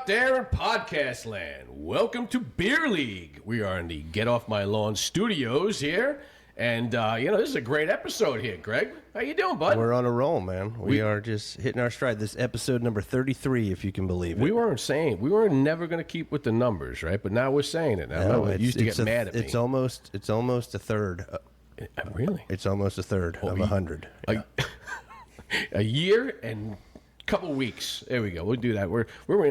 out there in podcast land. Welcome to Beer League. We are in the Get Off My Lawn studios here. And, this is a great episode here, Greg. How you doing, bud? We're on a roll, man. We are just hitting our stride. This episode number 33, if you can believe it. We were never going to keep with the numbers, right? But now we're saying it. Now, No, you used to get mad at me. It's almost a third. Really? It's almost a third of 100. A year and a couple weeks. There we go. We'll do that.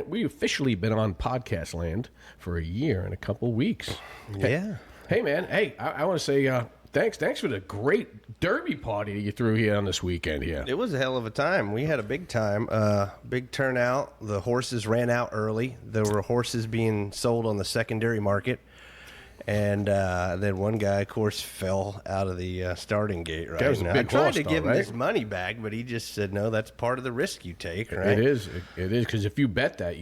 We officially been on podcast land for a year and a couple weeks. Yeah. Hey man. Hey, I want to say thanks for the great derby party you threw here on this weekend here. It was a hell of a time. We had a big time, big turnout. The horses ran out early. There were horses being sold on the secondary market. And then one guy, of course, fell out of the starting gate. Right, that was a big I tried horse, to give him right? his money back, but he just said, "No, that's part of the risk you take." Right? It is because if you bet that,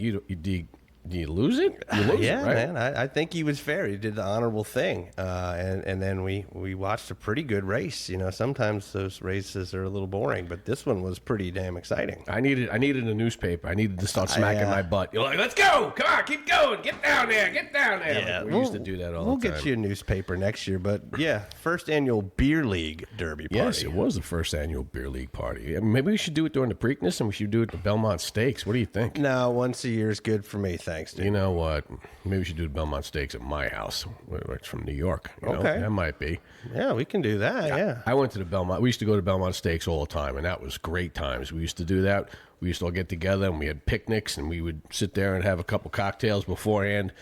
do you lose it? You lose Yeah, it, right? man. I think he was fair. He did the honorable thing, and then we watched a pretty good race. You know, sometimes those races are a little boring, but this one was pretty damn exciting. I needed a newspaper. I needed to start smacking my butt. You're like, let's go! Come on, keep going! Get down there! Get down there! Yeah, we used to do that all the time. We'll get you a newspaper next year, but yeah, first annual Beer League Derby party. Yes, it was the first annual Beer League party. Maybe we should do it during the Preakness, and we should do it at the Belmont Stakes. What do you think? No, once a year is good for me. Thanks, dude. You know what? Maybe we should do the Belmont Stakes at my house. It's from New York. You know? Okay. That might be. Yeah, we can do that. Yeah. I went to the Belmont. We used to go to Belmont Stakes all the time, and that was great times. We used to do that. We used to all get together, and we had picnics, and we would sit there and have a couple cocktails beforehand,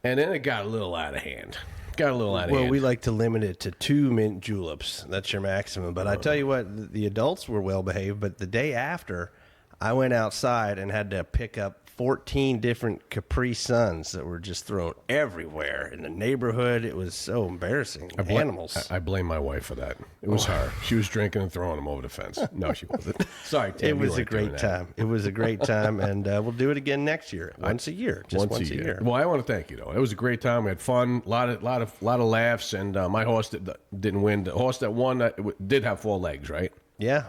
and then it got a little out of hand. Well, we like to limit it to 2 mint juleps. That's your maximum. But I tell you what, the adults were well behaved, but the day after, I went outside and had to pick up 14 different Capri Suns that were just thrown everywhere in the neighborhood. It was so embarrassing. Animals. I blame my wife for that. It was her. She was drinking and throwing them over the fence. No, she wasn't. Sorry, Tim. It was a great time. It was a great time, and we'll do it again next year. Once a year. Just once a year. Well, I want to thank you, though. It was a great time. We had fun, a lot of laughs, and my horse didn't win. The horse that won did have 4 legs, right? Yeah,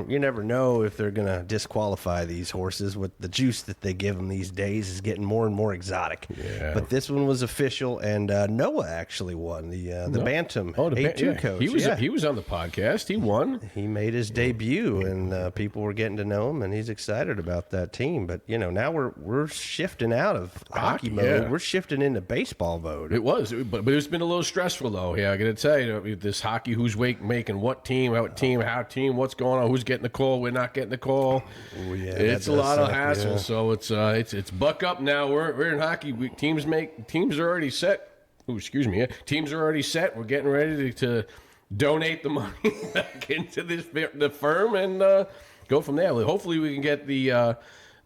you never know if they're going to disqualify these horses. With the juice that they give them these days is getting more and more exotic. Yeah. But this one was official, and Noah actually won the Bantam A2 coach. He was on the podcast. He won. He made his debut, and people were getting to know him, and he's excited about that team. But now we're shifting out of hockey mode. Yeah. We're shifting into baseball mode. It was, but it's been a little stressful though. Yeah, I got to tell you, this hockey, who's making what team, how team. What's going on? Who's getting the call? We're not getting the call. Oh, yeah, it's a lot of hassle. Yeah. So it's buck up now. We're in hockey. Teams are already set. Oh, excuse me. Teams are already set. We're getting ready to donate the money back into the firm and go from there. Hopefully we can get the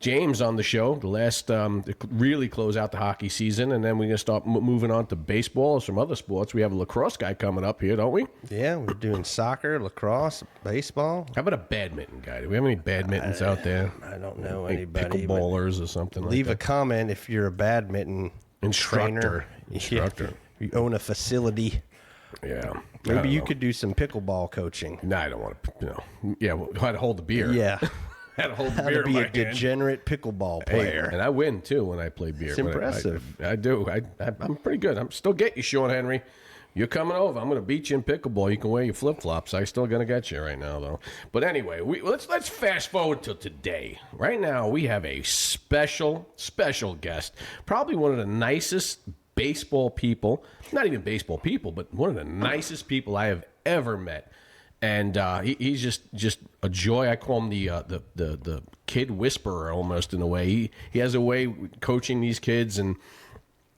James on the show, the last to really close out the hockey season, and then we're going to start moving on to baseball or some other sports. We have a lacrosse guy coming up here, don't we? Yeah, we're doing soccer, lacrosse, baseball. How about a badminton guy? Do we have any badmintons out there? I don't know anybody. Pickleballers or something like that. Leave a comment if you're a badminton instructor. You own a facility. Yeah. Maybe you could do some pickleball coaching. No, I don't want to. Yeah, how to hold the beer. Yeah. How to be a degenerate pickleball player. Hey, and I win, too, when I play beer. It's impressive. I do. I'm pretty good. I'm still getting you, Sean Henry. You're coming over. I'm going to beat you in pickleball. You can wear your flip-flops. I'm still going to get you right now, though. But anyway, let's fast forward to today. Right now, we have a special guest. Probably one of the nicest baseball people. Not even baseball people, but one of the nicest people I have ever met. And he's just a joy. I call him the kid whisperer almost in a way. He has a way coaching these kids, and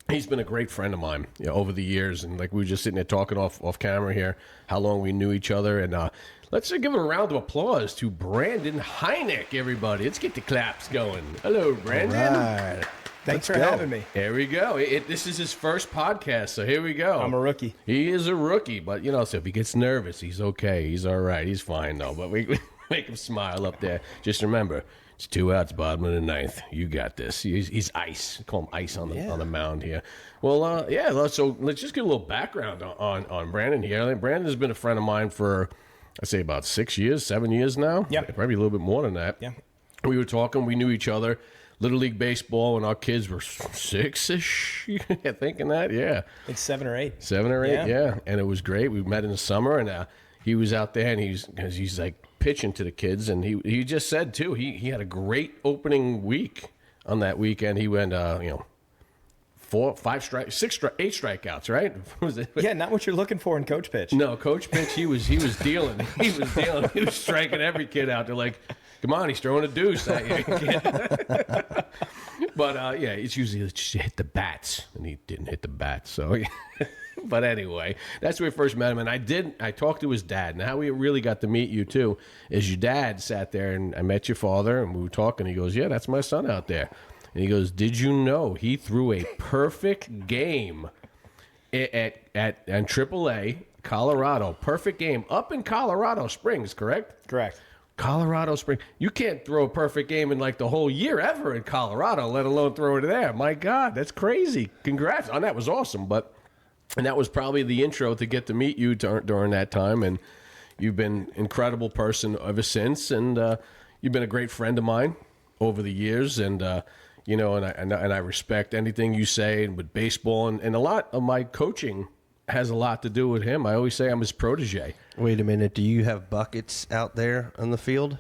he's been a great friend of mine over the years. And like we were just sitting there talking off camera here, how long we knew each other. And let's give a round of applause to Brandon Hynick, everybody. Let's get the claps going. Hello, Brandon. All right. Thanks for having me. Here we go. This is his first podcast, so here we go. I'm a rookie. He is a rookie, but, so if he gets nervous, he's okay. He's all right. He's fine, though. But we make him smile up there. Just remember, it's 2 outs, bottom of the 9th. You got this. He's ice. Call him ice on the mound here. Well, so let's just get a little background on Brandon here. Brandon has been a friend of mine for, I'd say, about 6 years, 7 years now. Yeah. Probably a little bit more than that. Yeah. We were talking. We knew each other. Little League Baseball when our kids were 6-ish. Thinking that, yeah. It's 7 or 8. 7 or 8, yeah. And it was great. We met in the summer, and he was out there, and he's like pitching to the kids, and he just said too he had a great opening week on that weekend. He went 4, 5 strikes, 6 8 strikeouts, right? Was it? Yeah, not what you're looking for in coach pitch. No, coach pitch. He was dealing. He was striking every kid out. They're like, come on, he's throwing a deuce at you, kid. But yeah, it's usually just hit the bats, and he didn't hit the bats. So, but anyway, that's where we first met him, and I talked to his dad. And how we really got to meet you too is your dad sat there, and I met your father, and we were talking. He goes, "Yeah, that's my son out there." And he goes, "Did you know he threw a perfect game at AAA Colorado? Perfect game up in Colorado Springs, correct?" Correct. Colorado Springs. You can't throw a perfect game in like the whole year ever in Colorado, let alone throw it there. My God, that's crazy. Congrats. Oh, that was awesome. And that was probably the intro to get to meet you during that time. And you've been an incredible person ever since. And you've been a great friend of mine over the years. And and I respect anything you say with baseball, and a lot of my coaching has a lot to do with him. I always say I'm his protege. Wait a minute. Do you have buckets out there on the field?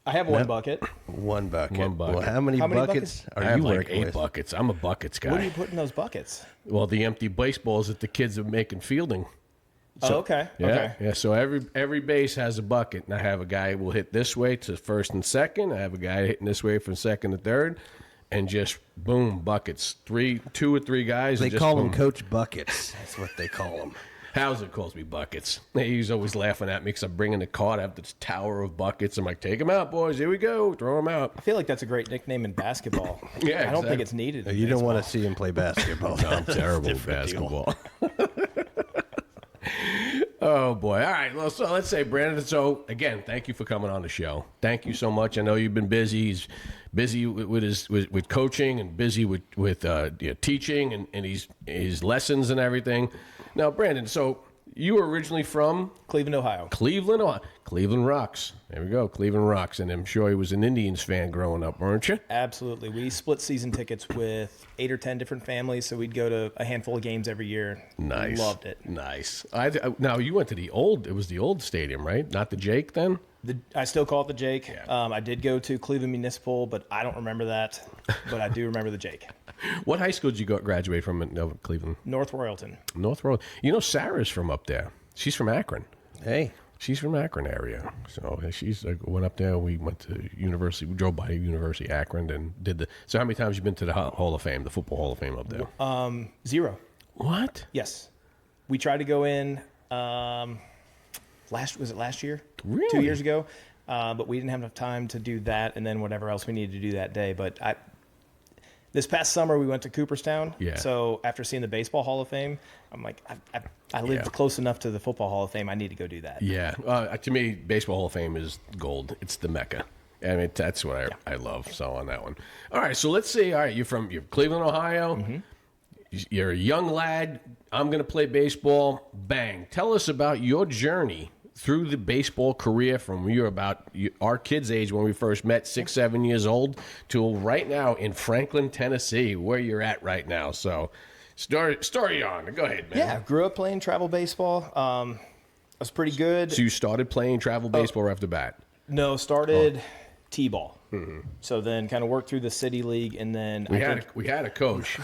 I have one bucket. One bucket. One bucket. Well, how many buckets I are have you like working 8 with? buckets. I'm a buckets guy. What do you put in those buckets? Well, the empty baseballs that the kids are making fielding. So, okay. Yeah, Okay. yeah. So every base has a bucket, and I have a guy who will hit this way to first and second. I have a guy hitting this way from second to third, and just boom, buckets. 2 or 3 guys. They and just call boom. them Coach Buckets. That's what they call them. Hauser calls me buckets. He's always laughing at me because I'm bringing the cart. I have this tower of buckets. I'm like, take them out, boys. Here we go. Throw them out. I feel like that's a great nickname in basketball. Yeah, I don't think exactly. it's needed. in You don't want to baseball. see him play basketball. No, I'm terrible at basketball. Oh, boy. All right. Well, so let's say, Brandon, so, again, thank you for coming on the show. Thank you so much. I know you've been busy. He's busy with coaching and busy with teaching and his lessons and everything. Now, Brandon, so you were originally from Cleveland, Ohio. Cleveland, Ohio. Cleveland rocks. There we go. Cleveland rocks. And I'm sure he was an Indians fan growing up, weren't you? Absolutely. We split season tickets with 8 or 10 different families, so we'd go to a handful of games every year. Nice. Loved it. Nice. Now, you went to it was the old stadium, right? Not the Jake then? I still call it the Jake. Yeah. I did go to Cleveland Municipal, but I don't remember that. But I do remember the Jake. What high school did you graduate from in Cleveland? North Royalton. North Road. You know, Sarah's from up there. She's from Akron. Hey, She's from Akron area. So she's went up there. We went to university. We drove by University Akron and did the. So how many times have you been to the Hall of Fame, the Football Hall of Fame up there? 0. What? Yes. We tried to go in last year? Really? 2 years ago. But we didn't have enough time to do that and then whatever else we needed to do that day. But this past summer we went to Cooperstown. Yeah. So after seeing the Baseball Hall of Fame, I'm like, I lived close enough to the Football Hall of Fame. I need to go do that. Yeah. To me, Baseball Hall of Fame is gold. It's the Mecca. I mean, that's what I love. So on that one. All right. So let's see. All right. You're Cleveland, Ohio. Mm-hmm. You're a young lad. I'm going to play baseball. Bang. Tell us about your journey through the baseball career from you're about our kids' age when we first met, 6, 7 years old, to right now in Franklin, Tennessee, where you're at right now. So story on. Go ahead, man. Yeah. Grew up playing travel baseball. I was pretty good. So you started playing travel baseball right off the bat? No, started T-ball. Mm-hmm. So then kind of worked through the city league, and then we had a coach.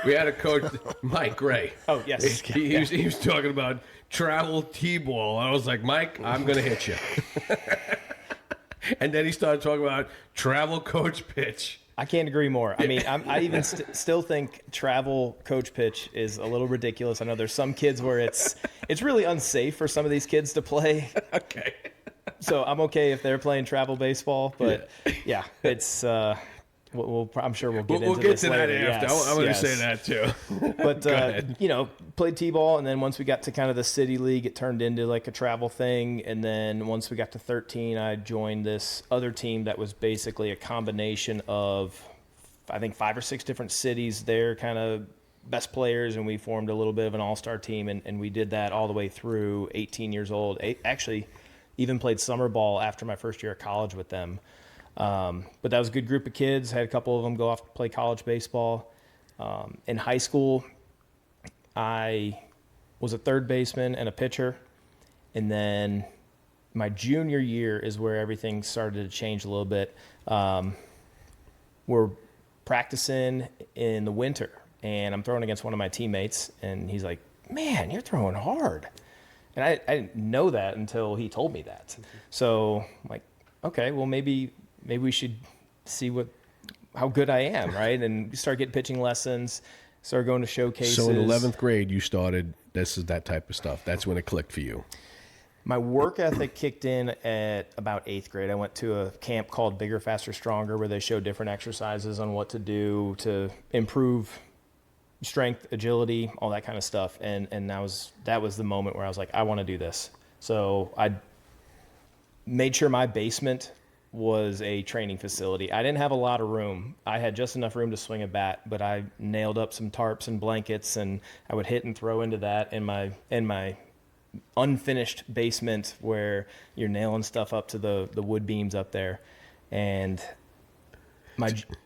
We had a coach, Mike Gray. Oh, yes. He was talking about travel T-ball. I was like, Mike, I'm going to hit you. And then he started talking about travel coach pitch. I can't agree more. I mean, I even still think travel coach pitch is a little ridiculous. I know there's some kids where it's really unsafe for some of these kids to play. Okay. So I'm okay if they're playing travel baseball, but yeah it's. I'm sure we'll get into get this to later. that after. Yes, I'm going to yes. say that too. But played t-ball, and then once we got to kind of the city league, it turned into like a travel thing. And then once we got to 13, I joined this other team that was basically a combination of, I think, 5 or 6 different cities. They're kind of best players, and we formed a little bit of an all-star team, and we did that all the way through 18 years old. Actually, even played summer ball after my first year of college with them. But that was a good group of kids. Had a couple of them go off to play college baseball. In high school, I was a third baseman and a pitcher. And then my junior year is where everything started to change a little bit. We're practicing in the winter, and I'm throwing against one of my teammates, and he's like, "Man, you're throwing hard." And I didn't know that until he told me that. So I'm like, okay, well, maybe we should see how good I am, right? And we started getting pitching lessons, started going to showcases. So in 11th grade, you started, this is that type of stuff. That's when it clicked for you. My work ethic kicked in at about 8th grade. I went to a camp called Bigger, Faster, Stronger, where they showed different exercises on what to do to improve strength, agility, all that kind of stuff. And that was the moment where I was like, I want to do this. So I made sure my basement was a training facility. I didn't have a lot of room. I had just enough room to swing a bat, but I nailed up some tarps and blankets, and I would hit and throw into that in my unfinished basement where you're nailing stuff up to the wood beams up there. And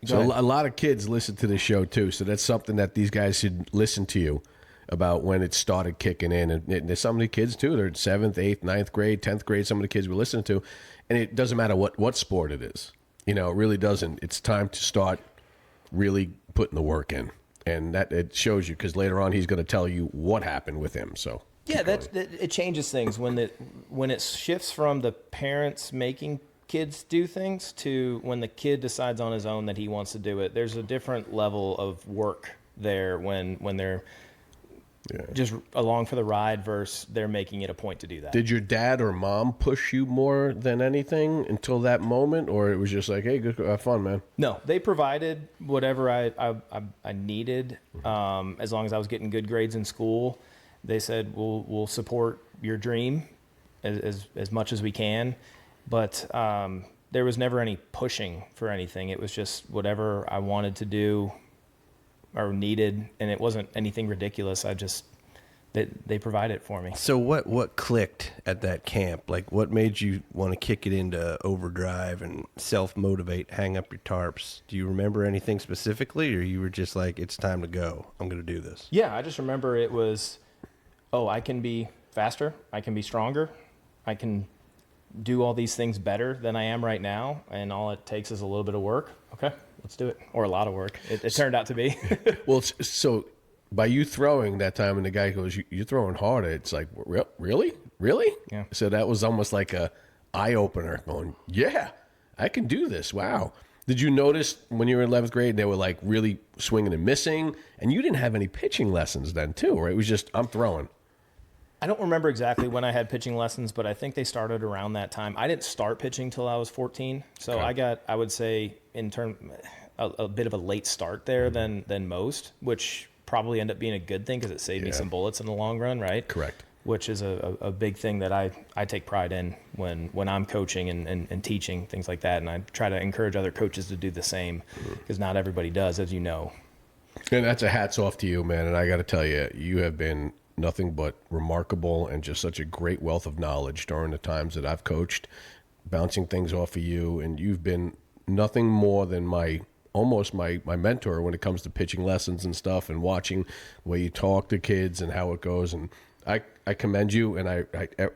so a lot of kids listen to this show too, so that's something that these guys should listen to you about when it started kicking in. And there's some of the kids too, they're 7th, 8th, 9th grade, 10th grade, some of the kids we're listening to, and it doesn't matter what sport it is. It really doesn't. It's time to start really putting the work in, and that it shows you, because later on he's going to tell you what happened with him. So yeah, it changes things when it shifts from the parents making kids do things to when the kid decides on his own that he wants to do it. There's a different level of work there when they're just along for the ride versus they're making it a point to do that. Did your dad or mom push you more than anything until that moment, or it was just like, hey, good, have fun, man? No, they provided whatever I needed, as long as I was getting good grades in school. They said, we'll support your dream as much as we can. But there was never any pushing for anything. It was just whatever I wanted to do or needed, and it wasn't anything ridiculous. They provided it for me. So what clicked at that camp? Like, what made you want to kick it into overdrive and self-motivate, hang up your tarps? Do you remember anything specifically, or you were just like, it's time to go, I'm going to do this? Yeah, I just remember it was, I can be faster, I can be stronger, I can do all these things better than I am right now, and all it takes is a little bit of work. Okay, let's do it. Or a lot of work. It turned out to be. Well, so by you throwing that time, and the guy goes, you're throwing harder, it's like, really? Yeah. So that was almost like a eye-opener, going, yeah, I can do this. Wow. Did you notice when you were in 11th grade, they were like really swinging and missing, and you didn't have any pitching lessons then too, right? It was just, I'm throwing. I don't remember exactly when I had pitching lessons, but I think they started around that time. I didn't start pitching till I was 14, so okay. I got, I would say, a bit of a late start there than most, which probably ended up being a good thing because it saved me some bullets in the long run, right? Correct. Which is a big thing that I take pride in when I'm coaching and teaching, things like that, and I try to encourage other coaches to do the same, because not everybody does, as you know. And that's a hats off to you, man, and I got to tell you, you have been nothing but remarkable and just such a great wealth of knowledge during the times that I've coached, bouncing things off of you, and you've been nothing more than almost my mentor when it comes to pitching lessons and stuff, and watching the way you talk to kids and how it goes. And I commend you, and I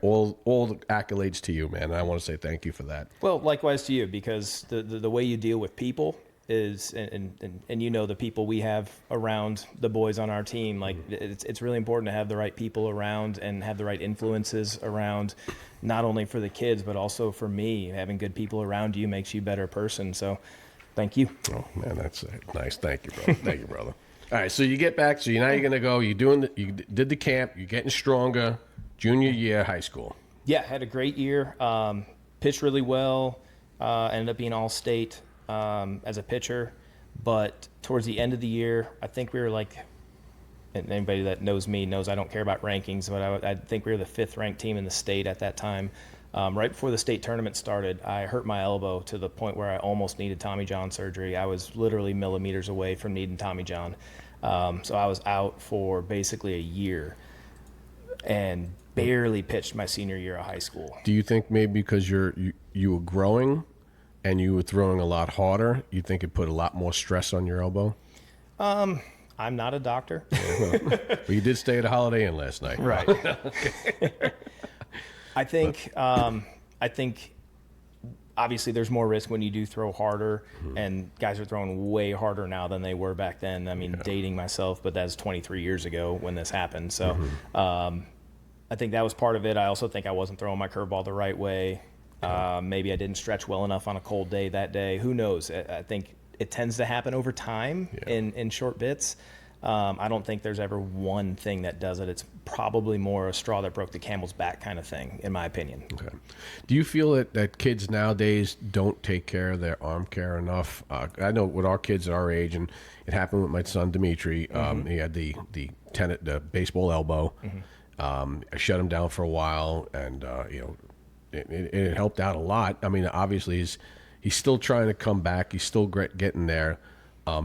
all the accolades to you, man. And I want to say thank you for that. Well, likewise to you, because the way you deal with people is, and you know, the people we have around the boys on our team, like it's really important to have the right people around and have the right influences around, not only for the kids but also for me. Having good people around you makes you a better person. So thank you. Oh man, that's nice. Thank you, brother. Thank you, brother. All right, so you get back. So now you're gonna go. You did the camp. You're getting stronger. Junior year, high school. Yeah, had a great year. Pitched really well. Ended up being all state as a pitcher. But towards the end of the year, I think we were like, and anybody that knows me knows I don't care about rankings, but I think we were the 5th ranked team in the state at that time. Right before the state tournament started, I hurt my elbow to the point where I almost needed Tommy John surgery. I was literally millimeters away from needing Tommy John. So I was out for basically a year and barely pitched my senior year of high school. Do you think maybe because you were growing and you were throwing a lot harder, you think it put a lot more stress on your elbow? I'm not a doctor. But you did stay at a Holiday Inn last night. Right. I think obviously there's more risk when you do throw harder, and guys are throwing way harder now than they were back then. I mean, dating myself, but that's 23 years ago when this happened. So I think that was part of it. I also think I wasn't throwing my curveball the right way. Maybe I didn't stretch well enough on a cold day that day. Who knows? I think it tends to happen over time in short bits. I don't think there's ever one thing that does it. It's probably more a straw that broke the camel's back kind of thing, in my opinion. Okay. Do you feel that kids nowadays don't take care of their arm care enough? I know with our kids at our age, and it happened with my son Dimitri. He had the baseball elbow. I shut him down for a while, and it helped out a lot. I mean, obviously he's still trying to come back. He's still getting there.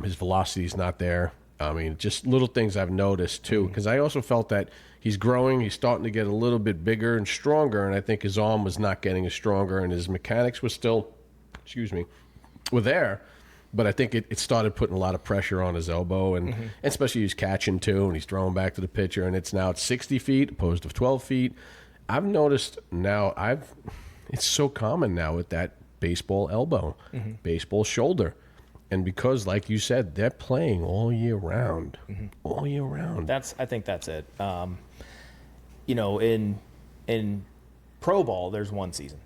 His velocity's not there. I mean, just little things I've noticed too, because I also felt that he's growing. He's starting to get a little bit bigger and stronger, and I think his arm was not getting as stronger, and his mechanics was still, were there. But I think it started putting a lot of pressure on his elbow, and especially he's catching too, and he's throwing back to the pitcher, and it's now at 60 feet opposed to 12 feet. I've noticed now, it's so common now with that baseball elbow, baseball shoulder. And because, like you said, they're playing all year round, all year round. I think that's it. In pro ball, there's one season.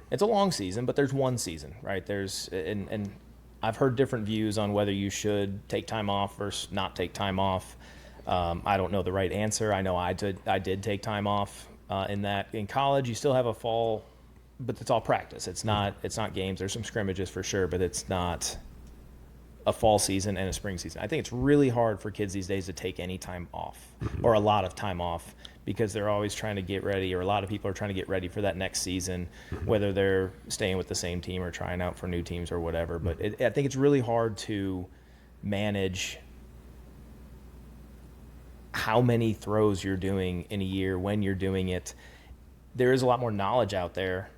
It's a long season, but there's one season, right? And I've heard different views on whether you should take time off versus not take time off. I don't know the right answer. I know I did take time off in college. You still have a fall, but it's all practice. It's not games. There's some scrimmages for sure, but it's not a fall season and a spring season. I think it's really hard for kids these days to take any time off or a lot of time off, because they're always trying to get ready, or a lot of people are trying to get ready for that next season, whether they're staying with the same team or trying out for new teams or whatever. But I think it's really hard to manage how many throws you're doing in a year, when you're doing it. There is a lot more knowledge out there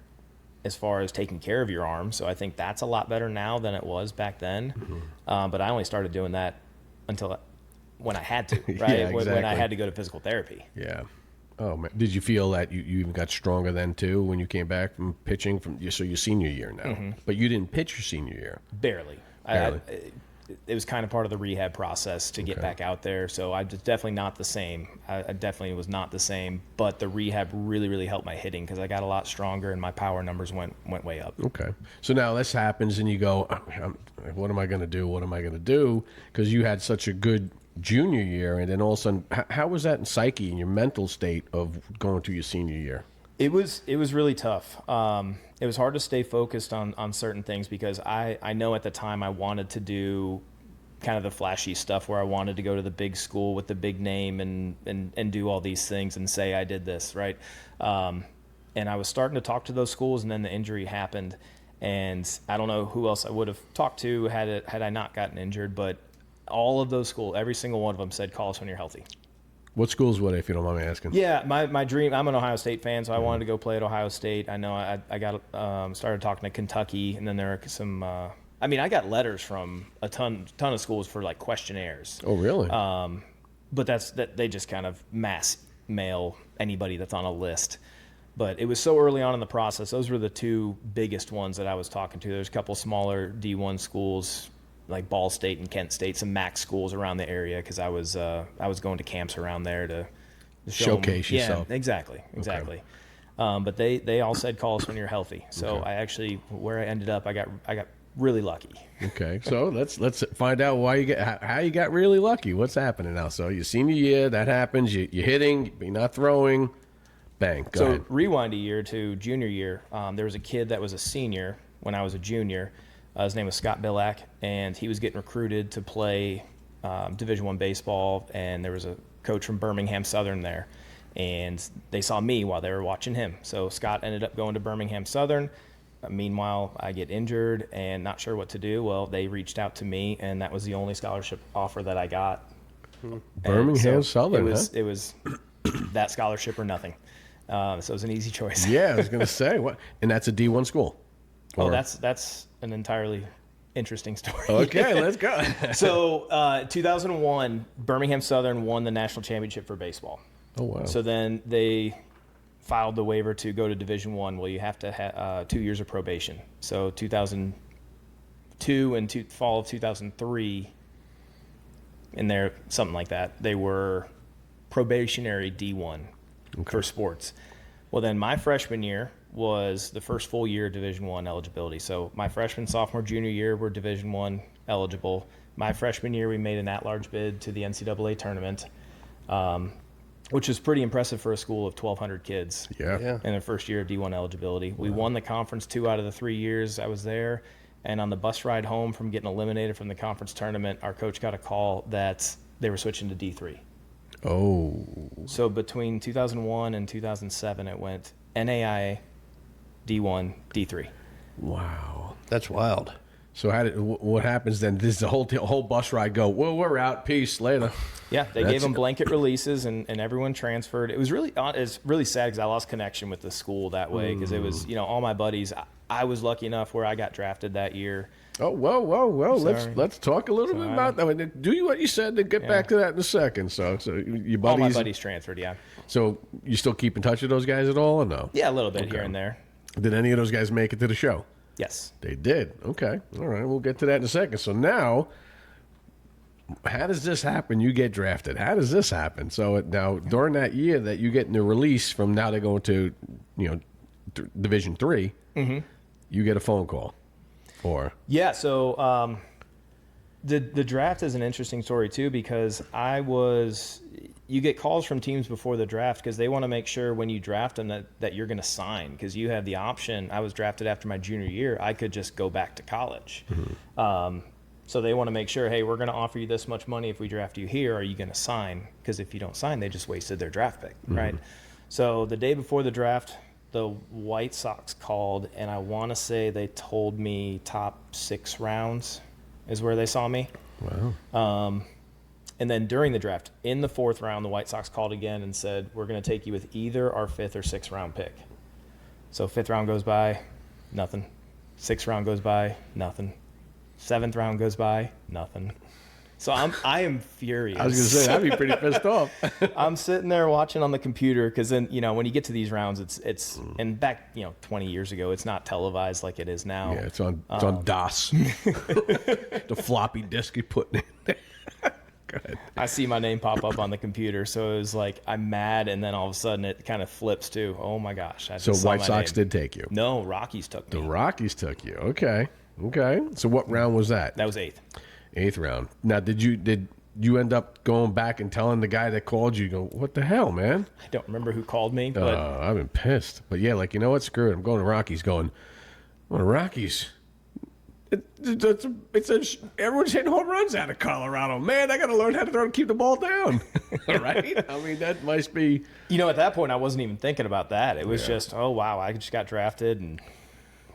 as far as taking care of your arm. So I think that's a lot better now than it was back then. But I only started doing that when I had to, right? Yeah, exactly. When I had to go to physical therapy. Yeah. Oh, man. Did you feel that you even got stronger then, too, when you came back from pitching? Your senior year now. But you didn't pitch your senior year. Barely. It was kind of part of the rehab process to get back out there. So I was definitely not the same. I definitely was not the same. But the rehab really, really helped my hitting, because I got a lot stronger and my power numbers went way up. Okay. So now this happens and you go, what am I going to do? What am I going to do? Because you had such a good junior year, and then all of a sudden, how was that in psyche and your mental state of going through your senior year? It was really tough. It was hard to stay focused on certain things, because I know at the time I wanted to do kind of the flashy stuff, where I wanted to go to the big school with the big name and do all these things and say I did this, right? And I was starting to talk to those schools, and then the injury happened, and I don't know who else I would have talked to had I not gotten injured, but all of those schools, every single one of them said, call us when you're healthy. What schools were they, if you don't mind me asking? Yeah, my dream, I'm an Ohio State fan, so I wanted to go play at Ohio State. I know I got started talking to Kentucky, and then there are some I got letters from a ton of schools for like questionnaires. Oh, really? But they just kind of mass mail anybody that's on a list. But it was so early on in the process. Those were the two biggest ones that I was talking to. There's a couple smaller D1 schools like Ball State and Kent State, some MAC schools around the area, because I was going to camps around there to showcase yourself. Yeah, exactly. Okay. But they all said, call us when you're healthy. So I actually, where I ended up, I got really lucky. Okay, so let's find out how you got really lucky. What's happening now? So your senior year, that happens. You're hitting, you're not throwing. Bang. Go ahead. Rewind a year to junior year. There was a kid that was a senior when I was a junior. His name was Scott Billack, and he was getting recruited to play Division I baseball, and there was a coach from Birmingham Southern there, and they saw me while they were watching him. So Scott ended up going to Birmingham Southern. Meanwhile, I get injured and not sure what to do. Well, they reached out to me, and that was the only scholarship offer that I got. Birmingham Southern, It was that scholarship or nothing. So it was an easy choice. Yeah, I was going to say, what? And that's a D1 school? Oh, that's an entirely interesting story. Okay, let's go. So 2001, Birmingham Southern won the national championship for baseball. Oh, wow. So then they filed the waiver to go to Division I. Well, you have to have 2 years of probation. So 2002 and fall of 2003, in there, something like that, they were probationary D1 for sports. Well, then my freshman year was the first full year of Division I eligibility. So my freshman, sophomore, junior year were Division I eligible. My freshman year, we made an at-large bid to the NCAA tournament, which was pretty impressive for a school of 1,200 kids in their first year of D1 eligibility. We won the conference 2 out of the 3 years I was there. And on the bus ride home from getting eliminated from the conference tournament, our coach got a call that they were switching to D3. Oh. So between 2001 and 2007, it went NAIA, D1, D3. Wow. That's wild. So what happens then? Does the whole bus ride go, well, we're out, peace, later? Yeah, they gave them blanket releases, and everyone transferred. It was really sad because I lost connection with the school that way, because it was, all my buddies. I was lucky enough where I got drafted that year. Oh, whoa. Let's talk a little bit about that. Do what you said, then get back to that in a second. So your buddies. All my buddies transferred, yeah. So you still keep in touch with those guys at all, or no? Yeah, a little bit here and there. Did any of those guys make it to the show? Yes. They did. Okay. All right. We'll get to that in a second. So now, how does this happen? You get drafted. How does this happen? So now, during that year that you get in the release from now they're going to, Division III, you get a phone call. Yeah. So the draft is an interesting story too, because you get calls from teams before the draft because they want to make sure when you draft them that you're going to sign, because you have the option. I was drafted after my junior year. I could just go back to college. So they want to make sure, hey, we're going to offer you this much money if we draft you here. Are you going to sign? Because if you don't sign, they just wasted their draft pick, right? So the day before the draft, the White Sox called, and I want to say they told me top 6 rounds is where they saw me. Wow. And then during the draft, in the 4th round, the White Sox called again and said, we're going to take you with either our 5th or 6th round pick. So 5th round goes by, nothing. 6th round goes by, nothing. 7th round goes by, nothing. So I am furious. I was going to say, I'd be pretty pissed off. I'm sitting there watching on the computer, because then, when you get to these rounds, it's and back, 20 years ago, it's not televised like it is now. Yeah, it's on DOS. The floppy disk you put in there. Go ahead. I see my name pop up on the computer, so it was like I'm mad, and then all of a sudden it kind of flips to, oh my gosh. I just So saw White my Sox name. did take you. No, Rockies took me. The Rockies took you. Okay. So what round was that? That was 8th. 8th round. Now, did you end up going back and telling the guy that called you, what the hell, man? I don't remember who called me, but I've been pissed. But yeah, you know what? Screw it. I'm going to Rockies. Rockies. Everyone's hitting home runs out of Colorado. Man, I got to learn how to throw and keep the ball down. Right? I mean, that must be. at that point, I wasn't even thinking about that. It was just, oh wow, I just got drafted, and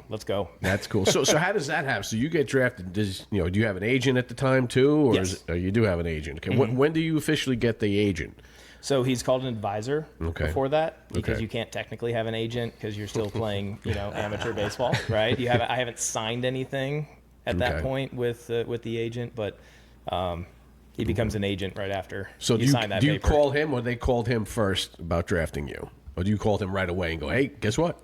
let's go. That's cool. So how does that happen? So you get drafted. Do you have an agent at the time too, or Yes. You do have an agent? Okay. When do you officially get the agent? So he's called an advisor before that, because Okay. you can't technically have an agent because you're still playing, amateur baseball, right? I haven't signed anything at that point with the agent, but he becomes an agent right after So you sign that do you paper. call him, or they called him first about drafting you, or do you call him right away and go, hey, guess what?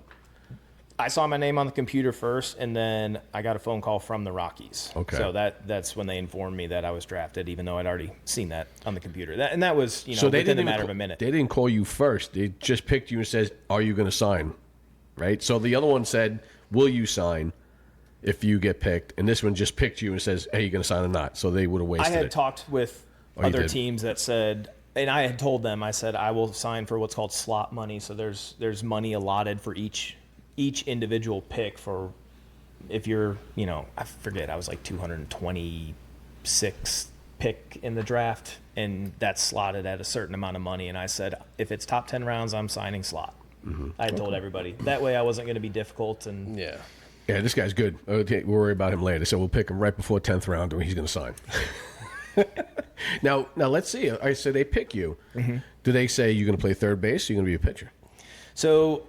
I saw my name on the computer first, and then I got a phone call from the Rockies. Okay. So that's when they informed me that I was drafted, even though I'd already seen that on the computer. That was, So they within didn't a even matter of a minute. They didn't call you first. They just picked you and says, are you going to sign? Right? So the other one said, will you sign if you get picked? And this one just picked you and says, hey, you going to sign or not? So they would have wasted I had it. talked with you other did? teams that said, and I had told them, I said, I will sign for what's called slot money. So there's money allotted for each individual pick. For if you're, I forget, I was like 226 pick in the draft, and that's slotted at a certain amount of money. And I said, if it's top 10 rounds, I'm signing slot. I had told everybody. That way I wasn't going to be difficult. And Yeah. Yeah, this guy's good. Okay, we'll worry about him later. So we'll pick him right before 10th round when he's going to sign. Now let's see. I said they pick you. Do they say you're going to play third base or you're going to be a pitcher? so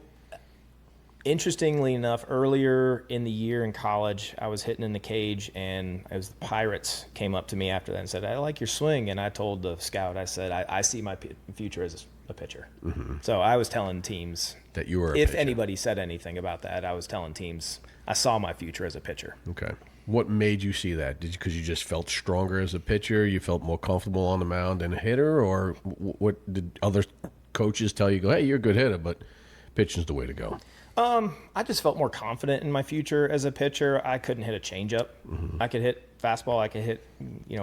Interestingly enough, earlier in the year in college, I was hitting in the cage, and it was the Pirates came up to me after that and said, "I like your swing." And I told the scout, I said, I see my future as a pitcher. So I was telling teams That you were a if pitcher. anybody said anything about that, I was telling teams I saw my future as a pitcher. Okay. What made you see that? Because you just felt stronger as a pitcher? You felt more comfortable on the mound than a hitter? Or what did other coaches tell you? Go, hey, you're a good hitter, but pitching's the way to go. I just felt more confident in my future as a pitcher. I couldn't hit a changeup. I could hit fastball. I could hit,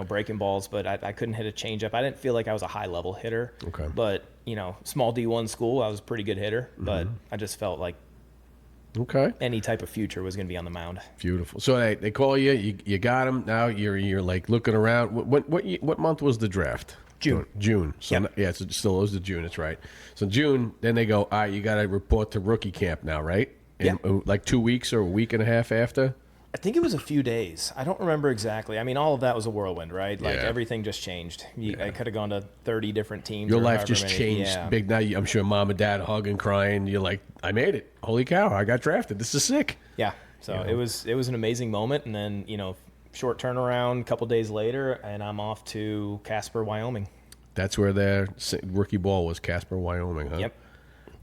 breaking balls, but I couldn't hit a changeup. I didn't feel like I was a high-level hitter. Okay. But, small D1 school, I was a pretty good hitter. But I just felt like Okay. any type of future was going to be on the mound. Beautiful. So they call you. You got him. Now you're like looking around. What month was the draft? June. So Yep. yeah, so still it was the June. That's right. So June. Then they go. All right, you got to report to rookie camp now, right? In, like 2 weeks or a week and a half after. I think it was a few days. I don't remember exactly. I mean, all of that was a whirlwind, right? Like Yeah. everything just changed. I could have gone to 30 different teams. Your or life however just many. changed Yeah. big. Now I'm sure mom and dad hugging, crying. You're like, I made it. Holy cow! I got drafted. This is sick. Yeah. So it was an amazing moment, and then short turnaround, a couple days later, and I'm off to Casper, Wyoming. That's where their rookie ball was. Casper, Wyoming. Huh? Yep.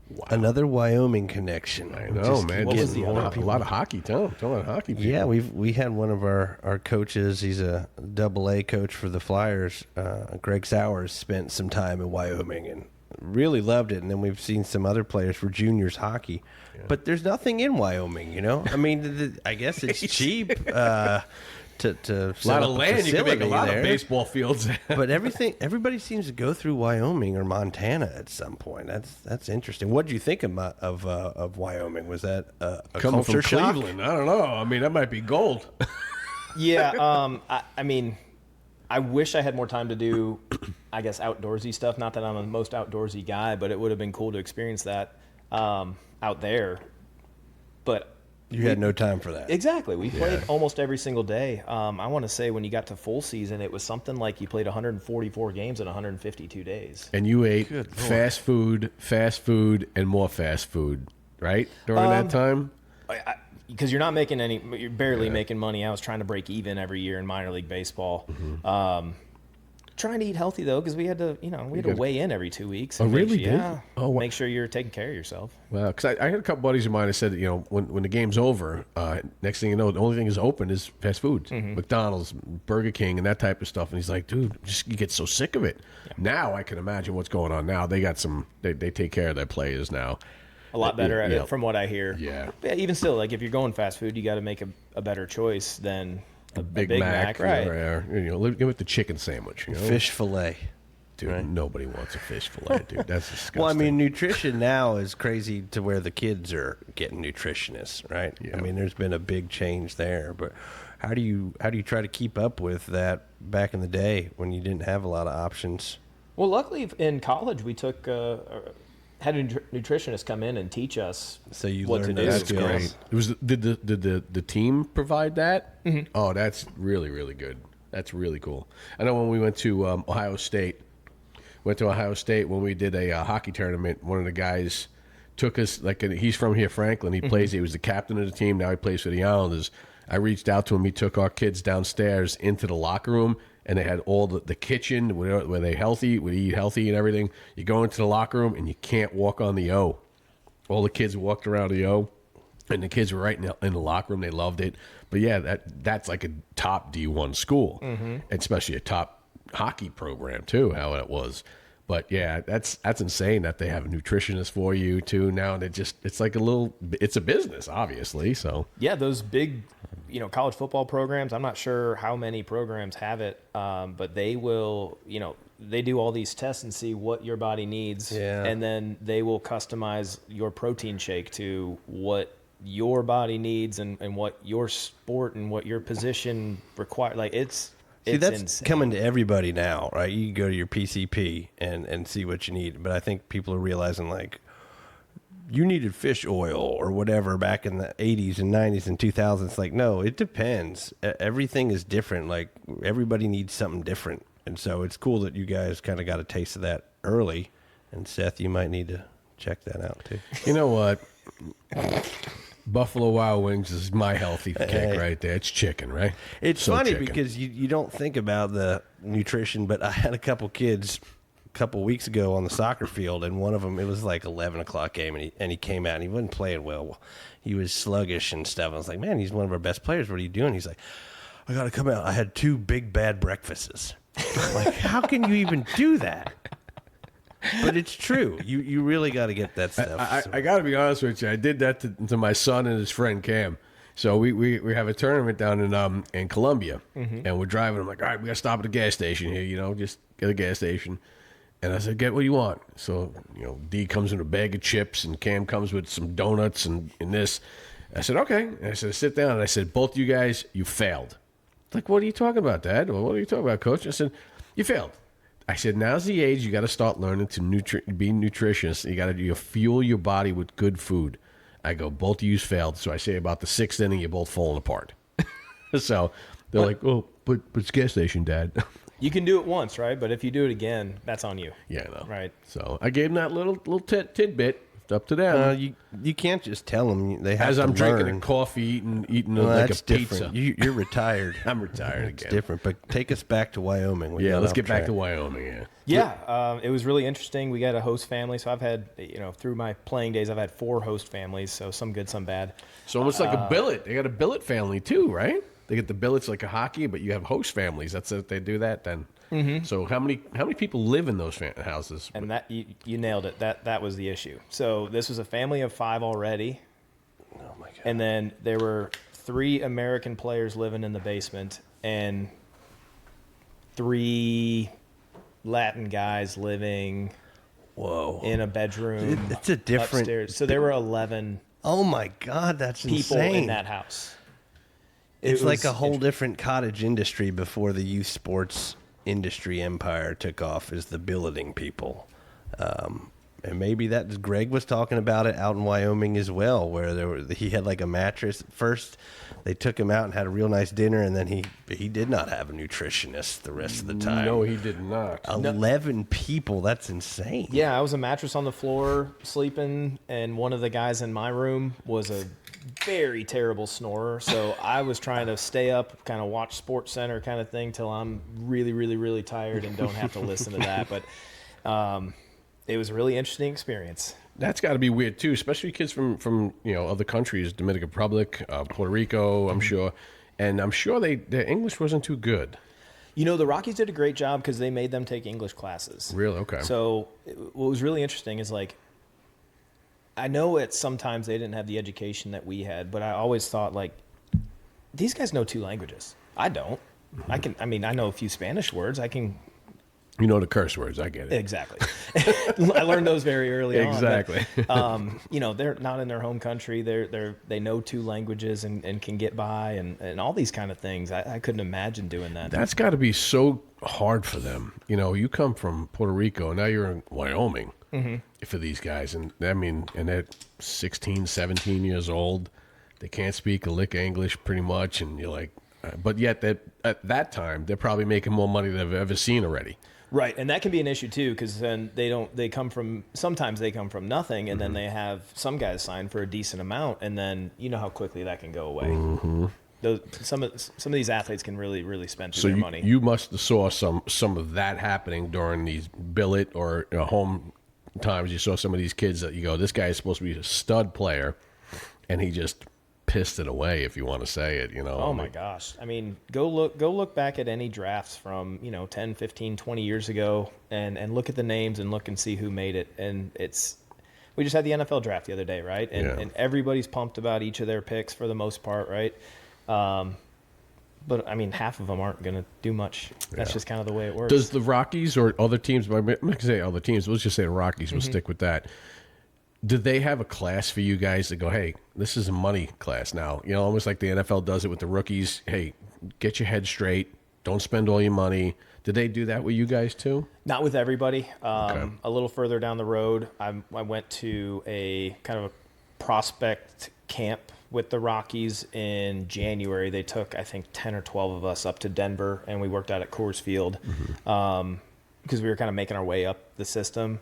Wow. Another Wyoming connection. I know, man. What was Getting the a other lot of hockey. Tell a lot of hockey people. Yeah, we had one of our coaches. He's a AA coach for the Flyers. Greg Sowers spent some time in Wyoming and really loved it. And then we've seen some other players for juniors hockey, but there's nothing in Wyoming. I mean, I guess it's cheap to A lot of land. You can make a lot there. of baseball fields. But everybody seems to go through Wyoming or Montana at some point. That's interesting. What did you think of Wyoming? Was that a Coming culture from shock? Cleveland, I don't know. I mean, that might be gold. Yeah. I mean, I wish I had more time to do, I guess, outdoorsy stuff. Not that I'm the most outdoorsy guy, but it would have been cool to experience that out there. But You had no time for that. exactly, we played almost every single day. I want to say when you got to full season, it was something like you played 144 games in 152 days. And you ate fast food, and more fast food, right? During that time? Because you're not making you're barely making money. I was trying to break even every year in minor league baseball. Trying to eat healthy though, because we had to, weigh in every 2 weeks. Oh, and really? Yeah. Oh, wow. Make sure you're taking care of yourself. Well, because I had a couple buddies of mine that said that, when the game's over, next thing you know, the only thing is open is fast food. McDonald's, Burger King, and that type of stuff. And he's like, dude, you get so sick of it. Yeah. Now I can imagine what's going on now. They got they take care of their players now. A lot better at it from what I hear. Yeah. But even still, like if you're going fast food, you got to make a better choice than a Big Mac, right? Or give it the chicken sandwich. Fish fillet. Dude, right? Nobody wants a fish fillet, dude. That's disgusting. Well, I mean, nutrition now is crazy to where the kids are getting nutritionists, right? Yeah. I mean, there's been a big change there. But how do you try to keep up with that back in the day when you didn't have a lot of options? Well, luckily in college we took had a nutritionist come in and teach us So you what to learned do. those That's skills. great. It was did the team provide that? Oh, that's really, really good. That's really cool. I know when we went to Ohio State, when we did a hockey tournament, one of the guys took us, he's from here, Franklin. He plays. He was the captain of the team. Now he plays for the Islanders. I reached out to him. He took our kids downstairs into the locker room, and they had all the kitchen where they healthy, would eat healthy and everything. You go into the locker room, and you can't walk on the O. All the kids walked around the O, and the kids were right in the locker room. They loved it. But yeah, that's like a top D1 school, especially a top hockey program too. How it was, but yeah, that's insane that they have a nutritionist for you too now. And it's like it's a business, obviously. So Yeah, those big, college football programs. I'm not sure how many programs have it, but they will, they do all these tests and see what your body needs, and then they will customize your protein shake to what your body needs and what your sport and what your position require. Like it's that's insane. coming to everybody now, right? You can go to your PCP and see what you need. But I think people are realizing, like, you needed fish oil or whatever back in the 80s and 90s and 2000s. Like, no, it depends. Everything is different. Like, everybody needs something different. And so it's cool that you guys kind of got a taste of that early. And Seth, you might need to check that out too. you know what? Buffalo Wild Wings is my healthy kick right there. It's chicken, right? It's So funny chicken. because you don't think about the nutrition, but I had a couple kids a couple weeks ago on the soccer field, and one of them, it was like 11 o'clock game, and he came out, and he wasn't playing well. He was sluggish and stuff. I was like, man, he's one of our best players. What are you doing? He's like, I got to come out. I had 2 big bad breakfasts. I'm like, how can you even do that? But it's true. You really got to get that stuff. I got to be honest with you. I did that to my son and his friend Cam. So we have a tournament down in Columbia, and we're driving. I'm like, all right, we got to stop at a gas station here. Just get a gas station. And I said, get what you want. So D comes with a bag of chips, and Cam comes with some donuts and this. I said, okay. And I said, sit down. And I said, both you guys, you failed. Like, what are you talking about, Dad? Well, what are you talking about, Coach? I said, you failed. I said, now's the age you got to start learning to be nutritious. You got to fuel your body with good food. I go, both of you failed. So I say about the 6th inning, you're both falling apart. So they're like, oh, but it's gas station, Dad. You can do it once, right? But if you do it again, that's on you. Yeah, I know. Right. So I gave them that little tidbit. It's up to them. You can't just tell them. They have As to I'm learn. drinking a coffee, eating Well, like that's a pizza. different. You're retired. I'm retired It's again. different. But take us back to Wyoming. We Yeah, got let's off get back track. to Wyoming. Yeah. Yeah, it was really interesting. We got a host family, so I've had, through my playing days, I've had 4 host families, so some good, some bad. So almost like a billet. They got a billet family too, right? They get the billets like a hockey, but you have host families. That's it. They do that then. Mm-hmm. So how many people live in those houses? And that you nailed it. That was the issue. So this was a family of 5 already. Oh my God. And then there were 3 American players living in the basement and 3 Latin guys living Whoa. in a bedroom. It's a different. upstairs. So there were 11 Oh my God, that's people insane. in that house. It's It like was a whole different cottage industry before the youth sports industry empire took off. Is the billeting people, and maybe that Greg was talking about it out in Wyoming as well, where he had like a mattress. First, they took him out and had a real nice dinner, and then he did not have a nutritionist the rest of the time. No, he did not. 11 people. That's insane. Yeah, I was a mattress on the floor sleeping, and one of the guys in my room was a very terrible snorer. So I was trying to stay up, kind of watch Sports Center kind of thing till I'm really, really, really tired and don't have to listen to that. But it was a really interesting experience. That's got to be weird too, especially kids from other countries, Dominican Republic, Puerto Rico. I'm sure, and I'm sure their English wasn't too good. The Rockies did a great job because they made them take English classes. Really? Okay. So what was really interesting is I know sometimes they didn't have the education that we had, but I always thought these guys know 2 languages. I don't. I know a few Spanish words. I can. You know the curse words. I get it. Exactly. I learned those very early on. Exactly. They're not in their home country. They know 2 languages and can get by and all these kind of things. I couldn't imagine doing that. That's got to be so hard for them. You come from Puerto Rico, and now you're in Wyoming for these guys. And and they're 16, 17 years old. They can't speak a lick of English pretty much. And you're like, but yet at that time, they're probably making more money than they've ever seen already. Right, and that can be an issue too, because then sometimes they come from nothing, and then they have some guys sign for a decent amount, and then you know how quickly that can go away. Mm-hmm. Some of these athletes can really, really spend through their money. You must have saw some of that happening during these billet or home times. You saw some of these kids that you go, this guy is supposed to be a stud player, and he just pissed it away, if you want to say it. Oh my gosh. Go look back at any drafts from 10, 15, 20 years ago and look at the names and look and see who made it. And we just had the NFL draft the other day, right? And everybody's pumped about each of their picks for the most part, right? But half of them aren't going to do much. That's just kind of the way it works. Does the Rockies or other teams, I'm not going to say other teams, let's just say the Rockies, we'll stick with that. Do they have a class for you guys to go, hey, this is a money class now? Almost like the NFL does it with the rookies. Hey, get your head straight. Don't spend all your money. Did they do that with you guys too? Not with everybody. Okay. A little further down the road, I went to a kind of a prospect camp with the Rockies in January. They took, I think, 10 or 12 of us up to Denver, and we worked out at Coors Field because we were kind of making our way up the system.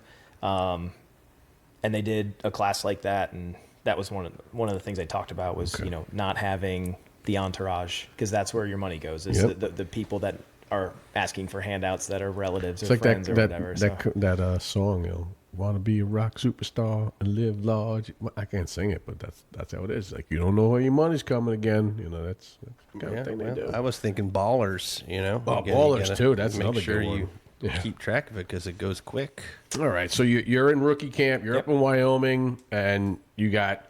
And they did a class like that, and that was one of the things they talked about was, not having the entourage, because that's where your money goes, is the people that are asking for handouts that are relatives or friends or whatever. That song, want to be a rock superstar and live large. I can't sing it, but that's how it is. Like, you don't know where your money's coming again. That's the kind of thing they do. I was thinking Ballers, Ballers too. That's make another sure good one. You keep track of it because it goes quick. All right, so you're in rookie camp. You're up in Wyoming, and you got.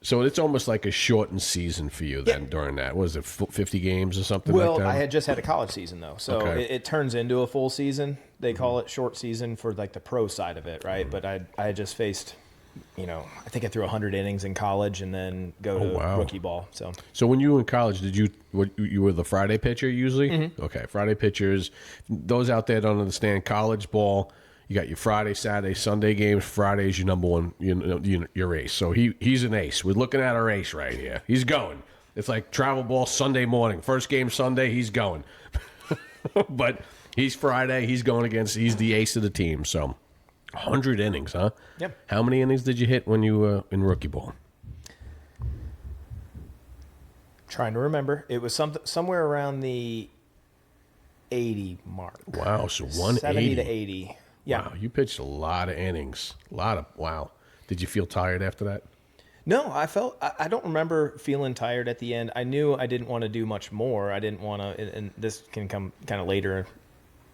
So it's almost like a shortened season for you then during that. Was it 50 games or something like that? Well, I had just had a college season, though. So it turns into a full season. They call it short season for like the pro side of it, right? But I had just faced, I think I threw 100 innings in college and then go to rookie ball. So when you were in college, you were the Friday pitcher usually? Mm-hmm. Okay, Friday pitchers. Those out there don't understand college ball. You got your Friday, Saturday, Sunday games. Friday is your number one, your ace. So he's an ace. We're looking at our ace right here. He's going. It's like travel ball Sunday morning. First game Sunday, he's going. But he's Friday. He's the ace of the team. So 100 innings, huh? Yep. How many innings did you hit when you were in rookie ball? Trying to remember. It was somewhere around the 80 mark. Wow, so 180. 70 to 80. Yeah. Wow, you pitched a lot of innings. Wow. Did you feel tired after that? No, I don't remember feeling tired at the end. I knew I didn't want to do much more. I didn't want to, and this can come kind of later,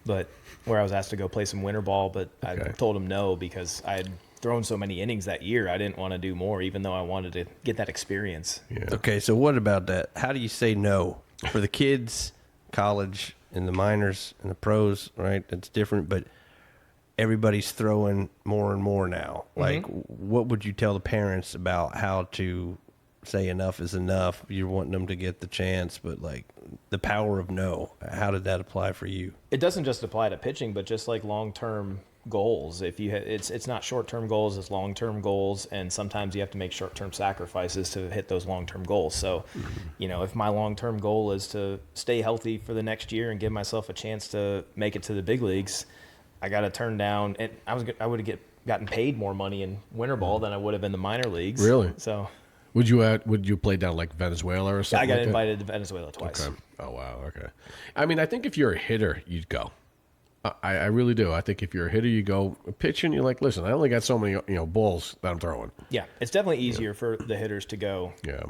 but where I was asked to go play some winter ball, but I told him no because I had thrown so many innings that year. I didn't want to do more, even though I wanted to get that experience. Yeah. Okay, so what about that? How do you say no? For the kids, college, and the minors, and the pros, right? It's different, but everybody's throwing more and more now. Like, what would you tell the parents about how to say enough is enough? You're wanting them to get the chance, but like the power of no. How did that apply for you? It doesn't just apply to pitching, but just like long-term goals. If you it's not short-term goals, it's long-term goals, and sometimes you have to make short-term sacrifices to hit those long-term goals. So, if my long-term goal is to stay healthy for the next year and give myself a chance to make it to the big leagues, I got to turn down, and I would have gotten paid more money in winter ball than I would have in the minor leagues. Really? So, would you play down like Venezuela or something? I got invited to Venezuela twice. Okay. Oh wow. Okay. I mean, I think if you're a hitter, you'd go. I really do. I think if you're a hitter, you go pitching. You're like, listen, I only got so many balls that I'm throwing. Yeah, it's definitely easier for the hitters to go. Yeah,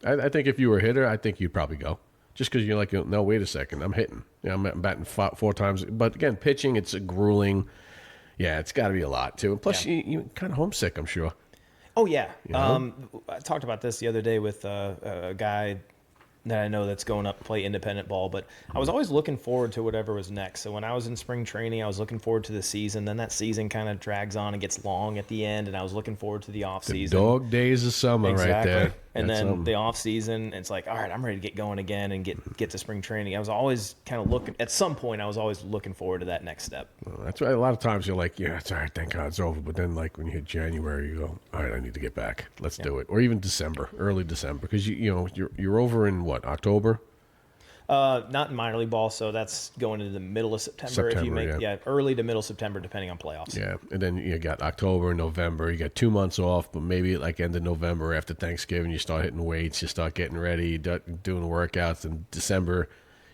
I think if you were a hitter, I think you'd probably go. Just because you're like, no, wait a second, I'm hitting. I'm batting four times. But again, pitching, it's a grueling. Yeah, it's got to be a lot too. And plus, you're kind of homesick, I'm sure. Oh yeah. I talked about this the other day with a guy that I know that's going up to play independent ball, but I was always looking forward to whatever was next. So when I was in spring training, I was looking forward to the season. Then that season kind of drags on and gets long at the end, and I was looking forward to the off season. Dog days of summer right there. And then the off season, it's like, all right, I'm ready to get going again and get to spring training. I was always kind of looking, at some point, I was always looking forward to that next step. Well, that's why a lot of times you're like, yeah, it's all right, thank God it's over. But then like when you hit January, you go, all right, I need to get back. Let's do it. Or even December, early December, because you're over in what, October? Not in minor league ball, so that's going into the middle of September. If you make early to middle September, depending on playoffs. Yeah, and then you got October, November. You got 2 months off, but maybe like end of November after Thanksgiving, you start hitting weights, you start getting ready, doing workouts. In December,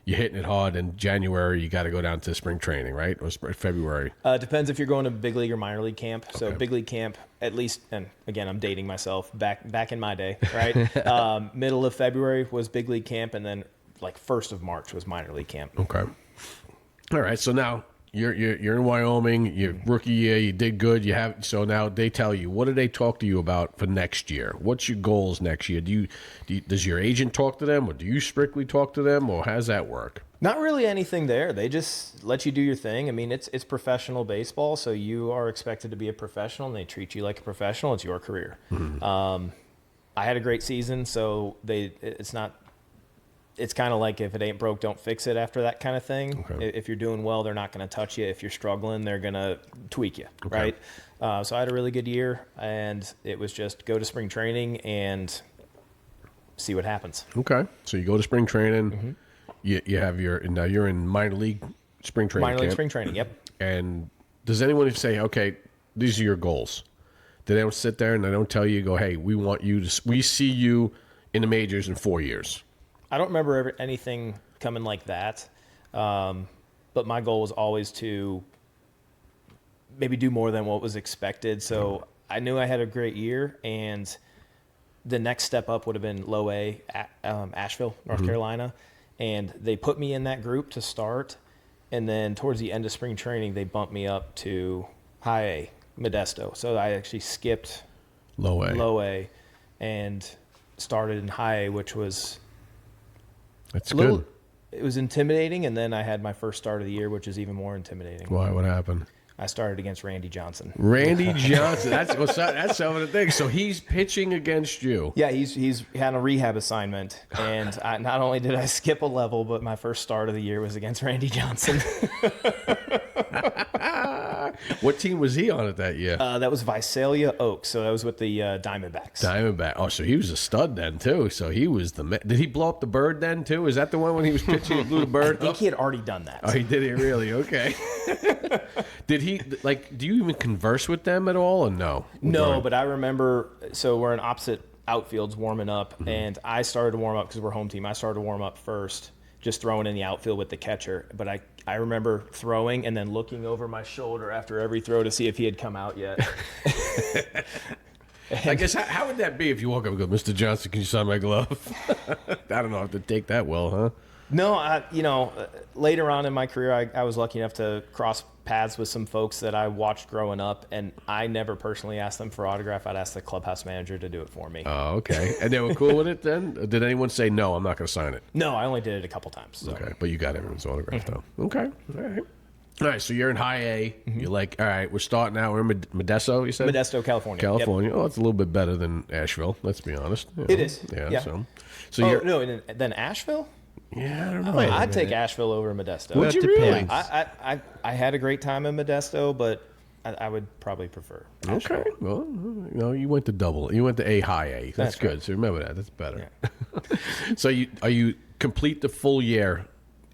you're hitting it hard. In January, you got to go down to spring training, right? Or February. Depends if you're going to big league or minor league camp. So big league camp, at least, and again, I'm dating myself. Back in my day, right? Middle of February was big league camp, and then like 1st of March was minor league camp. Okay. All right. So now you're in Wyoming. Your rookie year, you did good. So now they tell you, what do they talk to you about for next year? What's your goals next year? Does your agent talk to them, or do you strictly talk to them, or how does that work? Not really anything there. They just let you do your thing. I mean, it's professional baseball, so you are expected to be a professional, and they treat you like a professional. It's your career. Mm-hmm. I had a great season, so it's kind of like if it ain't broke, don't fix it after that kind of thing. Okay. If you're doing well, they're not going to touch you. If you're struggling, they're going to tweak you, right? So I had a really good year, and it was just go to spring training and see what happens. Okay. So you go to spring training. Mm-hmm. You have now you're in minor league spring training. Minor league spring training, yep. And does anyone say, okay, these are your goals? They don't sit there and they don't tell you, go, hey, we see you in the majors in 4 years. I don't remember anything coming like that. But my goal was always to maybe do more than what was expected. So I knew I had a great year, and the next step up would have been low A, Asheville, North Carolina. And they put me in that group to start. And then towards the end of spring training, they bumped me up to high A, Modesto. So I actually skipped Low A, and started in high A, which was that's good. It was intimidating, and then I had my first start of the year, which is even more intimidating. Why? What happened? I started against Randy Johnson. Randy Johnson. That's some of the things. So he's pitching against you. Yeah, he's had a rehab assignment, and not only did I skip a level, but my first start of the year was against Randy Johnson. What team was he on at that year? That was Visalia Oaks, so that was with the Diamondbacks. Diamondback. Oh, so he was a stud then too. So he was Did he blow up the bird then too? Is that the one when he was pitching and blew the bird? I think he had already done that. Oh, he did it really? Okay. Did he do you even converse with them at all or no? No, but I remember, so we're in opposite outfields warming up, and I started to warm up because we're home team. I started to warm up first, just throwing in the outfield with the catcher. But I remember throwing and then looking over my shoulder after every throw to see if he had come out yet. I guess, how would that be if you walk up and go, Mr. Johnson, can you sign my glove? I don't know if to take that well, huh? No, later on in my career, I was lucky enough to cross paths with some folks that I watched growing up, and I never personally asked them for autograph. I'd ask the clubhouse manager to do it for me. Oh, okay. And they were cool with it then? Did anyone say, no, I'm not going to sign it? No, I only did it a couple times. So. Okay, but you got everyone's autograph, though. Okay, all right. All right, so you're in high A. You're like, all right, we're starting out. We're in Modesto, you said? Modesto, California. California. Yep. Oh, it's a little bit better than Asheville, let's be honest. It is. Yeah. So you're... No, and then Asheville? Yeah, I don't know. I'd take Asheville over Modesto. Would you really? I had a great time in Modesto, but I would probably prefer Asheville. Okay. Well, you went to double. You went to A high A. That's good. Right. So remember that. That's better. Yeah. So you complete the full year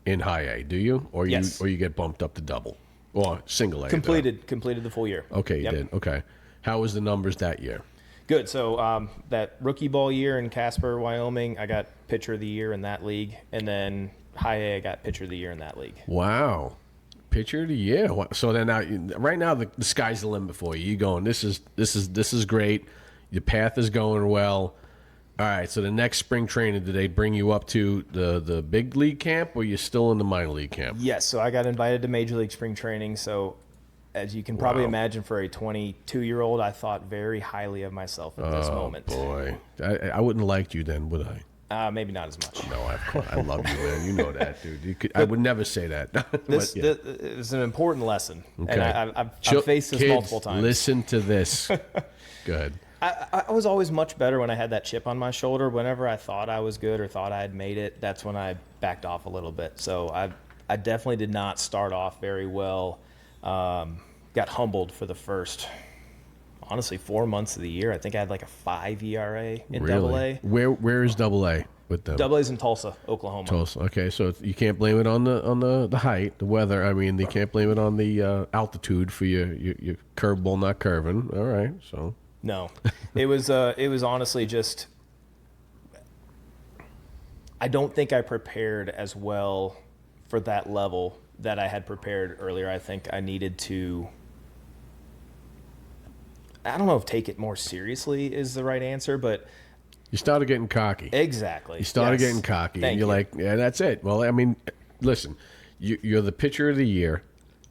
in high A, do you? Or yes. you get bumped up to double? Or single A? Completed the full year. Okay, you did. Okay. How was the numbers that year? Good. So that rookie ball year in Casper, Wyoming, I got pitcher of the year in that league, and then high A, I got pitcher of the year in that league. Wow, pitcher of the year. So then right now the sky's the limit for you. You're going. This is great. Your path is going well. All right. So the next spring training, did they bring you up to the big league camp, or you're still in the minor league camp? Yes. So I got invited to major league spring training. So, as you can probably imagine, for a 22-year-old, I thought very highly of myself at this moment. Oh, boy. I wouldn't have liked you then, would I? Maybe not as much. No, I love you, man. You know that, dude. I would never say that. This is an important lesson, okay. And I've faced this multiple times. Listen to this. Go ahead. I was always much better when I had that chip on my shoulder. Whenever I thought I was good or thought I had made it, that's when I backed off a little bit. So I definitely did not start off very well. Got humbled for the first, honestly, 4 months of the year. I think I had like a 5 ERA in Double A. Where is Double A with them? Double A's in Tulsa, Oklahoma. Tulsa. Okay, so you can't blame it on the height, the weather. I mean, you can't blame it on the altitude for your curveball not curving. All right, so no, it was honestly just. I don't think I prepared as well for that level that I had prepared earlier. I think I needed to. I don't know if take it more seriously is the right answer, but you started getting cocky. Exactly. You started getting cocky, and you're like, yeah, that's it. Well, I mean, listen, you're the pitcher of the year.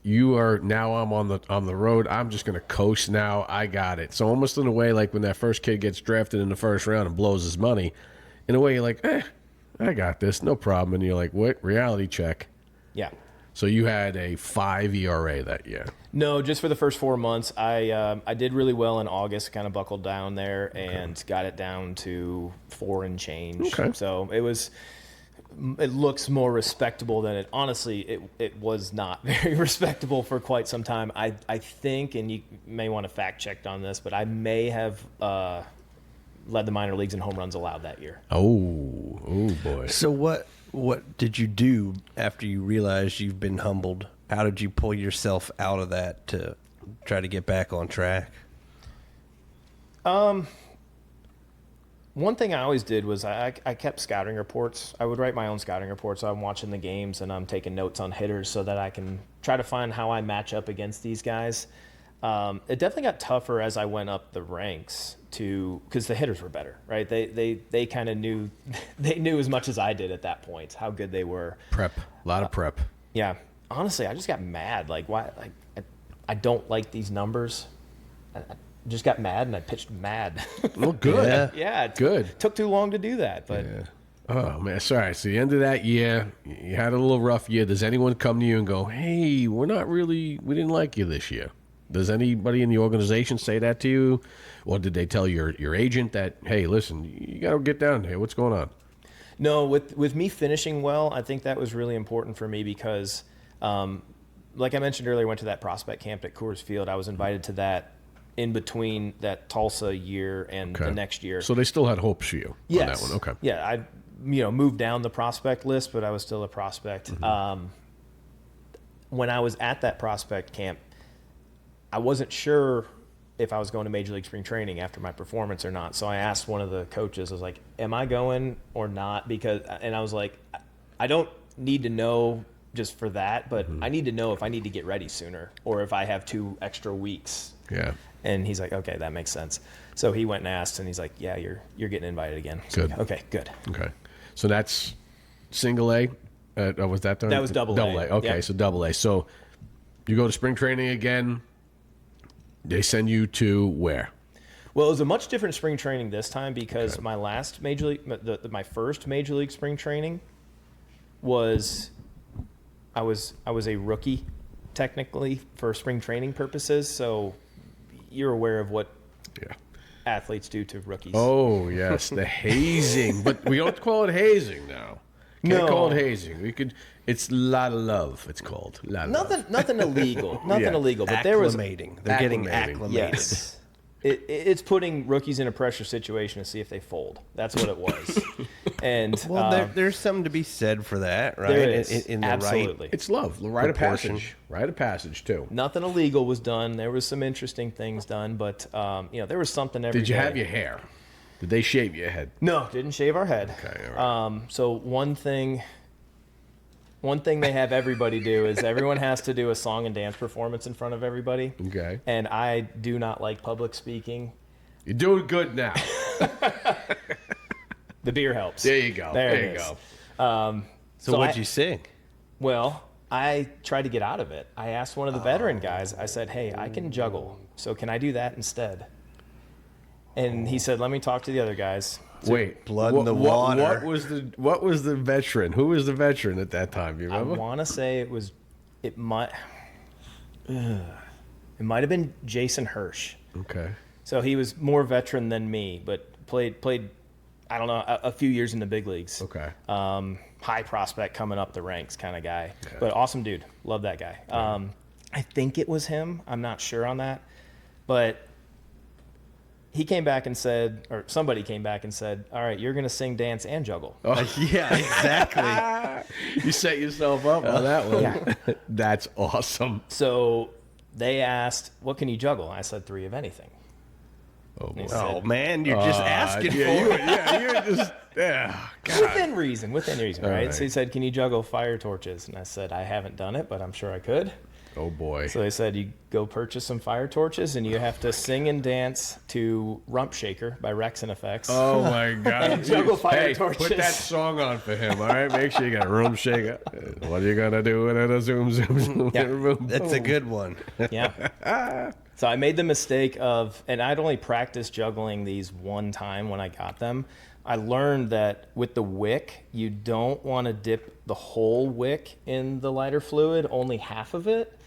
You are now. I'm on the road. I'm just gonna coast now. I got it. So almost in a way, like when that first kid gets drafted in the first round and blows his money, in a way you're like, I got this, no problem. And you're like, what? Reality check. Yeah. So you had a 5 ERA that year. No, just for the first 4 months. I did really well in August, kind of buckled down there and got it down to 4 and change. Okay. So it looks more respectable than it. Honestly, it was not very respectable for quite some time. I think, and you may want to fact check on this, but I may have led the minor leagues in home runs allowed that year. Oh boy. So what did you do after you realized you've been humbled? How did you pull yourself out of that to try to get back on track? One thing I always did was I kept scouting reports. I would write my own scouting reports. So I'm watching the games and I'm taking notes on hitters so that I can try to find how I match up against these guys. It definitely got tougher as I went up the ranks because the hitters were better, right? They kind of knew, they knew as much as I did at that point, how good they were. Prep, a lot of prep. Yeah. Honestly, I just got mad. Like, why? Like, I don't like these numbers. I just got mad and I pitched mad. Well, good. Yeah, Good. Took too long to do that, but Oh, man. Sorry. So the end of that year, you had a little rough year. Does anyone come to you and go, hey, we didn't like you this year? Does anybody in the organization say that to you? Or did they tell your agent that, hey, listen, you got to get down here. What's going on? No, with me finishing well, I think that was really important for me because, like I mentioned earlier, I went to that prospect camp at Coors Field. I was invited to that in between that Tulsa year and the next year. So they still had hopes for you on that one. Okay. Yeah, I moved down the prospect list, but I was still a prospect. Mm-hmm. When I was at that prospect camp, I wasn't sure if I was going to Major League Spring Training after my performance or not. So I asked one of the coaches, I was like, am I going or not? And I was like, I don't need to know just for that, but I need to know if I need to get ready sooner or if I have 2 extra weeks. Yeah. And he's like, okay, that makes sense. So he went and asked, and he's like, yeah, you're getting invited again. So, Good. okay, good. Okay. So that's single A? Was that done? That was double A. Double A. Okay, so double A. So you go to spring training again. They send you to where? Well, it was a much different spring training this time because my last Major League, my first Major League spring training was, I was a rookie technically for spring training purposes. So you're aware of what athletes do to rookies. Oh, yes, the hazing. But we don't call it hazing now. Can't call it hazing. It's lot of love, it's called. Nothing illegal. Nothing illegal. But there was Acclimating. They're getting acclimated. Yes. It's putting rookies in a pressure situation to see if they fold. That's what it was. And there's something to be said for that, right? there is. In the Absolutely. It's love. Rite of proportion. passage. Rite of passage, too. Nothing illegal was done. There was some interesting things done, but there was something every Did you day. have your hair? Did they shave your head? No, didn't shave our head. Okay, all right. So one thing they have everybody do is everyone has to do a song and dance performance in front of everybody. Okay. And I do not like public speaking. You're doing good now. The beer helps. There you go. There There it you is. go. So what'd you sing? Well, I tried to get out of it. I asked one of the veteran guys, I said, hey, I can juggle, so can I do that instead? And he said, let me talk to the other guys. Wait, blood in the water. What was the veteran? Who was the veteran at that time? You I remember? want to say it might have been Jason Hirsch. Okay. So he was more veteran than me, but played I don't know, a few years in the big leagues. Okay. High prospect coming up the ranks kind of guy. Okay. But awesome dude. Love that guy. I think it was him. I'm not sure on that. But he came back and said, or somebody came back and said, all right, you're going to sing, dance, and juggle. Oh. Yeah, exactly. You set yourself up on that one. Yeah. That's awesome. So they asked, what can you juggle? I said 3 of anything. Oh, boy. Oh, man, you're just asking for Yeah, it. you're just, God. Within reason, right? right. So he said, can you juggle fire torches? And I said, I haven't done it, but I'm sure I could. Oh, boy. So they said, you go purchase some fire torches and you have to sing and dance to Rump Shaker by Rex and Effects. Oh, my God. And juggle fire torches. Put that song on for him, all right? Make sure you got a room shaker. What are you going to do with a zoom, zoom, zoom? Yeah. Boom, That's a good one. Yeah. So I made the mistake of, and I'd only practiced juggling these one time when I got them. I learned that with the wick, you don't want to dip the whole wick in the lighter fluid, only half of it,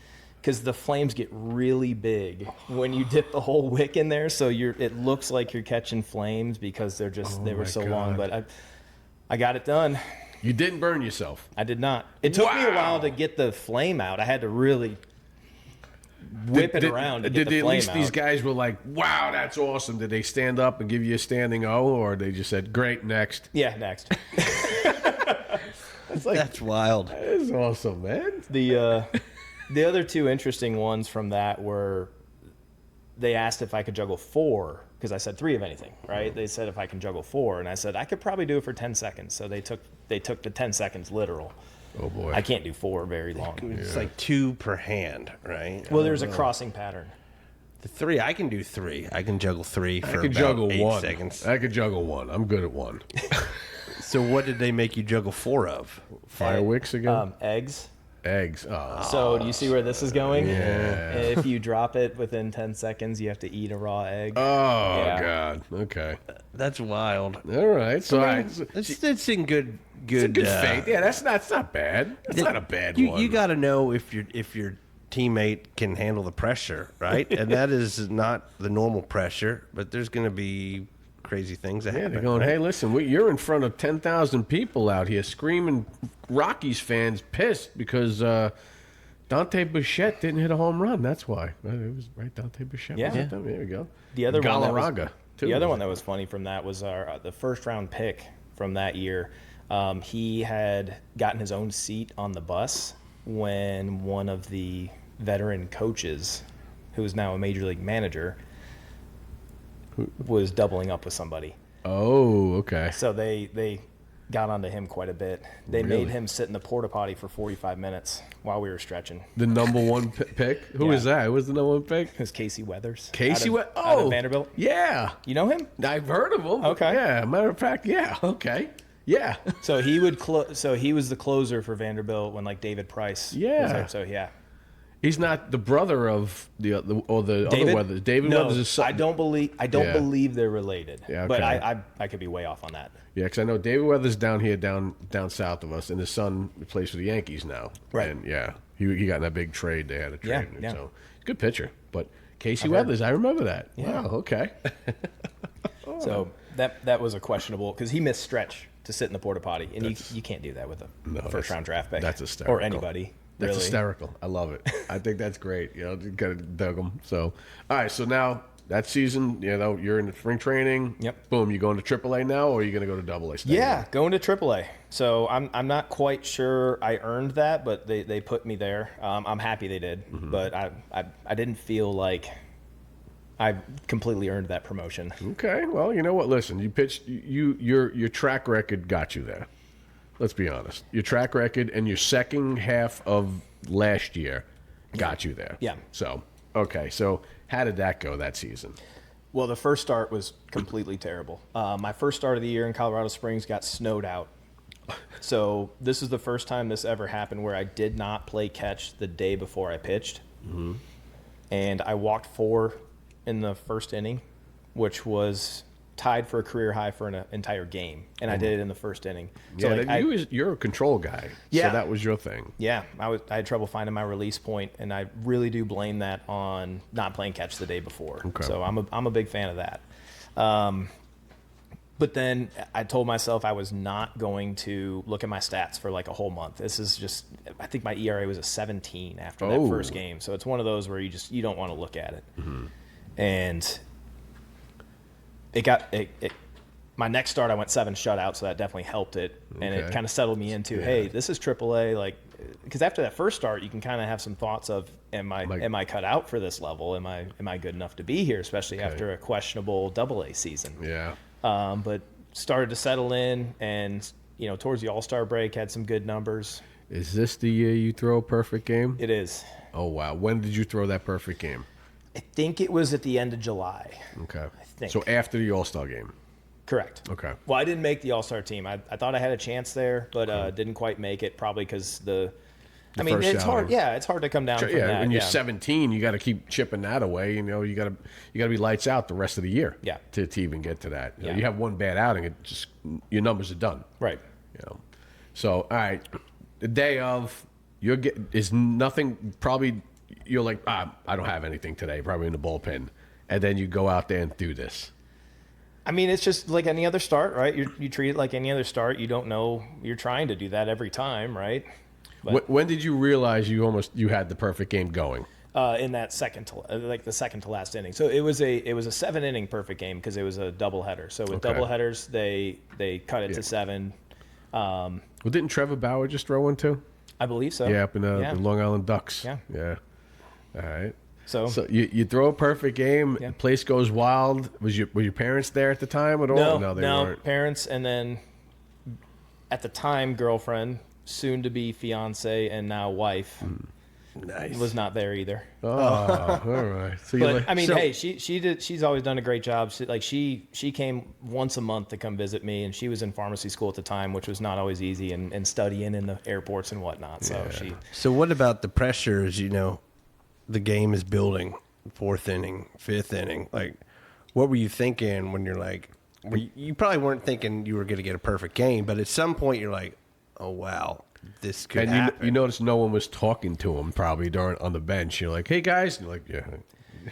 because the flames get really big when you dip the whole wick in there. So it looks like you're catching flames because they were so long. But I got it done. You didn't burn yourself. I did not. It took me a while to get the flame out. I had to really whip it around to get the at flame least out. these guys were like, wow, that's awesome. Did they stand up and give you a standing O, or they just said, great, next? Yeah, next. That's wild. That is awesome, man. The other 2 interesting ones from that were they asked if I could juggle 4 because I said 3 of anything, right? They said if I can juggle 4, and I said I could probably do it for 10 seconds. So they took the 10 seconds literal. Oh boy, I can't do 4 very long. It's like 2 per hand, right? Well, there's a crossing pattern. The 3, I can do 3. I can juggle 3 for I could about juggle 8 1 seconds. I could juggle 1. I'm good at 1. So what did they make you juggle 4 of? Fireworks again? Eggs. Eggs. Oh. So do you see where this is going? Yeah. If you drop it within 10 seconds, you have to eat a raw egg. Oh Yeah. God. Okay. That's wild. All right. So It's in good good faith. Yeah, that's not bad. That's not a bad one. You got to know if your teammate can handle the pressure, right? And that is not the normal pressure, but there's going to be crazy things that Yeah, happen. they're going, hey, listen, you're in front of 10,000 people out here screaming. Rockies fans pissed because Dante Bichette didn't hit a home run. That's why. It was right, Dante Bichette. Yeah. Was it? There we go. The other one that was- Galarraga, too. The other one that was funny from that was the first round pick from that year. He had gotten his own seat on the bus when one of the veteran coaches, who is now a major league manager, was doubling up with somebody. Oh, okay. So they got onto him quite a bit. They Really? made him sit in the porta potty for 45 minutes while we were stretching. The number 1 pick? Who Yeah. was that? Who was the number 1 pick? It was Casey Weathers. Casey out Weathers. of Vanderbilt. Yeah. You know him? I've heard of him. Okay. Yeah. Matter of fact, yeah. Okay. Yeah. So he would so he was the closer for Vanderbilt when like David Price. Yeah. Was there. So yeah. He's not the brother of the other David Weathers. David no, Weathers' son. I don't believe they're related. Yeah, But okay. I could be way off on that. Yeah, because I know David Weathers down here, down south of us, and his son plays for the Yankees now. Right. And yeah, he got in a big trade. They had a trade. Yeah, yeah. So good pitcher. But Casey Weathers, I remember that. Yeah. Wow. Okay. So that was a questionable because he missed stretch to sit in the porta potty, and you can't do that with a first round draft pick. That's hysterical. Or anybody. That's really. hysterical. I love it. I think that's great. You gotta dug them. So, all right. So now that season, you're in the spring training. Yep. Boom. You going to AAA now, or are you going to go to AA? Yeah, going to AAA. So I'm not quite sure I earned that, but they put me there. I'm happy they did, but I didn't feel like I completely earned that promotion. Okay. Well, you know what? Listen, you pitched. Your track record got you there. Let's be honest. Your track record and your second half of last year got you there. Yeah. So okay. So how did that go that season? Well, the first start was completely terrible. My first start of the year in Colorado Springs got snowed out. So this is the first time this ever happened where I did not play catch the day before I pitched. Mm-hmm. And I walked 4 in the first inning, which was tied for a career high for an entire game. And I did it in the first inning. So You're a control guy. Yeah. So that was your thing. Yeah, I had trouble finding my release point, and I really do blame that on not playing catch the day before. Okay. So I'm a big fan of that. But then I told myself I was not going to look at my stats for like a whole month. This is just, I think my ERA was a 17 after that first game. So it's one of those where you don't want to look at it. Mm-hmm. And my next start, I went 7 shutouts, so that definitely helped it. And it kind of settled me into, hey, this is AAA. Like, because after that first start, you can kind of have some thoughts of, am I cut out for this level? Am I good enough to be here, especially after a questionable AA season? Yeah. But started to settle in, and towards the All-Star break, had some good numbers. Is this the year you throw a perfect game? It is. Oh wow! When did you throw that perfect game? I think it was at the end of July. Okay. I think. So after the All-Star game. Correct. Okay. Well, I didn't make the All-Star team. I thought I had a chance there, but didn't quite make it, probably because first it's hard. outing. Yeah, it's hard to come down from Yeah, that. when you're yeah. 17, you got to keep chipping that away. You got to be lights out the rest of the year. Yeah. To even get to that. Yeah. You have one bad outing, your numbers are done. Right. So all right, the day of is nothing. Probably you're like, I don't have anything today. Probably in the bullpen, and then you go out there and do this. I mean, it's just like any other start, right? You treat it like any other start. You don't know you're trying to do that every time, right? But When did you realize you had the perfect game going? in that the second to last inning. So it was a 7-inning perfect game because it was a doubleheader. So with doubleheaders, they cut it to 7. Well, didn't Trevor Bauer just throw one too? I believe so. Yeah, up in the Long Island Ducks. Yeah. Yeah. All right. So you throw a perfect game, Yeah. place goes wild. Were your parents there at the time at all? No, They weren't. parents, and then at the time, girlfriend, soon to be fiance, and now wife, was not there either. Oh, all right. So But I mean, hey, she's always done a great job. She came once a month to come visit me, and she was in pharmacy school at the time, which was not always easy, and studying in the airports and whatnot. So So what about the pressures? The game is building, 4th inning, 5th inning. Like, what were you thinking when you're like? You probably weren't thinking you were going to get a perfect game, but at some point you're like, oh wow, this could happen. You notice no one was talking to him probably on the bench. You're like, hey guys, and you're like,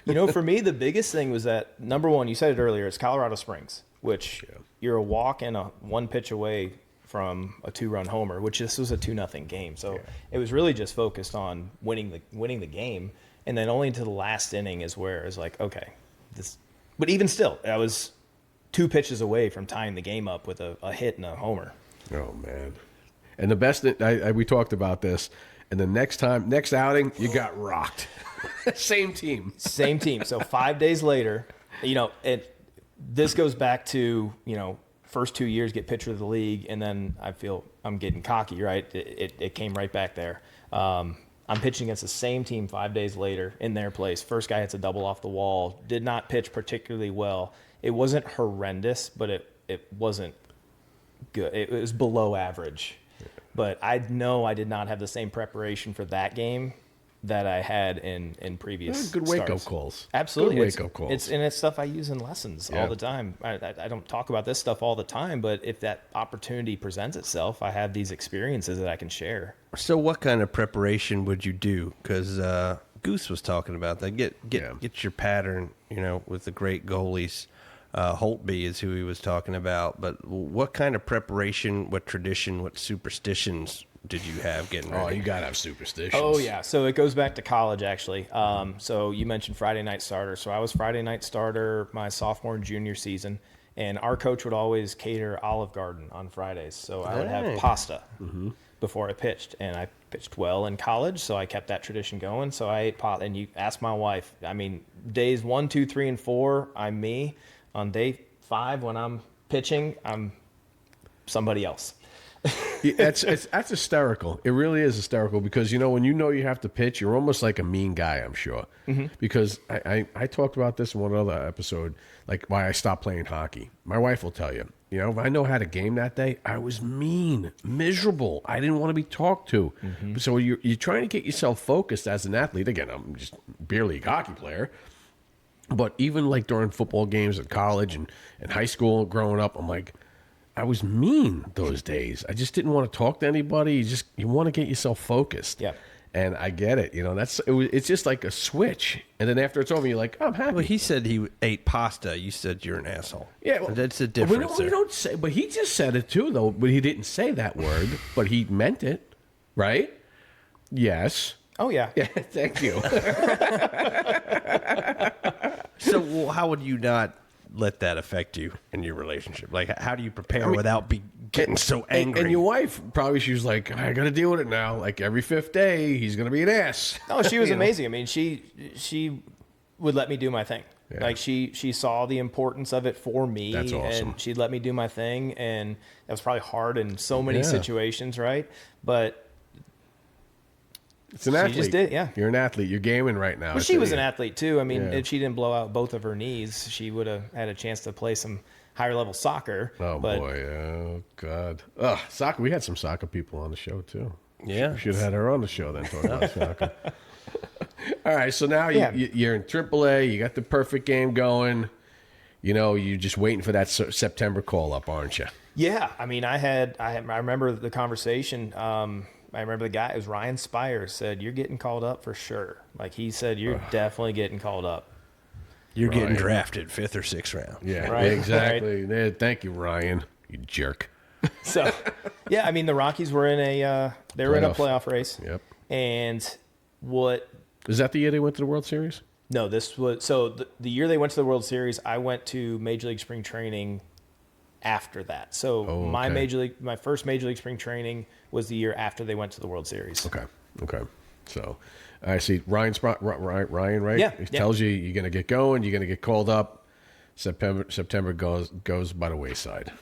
yeah. For me, the biggest thing was that, number one, you said it earlier, it's Colorado Springs, which you're a walk and a 1 pitch away from a 2-run homer, which this was a 2-0 game. So it was really just focused on winning the game. And then only to the last inning is where it's like, okay, this. But even still, I was 2 pitches away from tying the game up with a hit and a homer. Oh man. And the best, we talked about this, and the next outing, you got rocked. Same team. So 5 days later, this goes back to, first 2 years get pitcher of the league, and then I feel I'm getting cocky, right? It came right back there. I'm pitching against the same team 5 days later in their place. First guy hits a double off the wall. Did not pitch particularly well. It wasn't horrendous, but it wasn't good. It was below average. But I know I did not have the same preparation for that game that I had in previous Good wake-up starts. calls. Absolutely. Good wake-up calls. It's stuff I use in lessons all the time. I don't talk about this stuff all the time, but if that opportunity presents itself, I have these experiences that I can share. So what kind of preparation would you do? Because Goose was talking about that. Get your pattern, with the great goalies. Holtby is who he was talking about. But what kind of preparation, what tradition, what superstitions did you have getting ready? Oh, you got to have superstitions. Oh, yeah. So it goes back to college, actually. So you mentioned Friday night starter. So I was Friday night starter my sophomore and junior season. And our coach would always cater Olive Garden on Fridays. So I would have pasta before I pitched. And I pitched well in college, so I kept that tradition going. So I ate pasta. And you ask my wife, I mean, days 1, 2, 3, and 4, I'm me. On day 5, when I'm pitching, I'm somebody else. That's hysterical. It really is hysterical because, when you have to pitch, you're almost like a mean guy, I'm sure. Mm-hmm. Because I talked about this in one other episode, like why I stopped playing hockey. My wife will tell you, if I know how to game that day, I was mean, miserable. I didn't want to be talked to. Mm-hmm. So you're trying to get yourself focused as an athlete. Again, I'm just beer league hockey player. But even like during football games at college and high school growing up, I'm like, I was mean those days. I just didn't want to talk to anybody. You want to get yourself focused. Yeah. And I get it. It's just like a switch. And then after it's over, you're like, oh, I'm happy. Well, he said he ate pasta. You said you're an asshole. Yeah. Well, that's a difference. We don't say, but he just said it too, though. But he didn't say that word, but he meant it, right? Yes. Oh, yeah. Yeah. Thank you. So how would you not let that affect you in your relationship? Like, how do you prepare without getting so angry? And your wife, probably she was like, I got to deal with it now. Like every 5th day, he's going to be an ass. No, she was amazing. I mean, she would let me do my thing. Yeah. Like she saw the importance of it for me. That's awesome. And she'd let me do my thing. And that was probably hard in so many situations, right? But it's an athlete. She just did, yeah. You're an athlete. You're gaming right now. But she was an athlete too. I mean, if she didn't blow out both of her knees, she would have had a chance to play some higher level soccer. Oh boy, oh God, soccer. We had some soccer people on the show too. Yeah, we should have had her on the show then talking about soccer. All right, so now you're in AAA. You got the perfect game going. You're just waiting for that September call up, aren't you? Yeah, I mean, I remember the conversation. I remember the guy, it was Ryan Spires, said, you're getting called up for sure. Like he said, you're definitely getting called up. You're getting drafted 5th or 6th round. Yeah, right, exactly. Right. Thank you, Ryan. You jerk. So, yeah, I mean, the Rockies were in a playoff race. Yep. And what... Is that the year they went to the World Series? No, this was... So the year they went to the World Series, I went to Major League Spring Training after that. So my first Major League Spring Training was the year after they went to the World Series. Okay. So I see Ryan, right? Yeah, He tells you you're going to get going, you're going to get called up. September goes by the wayside.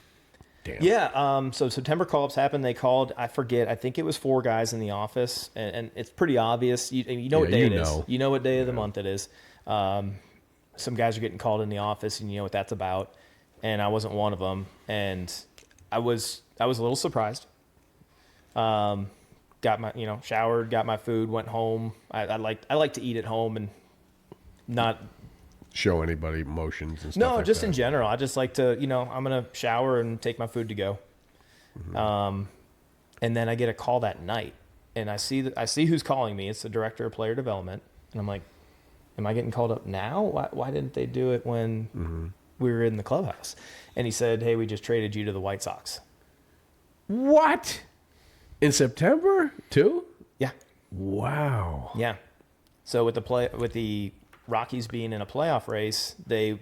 Damn. Yeah. So September call-ups happened. They called, I forget, I think it was 4 guys in the office, and it's pretty obvious. You know what day it is. You know what day of the month it is. Some guys are getting called in the office, and you know what that's about. And I wasn't one of them, and I was a little surprised. Got my, showered, got my food, went home. I like to eat at home and not show anybody emotions and stuff. No, like just that. in general. I just like to, I'm gonna shower and take my food to go. Mm-hmm. And then I get a call that night, and I see who's calling me. It's the director of player development, and I'm like, am I getting called up now? Why didn't they do it when we were in the clubhouse? And he said, hey, we just traded you to the White Sox. What? In September too? Yeah. Wow. Yeah. So with the Rockies being in a playoff race, they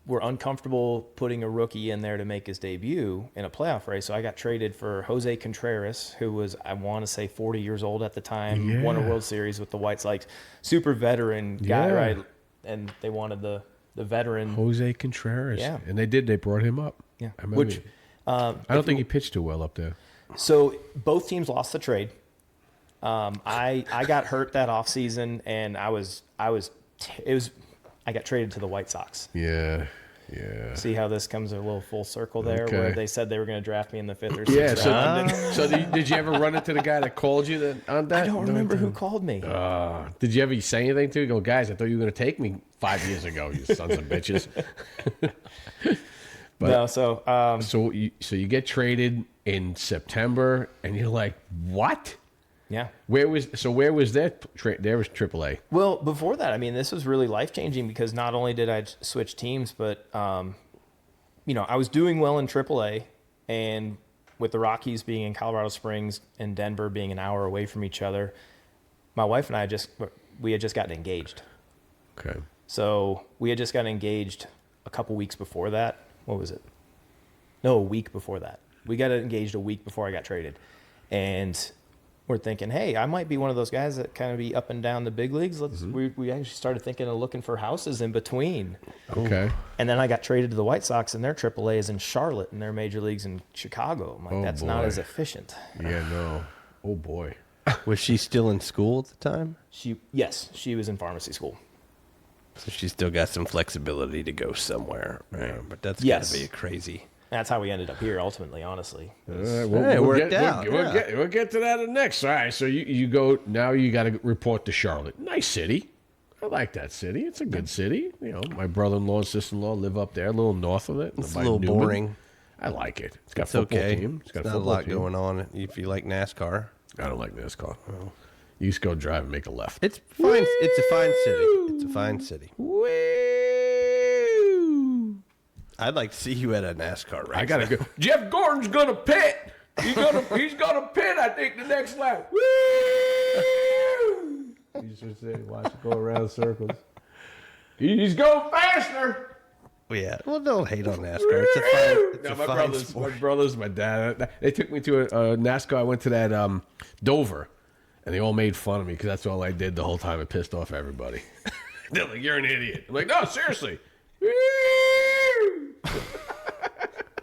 were uncomfortable putting a rookie in there to make his debut in a playoff race. So I got traded for Jose Contreras, who was, I want to say, 40 years old at the time, won a World Series with the White Sox, super veteran guy, right? And they wanted the veteran. Jose Contreras. Yeah. And they brought him up. Yeah. I remember. I don't think he pitched too well up there. So both teams lost the trade. I got hurt that offseason, and I got traded to the White Sox. Yeah. Yeah. See how this comes a little full circle there, where they said they were going to draft me in the 5th or 6th Yeah. round. So did you ever run into the guy that called you on that? I don't remember who called me. Did you ever say anything to him? Go, guys, I thought you were going to take me 5 years ago, you sons of bitches. No, so you get traded in September, and you're like, what? yeah. Where was that? There was AAA. Well, before that, I mean, this was really life-changing, because not only did I switch teams, but, I was doing well in AAA, and with the Rockies being in Colorado Springs and Denver being an hour away from each other, my wife and I had just gotten engaged. Okay. So we had just gotten engaged a couple weeks before that. What was it? No, a week before that. We got engaged a week before I got traded. And we're thinking, hey, I might be one of those guys that kind of be up and down the big leagues. We actually started thinking of looking for houses in between. Okay. And then I got traded to the White Sox, and their AAA is in Charlotte, and their major league's in Chicago. I'm like, that's not as efficient. Yeah, no. Oh, boy. Was she still in school at the time? Yes, she was in pharmacy school. So she's still got some flexibility to go somewhere. Right? But that's got to be crazy. That's how we ended up here, ultimately, honestly. All right, it worked out. We'll get to that next. All right, so you go, now you got to report to Charlotte. Nice city. I like that city. It's a good city. My brother-in-law and sister-in-law live up there, a little north of it. It's a little boring. I like it. It's got a football team. It's got not a lot going on if you like NASCAR. I don't like NASCAR. Oh. You just go drive and make a left. It's fine. It's a fine city. It's a fine city. Woo! I'd like to see you at a NASCAR race. I gotta go. Jeff Gordon's gonna pit. He's gonna pit. I think the next lap. Woo! You should say, watch it go around circles. He's going faster. Yeah. Well, don't hate on NASCAR. It's a fine sport. My brothers, my dad. They took me to a NASCAR. I went to that Dover, and they all made fun of me because that's all I did the whole time. It pissed off everybody. They're like, "You're an idiot." I'm like, "No, seriously."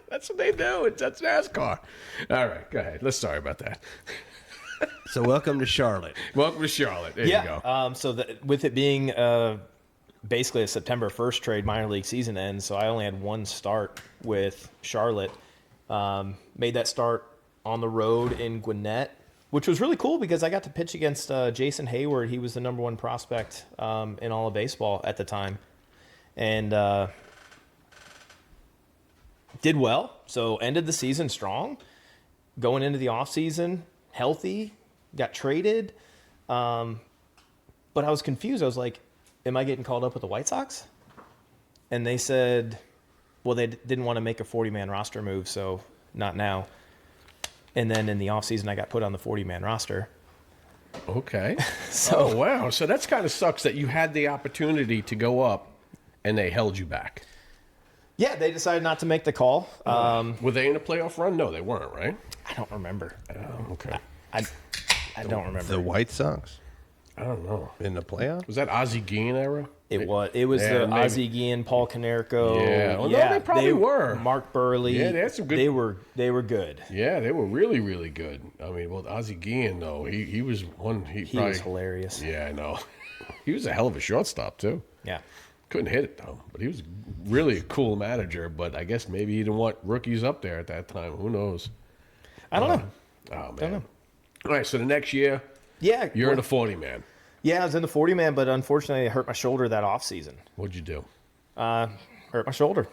That's what they do. That's NASCAR. All right, go ahead. Sorry about that. So welcome to Charlotte. Welcome to Charlotte. There you go. With it being basically a September 1st trade, minor league season ends, so I only had one start with Charlotte. Made that start on the road in Gwinnett, which was really cool because I got to pitch against Jason Hayward. He was the number one prospect in all of baseball at the time. And did well, so ended the season strong. Going into the offseason, healthy, got traded. But I was confused. I was like, am I getting called up with the White Sox? And they said, well, they didn't want to make a 40-man roster move, so not now. And then in the offseason, I got put on the 40-man roster. Okay. Oh, wow. So that's kind of sucks that you had the opportunity to go up, and they held you back. Yeah, they decided not to make the call. Were they in a playoff run? No, they weren't, right? I don't remember. Oh, okay. I don't remember. The White Sox? I don't know. in the playoffs. Was that Ozzie Guillen era? It was the maybe. Ozzie Guillen, Paul Canerco. Yeah. Well, no, they probably were. Mark Burley. Yeah, they had some good. They were good. Yeah, they were really, really good. I mean, well, Ozzie Guillen, though, he was one. He was hilarious. Yeah, I know. He was a hell of a shortstop too. Yeah. Couldn't hit it though, but he was really a cool manager. But I guess maybe he didn't want rookies up there at that time. Who knows? I don't know. Oh man. Don't know. All right, so the next year, Yeah. you're in the 40 man. Yeah, I was in the 40 man, but unfortunately, I hurt my shoulder that off season. What'd you do? Hurt my shoulder.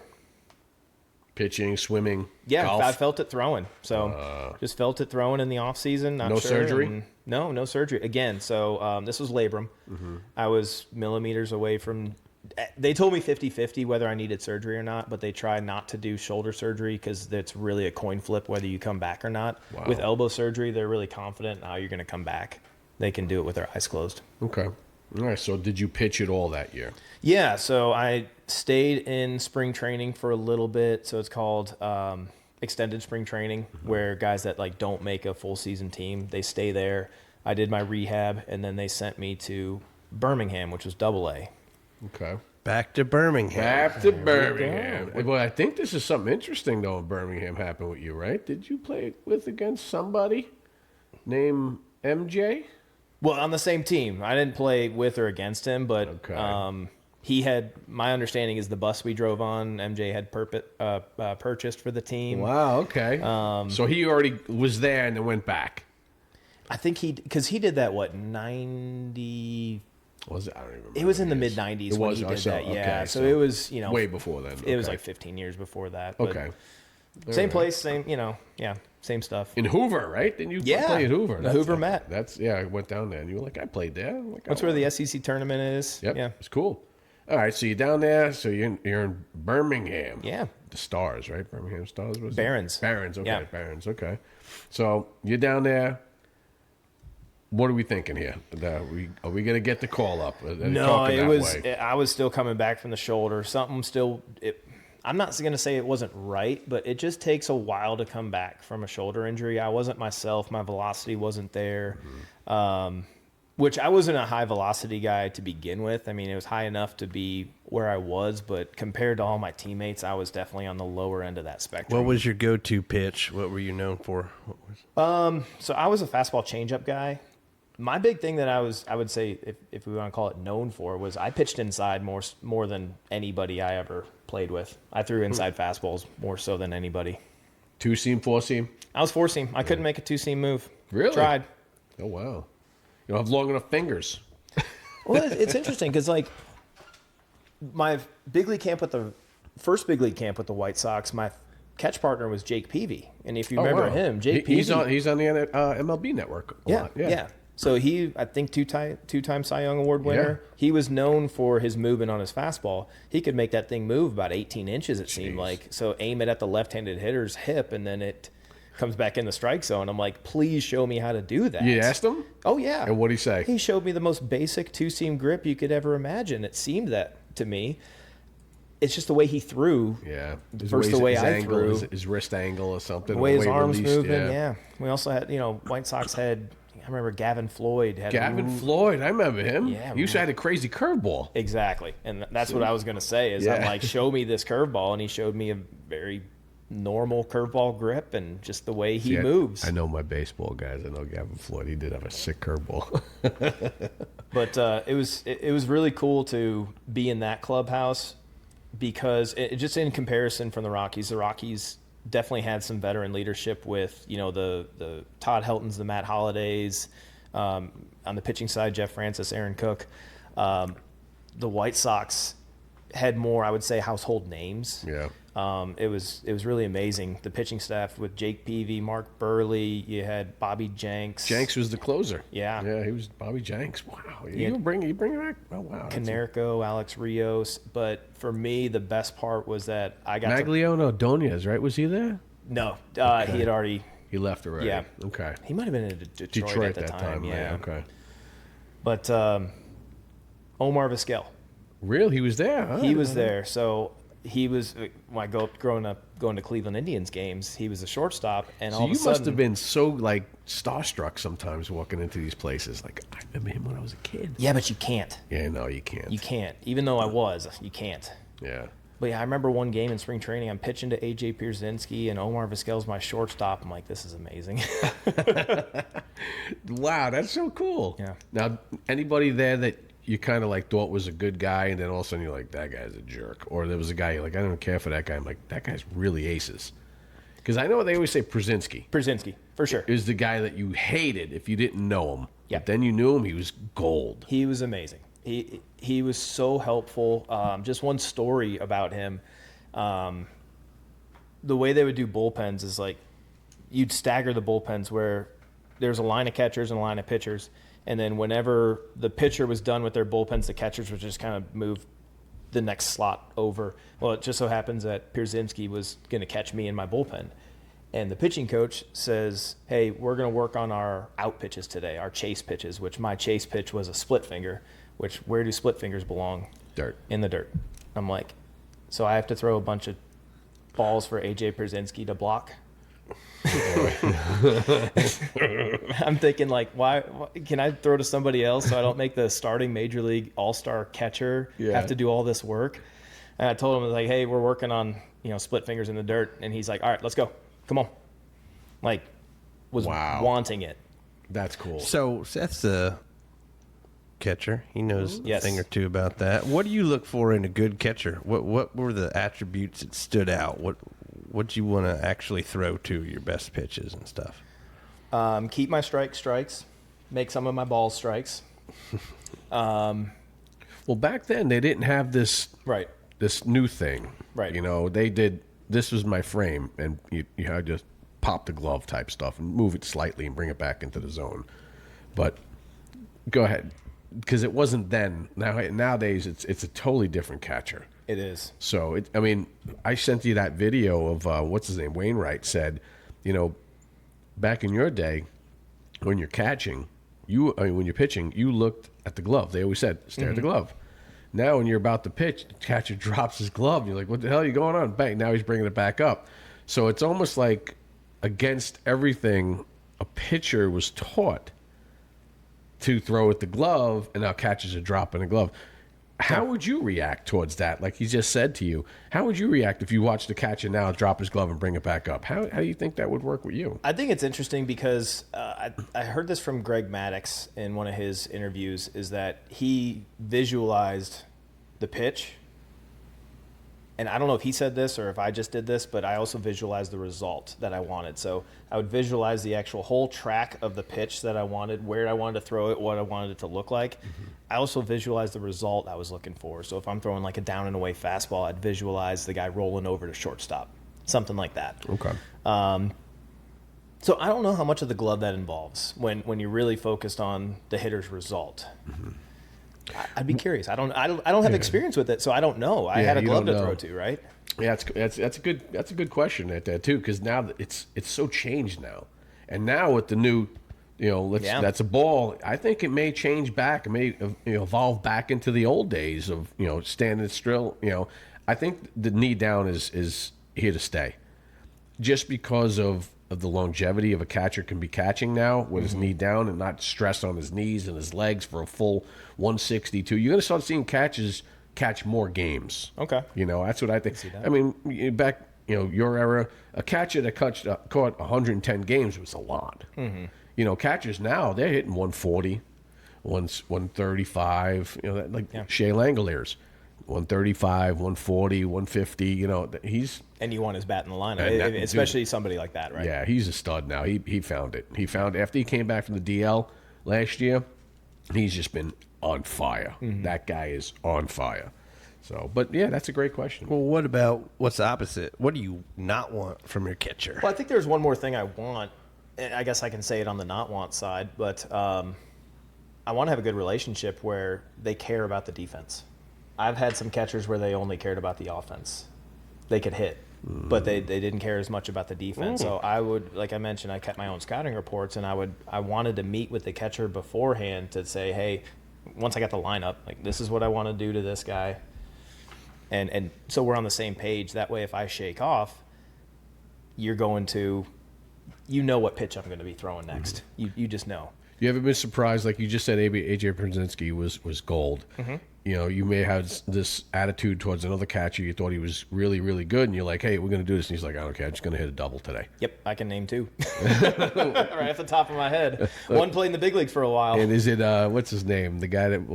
Pitching, swimming, Yeah, golf? I felt it throwing. So just felt it throwing in the off season. No surgery? No surgery. Again, so this was labrum. Mm-hmm. I was millimeters away from. They told me 50-50 whether I needed surgery or not, but they tried not to do shoulder surgery because it's really a coin flip whether you come back or not. Wow. With elbow surgery, they're really confident how you're going to come back. They can do it with their eyes closed. Okay. All right, so did you pitch it all that year? Yeah, so I stayed in spring training for a little bit. So it's called extended spring training, where guys that like don't make a full season team, they stay there. I did my rehab, and then they sent me to Birmingham, which was AA. Okay. Back to Birmingham. Back to Birmingham. Well, I think this is something interesting, though, in Birmingham happened with you, right? Did you play against somebody named MJ? Well, on the same team. I didn't play with or against him, but Okay. he had, my understanding is the bus we drove on, MJ had purchased for the team. Wow, okay. So he already was there and then went back. I think because he did that, 90... Was it? I don't even remember. It was in the mid-90s It when was? he did So, that, yeah. okay, So so it was, way before then. It was Okay. like 15 years before that. But Okay. Same right. place, same, same stuff. In Hoover, right? Didn't you Yeah, play at Hoover? the Hoover Met. I went down there and you were like, I played there. I'm like, That's oh, where wow. the SEC tournament is. Yep. Yeah. It's cool. All right, so you're down there. So you're in Birmingham. Yeah. The Stars, right? Birmingham Stars was it? Barons. Barons. Okay. Yeah. Barons. Okay. So you're down there. What are we thinking here? Are we going to get the call up? No, I was still coming back from the shoulder. I'm not going to say it wasn't right, but it just takes a while to come back from a shoulder injury. I wasn't myself. My velocity wasn't there, which I wasn't a high velocity guy to begin with. I mean, it was high enough to be where I was, but compared to all my teammates, I was definitely on the lower end of that spectrum. What was your go-to pitch? What were you known for? So I was a fastball changeup guy. My big thing that I would say, if we want to call it known for, was I pitched inside more than anybody I ever played with. I threw inside fastballs more so than anybody. 2-seam, 4-seam? I was 4-seam. I couldn't make a 2-seam move. Really? Tried. Oh, wow. You don't have long enough fingers. Well, it's interesting because like my first big league camp with the White Sox, my catch partner was Jake Peavy, and if you remember him, Jake Peavy, he's on the MLB network a lot. Yeah. So I think two-time Cy Young Award winner. Yeah. He was known for his movement on his fastball. He could make that thing move about 18 inches, it seemed like. So aim it at the left-handed hitter's hip, and then it comes back in the strike zone. I'm like, please show me how to do that. You asked him? Oh, yeah. And what'd he say? He showed me the most basic two-seam grip you could ever imagine. It seemed that to me. It's just the way he threw. Yeah. Versus the way I threw. His wrist angle or something. The way his he arms released, moving, yeah. We also had, White Sox had, I remember Gavin Floyd. Floyd, I remember him. Yeah, He used to have a crazy curveball. Exactly. And that's what I was going to say is I'm like, show me this curveball. And he showed me a very normal curveball grip and just the way he moves. I know my baseball guys. I know Gavin Floyd. He did have a sick curveball. But it was really cool to be in that clubhouse because just in comparison from the Rockies definitely had some veteran leadership with, the Todd Heltons, the Matt Hollidays, on the pitching side, Jeff Francis, Aaron Cook. The White Sox had more, I would say, household names. Yeah. It was really amazing. The pitching staff with Jake Peavy, Mark Burley, you had Bobby Jenks. Jenks was the closer. Yeah. Yeah, he was Bobby Jenks. Wow. You bring him back? Oh, wow. Canerco, Alex Rios. But for me, the best part was that I got Maglione Ordonez, right? Was he there? No, he had already. He left already. Yeah. Okay. He might have been in Detroit at the time. Yeah. Right? Okay. But Omar Vizquel. Really? He was there, huh? He was there. So he was when growing up going to Cleveland Indians games. He was a shortstop, and So all of a you sudden, must have been so like starstruck sometimes walking into these places. Like I remember him when I was a kid. yeah, but you can't. Yeah, no, you can't. You can't. Even though I was, you can't. Yeah. But yeah, I remember one game in spring training. I'm pitching to AJ Pierzynski, and Omar Vizquel's my shortstop. I'm like, this is amazing. Wow, that's so cool. Yeah. Now, anybody there that you kind of like thought was a good guy, and then all of a sudden you're like, that guy's a jerk, or there was a guy you're like, I don't care for that guy. I'm like, that guy's really aces. Because I know they always say Pierzynski, for sure. is the guy that you hated if you didn't know him. Yeah. But then you knew him, he was gold. He was amazing. He was so helpful. Just one story about him. The way they would do bullpens is like you'd stagger the bullpens where there's a line of catchers and a line of pitchers. And then whenever the pitcher was done with their bullpens, the catchers would just kind of move the next slot over. Well, it just so happens that Pierzynski was going to catch me in my bullpen. And the pitching coach says, hey, we're going to work on our out pitches today, our chase pitches, which my chase pitch was a split finger, which where do split fingers belong? Dirt. In the dirt. I'm like, so I have to throw a bunch of balls for AJ Pierzynski to block? I'm thinking like, why can I throw to somebody else so I don't make the starting major league all-star catcher have to do all this work? And I told him like, hey, we're working on split fingers in the dirt, and he's like, all right, let's go, come on. Like, was wanting it. That's cool. So Seth's a catcher. He knows a Yes. thing or two about that. What do you look for in a good catcher? What were the attributes that stood out? What you want to actually throw to your best pitches and stuff? Keep my strikes, make some of my balls strikes. Well, back then they didn't have this Right. this new thing. Right. They did. This was my frame, and you had to just pop the glove type stuff and move it slightly and bring it back into the zone. But go ahead, because it wasn't then. Nowadays it's a totally different catcher. It is. So I sent you that video of what's his name, Wainwright said, back in your day, when you're catching, when you're pitching, you looked at the glove. They always said, stare at the glove. Now, when you're about to pitch, the catcher drops his glove. And you're like, what the hell are you going on? Bang! Now he's bringing it back up. So it's almost like against everything, a pitcher was taught to throw at the glove, and now catchers are dropping the glove. How would you react towards that? Like he just said to you, how would you react if you watched the catcher now drop his glove and bring it back up? How do you think that would work with you? I think it's interesting because I heard this from Greg Maddux in one of his interviews, is that he visualized the pitch. And I don't know if he said this or if I just did this, but I also visualized the result that I wanted. So I would visualize the actual whole track of the pitch that I wanted, where I wanted to throw it, what I wanted it to look like. Mm-hmm. I also visualized the result I was looking for. So if I'm throwing like a down and away fastball, I'd visualize the guy rolling over to shortstop, something like that. Okay. So I don't know how much of the glove that involves when you're really focused on the hitter's result. Mm-hmm. I'd be curious. I don't have experience with it, so I don't know. I had a glove to throw to, right? Yeah, that's a good question at that too, because now it's so changed now, and now with the new, that's a ball. I think it may change back. It may evolve back into the old days of standing still. I think the knee down is here to stay, just because of the longevity of a catcher can be catching now with his knee down and not stress on his knees and his legs for a full 162. You're going to start seeing catches catch more games. Okay. That's what I think. Back, your era, a catcher that caught 110 games was a lot. Mm-hmm. Catchers now, they're hitting 140, 135, Shea Langoliers. 135, 140, 150, he's... And you want his bat in the lineup, especially somebody like that, right? Yeah, he's a stud now. He found it. He found after he came back from the DL last year, he's just been on fire. Mm-hmm. That guy is on fire. So, but yeah, that's a great question. Well, what's the opposite? What do you not want from your catcher? Well, I think there's one more thing I want. I guess I can say it on the not want side, but I want to have a good relationship where they care about the defense. I've had some catchers where they only cared about the offense. They could hit, but they didn't care as much about the defense. So I would, like I mentioned, I kept my own scouting reports, and I wanted to meet with the catcher beforehand to say, hey, once I got the lineup, like this is what I want to do to this guy. And so we're on the same page. That way, if I shake off, you're going to, what pitch I'm going to be throwing next. You just know. You ever been surprised, like you just said, AJ Przinsky was gold. You may have this attitude towards another catcher. You thought he was really, really good, and you're like, hey, we're going to do this. And he's like, I don't care. I'm just going to hit a double today. Yep, I can name 2. Right off the top of my head. One played in the big leagues for a while. And is it, what's his name? The guy that,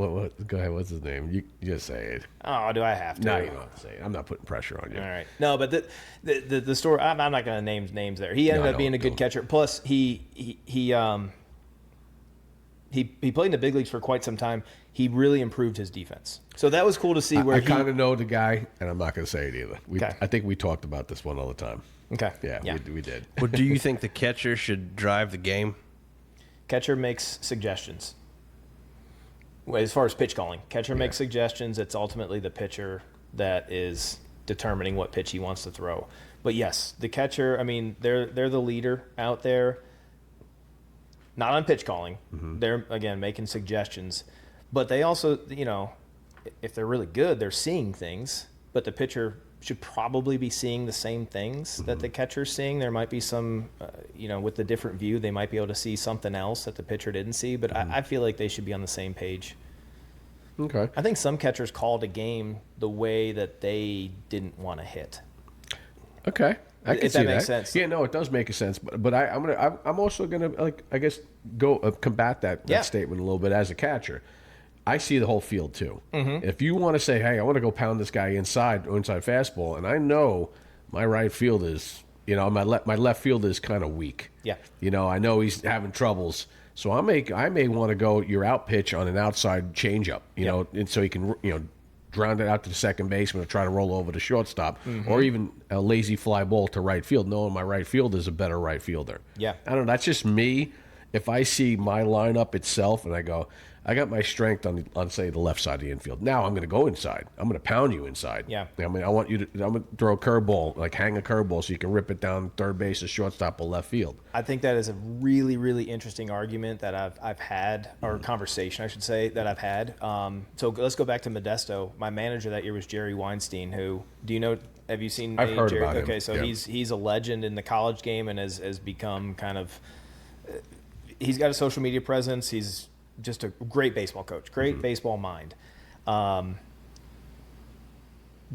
go ahead, what's his name? You just say it. Oh, do I have to? No, you don't have to say it. I'm not putting pressure on you. All right. No, but the story, I'm not going to name names there. He ended up being a good catcher. Plus, he played in the big leagues for quite some time. He really improved his defense. So that was cool to see. I kind of know the guy, and I'm not going to say it either. Okay. I think we talked about this one all the time. Okay. Yeah. We did. Well, do you think the catcher should drive the game? Catcher makes suggestions. As far as pitch calling, catcher makes suggestions. It's ultimately the pitcher that is determining what pitch he wants to throw. But yes, the catcher, I mean, they're the leader out there. Not on pitch calling. They're, again, making suggestions. But they also, if they're really good, they're seeing things. But the pitcher should probably be seeing the same things that the catcher's seeing. There might be some, with the different view, they might be able to see something else that the pitcher didn't see. But I feel like they should be on the same page. Okay. I think some catchers called a game the way that they didn't want to hit. Okay. I can if see that makes sense. Yeah, no, it does make a sense. But I'm also gonna go combat that statement a little bit as a catcher. I see the whole field too. If you want to say, hey, I want to go pound this guy inside fastball, and I know my right field is, my left field is kind of weak. Yeah. I know he's having troubles, so I may want to go your out pitch on an outside changeup, and so he can drown it out to the second baseman or try to roll over the shortstop, or even a lazy fly ball to right field, knowing my right field is a better right fielder. Yeah. I don't know. That's just me. If I see my lineup itself and I go, I got my strength on say the left side of the infield. Now I'm going to go inside. I'm going to pound you inside. Yeah. I mean, I'm going to throw a curveball, like hang a curveball so you can rip it down third base or shortstop or left field. I think that is a really, really interesting argument that I've had, or conversation, I should say, that I've had. So let's go back to Modesto. My manager that year was Jerry Weinstein, who, have you seen I've heard Jerry? about him. Okay, so he's a legend in the college game and has become kind of, he's got a social media presence. He's just a great baseball coach, great baseball mind.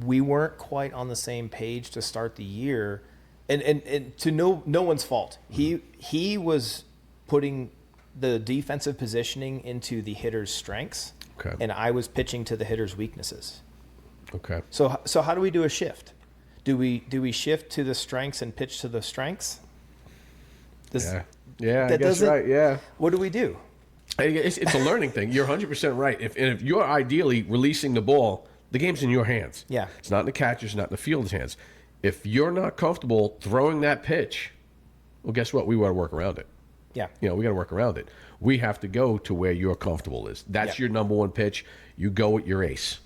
We weren't quite on the same page to start the year, and to no one's fault. He was putting the defensive positioning into the hitter's strengths, and I was pitching to the hitter's weaknesses. Okay. So how do we do a shift? Do we shift to the strengths and pitch to the strengths? Yeah, I guess right. Yeah. What do we do? It's a learning thing. You're 100% right. If you're ideally releasing the ball, the game's in your hands. Yeah. It's not in the catcher's, not in the field's hands. If you're not comfortable throwing that pitch, well, guess what? We got to work around it. Yeah. We got to work around it. We have to go to where you're comfortable is. That's your number one pitch. You go with your ace.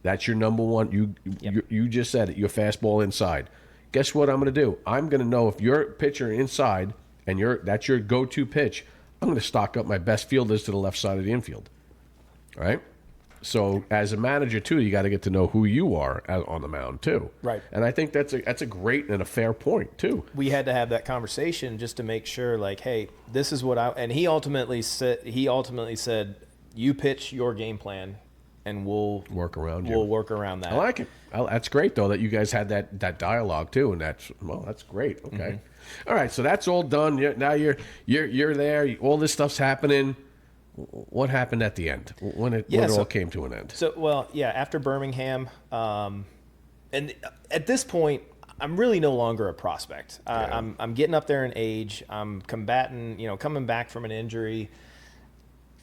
That's your number one. You just said it. Your fastball inside. Guess what I'm going to do? I'm going to know if your pitcher inside and that's your go-to pitch, I'm going to stock up my best fielders to the left side of the infield. All right? So as a manager, too, you got to get to know who you are on the mound, too. Right. And I think that's a great and a fair point, too. We had to have that conversation just to make sure, like, hey, this is what and he ultimately said, you pitch your game plan, and we'll work around We'll work around that. I like it. That's great, though, that you guys had that dialogue, too, and that's great. Okay. All right, so that's all done. Now you're there. All this stuff's happening. What happened at the end when it all came to an end? So, after Birmingham, and at this point, I'm really no longer a prospect. I'm getting up there in age. I'm coming back from an injury.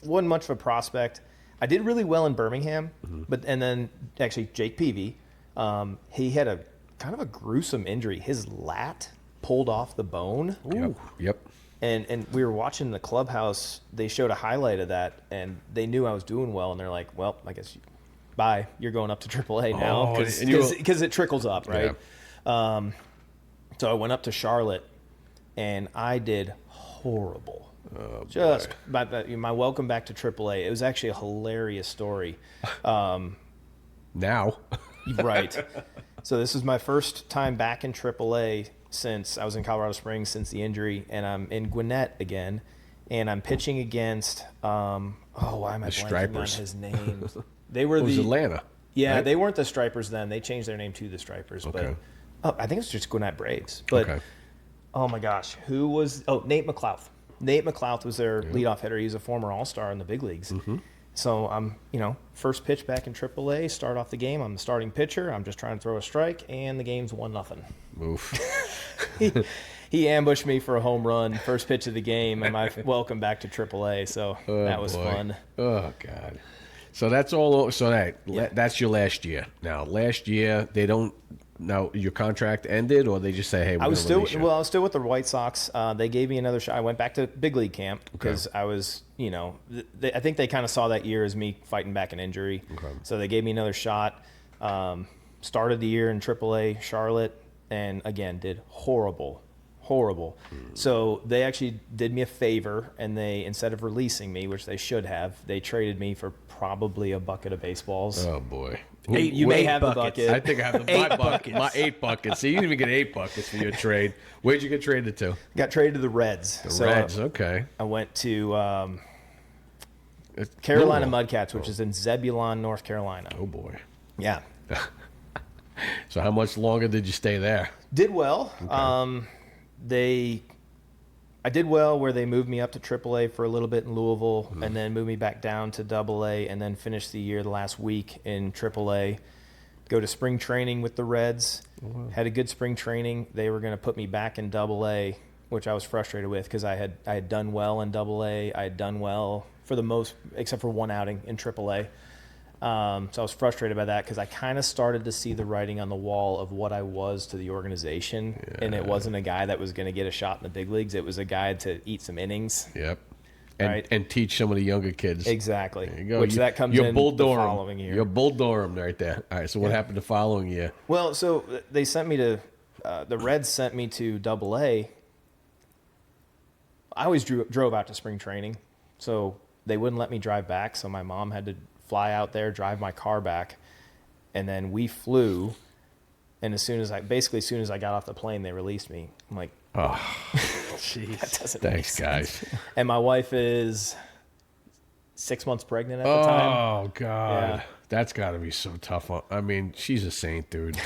Wasn't much of a prospect. I did really well in Birmingham, and then actually Jake Peavy, he had a kind of a gruesome injury. His lat pulled off the bone. Yep. And we were watching the clubhouse. They showed a highlight of that, and they knew I was doing well. And they're like, "Well, I guess bye. You're going up to AAA now because it trickles up, right?" Yeah. So I went up to Charlotte, and I did horrible. Just my welcome back to AAA. It was actually a hilarious story. Now. Right. So this was my first time back in AAA since I was in Colorado Springs since the injury, and I'm in Gwinnett again, and I'm pitching against why am I blanking Stripers. on his name? They were It was the Atlanta. Yeah, right? they weren't the Stripers then. They changed their name to the Stripers, Okay. but I think it's just Gwinnett Braves. But Okay. oh my gosh, who was? Oh, Nate McLouth. Nate McLouth was their leadoff hitter. He's a former All-Star in the big leagues. Mm-hmm. So I'm, first pitch back in AAA, start off the game. I'm the starting pitcher. I'm just trying to throw a strike, and the game's 1-0. Oof. He ambushed me for a home run, first pitch of the game, and my welcome back to AAA. So that was boy. fun. Oh God. So that's all. So that's your last year. Now, last year they don't. Now your contract ended, or they just say, "Hey, we're I was gonna release you? I was still with the White Sox. They gave me another shot. I went back to big league camp because I was, I think they kind of saw that year as me fighting back an injury. Okay. So they gave me another shot. Started the year in AAA Charlotte, and again did horrible. So they actually did me a favor, and they, instead of releasing me, which they should have, they traded me for probably a bucket of baseballs. Oh boy. You may have the bucket. I think I have my 8 buckets. So you didn't even get 8 buckets for your trade. Where'd you get traded to? Got traded to the Reds. The Reds. Okay. I went to Carolina Louisville. Mudcats, which is in Zebulon, North Carolina. Oh boy. Yeah. So how much longer did you stay there? Did well. I did well where they moved me up to AAA for a little bit in Louisville, and then moved me back down to AA, and then finished the year the last week in AAA. Go to spring training with the Reds. Had a good spring training. They were going to put me back in AA, which I was frustrated with because I had done well in AA. I had done well for the most, except for one outing in AAA. So I was frustrated by that because I kind of started to see the writing on the wall of what I was to the organization. And it wasn't a guy that was going to get a shot in the big leagues. It was a guy to eat some innings. Yep. And, Right. and teach some of the younger kids. Exactly. There you go. Which that comes you're in Bull the Durham. following year. You're Bull Durham right there. All right, so what happened the following year? Well, so they sent me to the Reds sent me to AA. I always drove out to spring training, so they wouldn't let me drive back. So my mom had to fly out there, drive my car back, and then we flew. And as soon as I got off the plane, they released me. I'm like, Oh, Jeez. that doesn't make thanks, sense. guys. And my wife is 6 months pregnant at the time. Oh God, Yeah. that's got to be so tough. I mean, she's a saint, dude.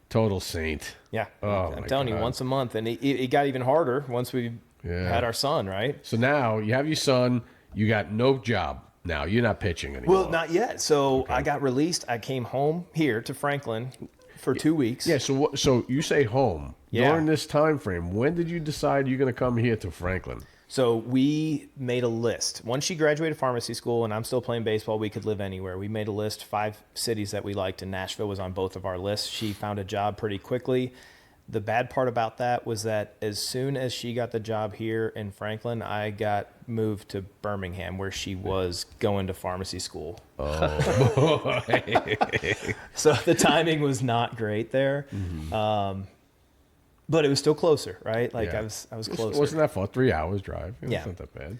Total saint. Yeah, Oh, I'm my telling you, God. once a month, and it got even harder once we had our son. Right. So now you have your son. You got no job now. You're not pitching anymore. Well, not yet. So I got released. I came home here to Franklin for 2 weeks. Yeah. So you say home Yeah. during this time frame. When did you decide you're going to come here to Franklin? So we made a list. Once she graduated pharmacy school and I'm still playing baseball, we could live anywhere. We made a list, 5 cities that we liked, and Nashville was on both of our lists. She found a job pretty quickly. The bad part about that was that as soon as she got the job here in Franklin, I got moved to Birmingham, where she was going to pharmacy school. Oh, boy. So the timing was not great there. But it was still closer, right? Like Yeah. I was closer. Wasn't that far? 3 hours drive. Yeah. It's not that bad.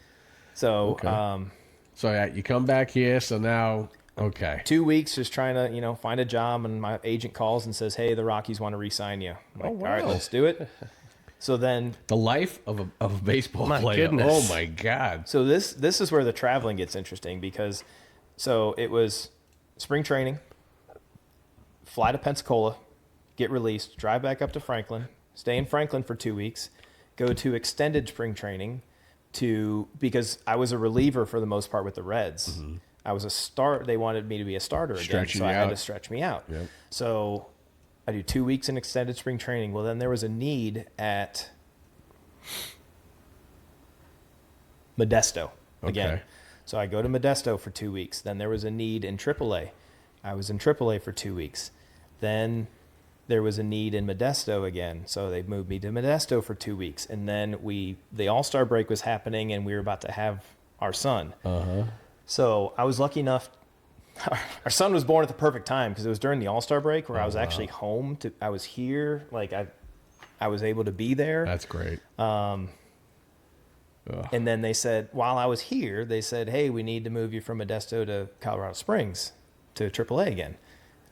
So Okay. So yeah, you come back here. So now, okay. 2 weeks just trying to, find a job, and my agent calls and says, "Hey, the Rockies want to re-sign you." I'm like, Oh, all right, wow. let's do it. So then, The life of a baseball My player. goodness. Oh my God. so this is where the traveling gets interesting because, so it was spring training, fly to Pensacola, get released, drive back up to Franklin, stay in Franklin for 2 weeks, go to extended spring training because I was a reliever for the most part with the Reds. I was a start. They wanted me to be a starter again, Stretching so you I had out. to stretch me out. Yep. So I do 2 weeks in extended spring training. Well, then there was a need at Modesto again. Okay. So I go to Modesto for 2 weeks. Then there was a need in AAA. I was in AAA for 2 weeks. Then there was a need in Modesto again. So they moved me to Modesto for 2 weeks. And then the All-Star break was happening, and we were about to have our son. So I was lucky enough. Our son was born at the perfect time because it was during the All-Star break where I was actually home. I was here. Like I was able to be there. That's great. And then they said, while I was here, they said, "Hey, we need to move you from Modesto to Colorado Springs to AAA again."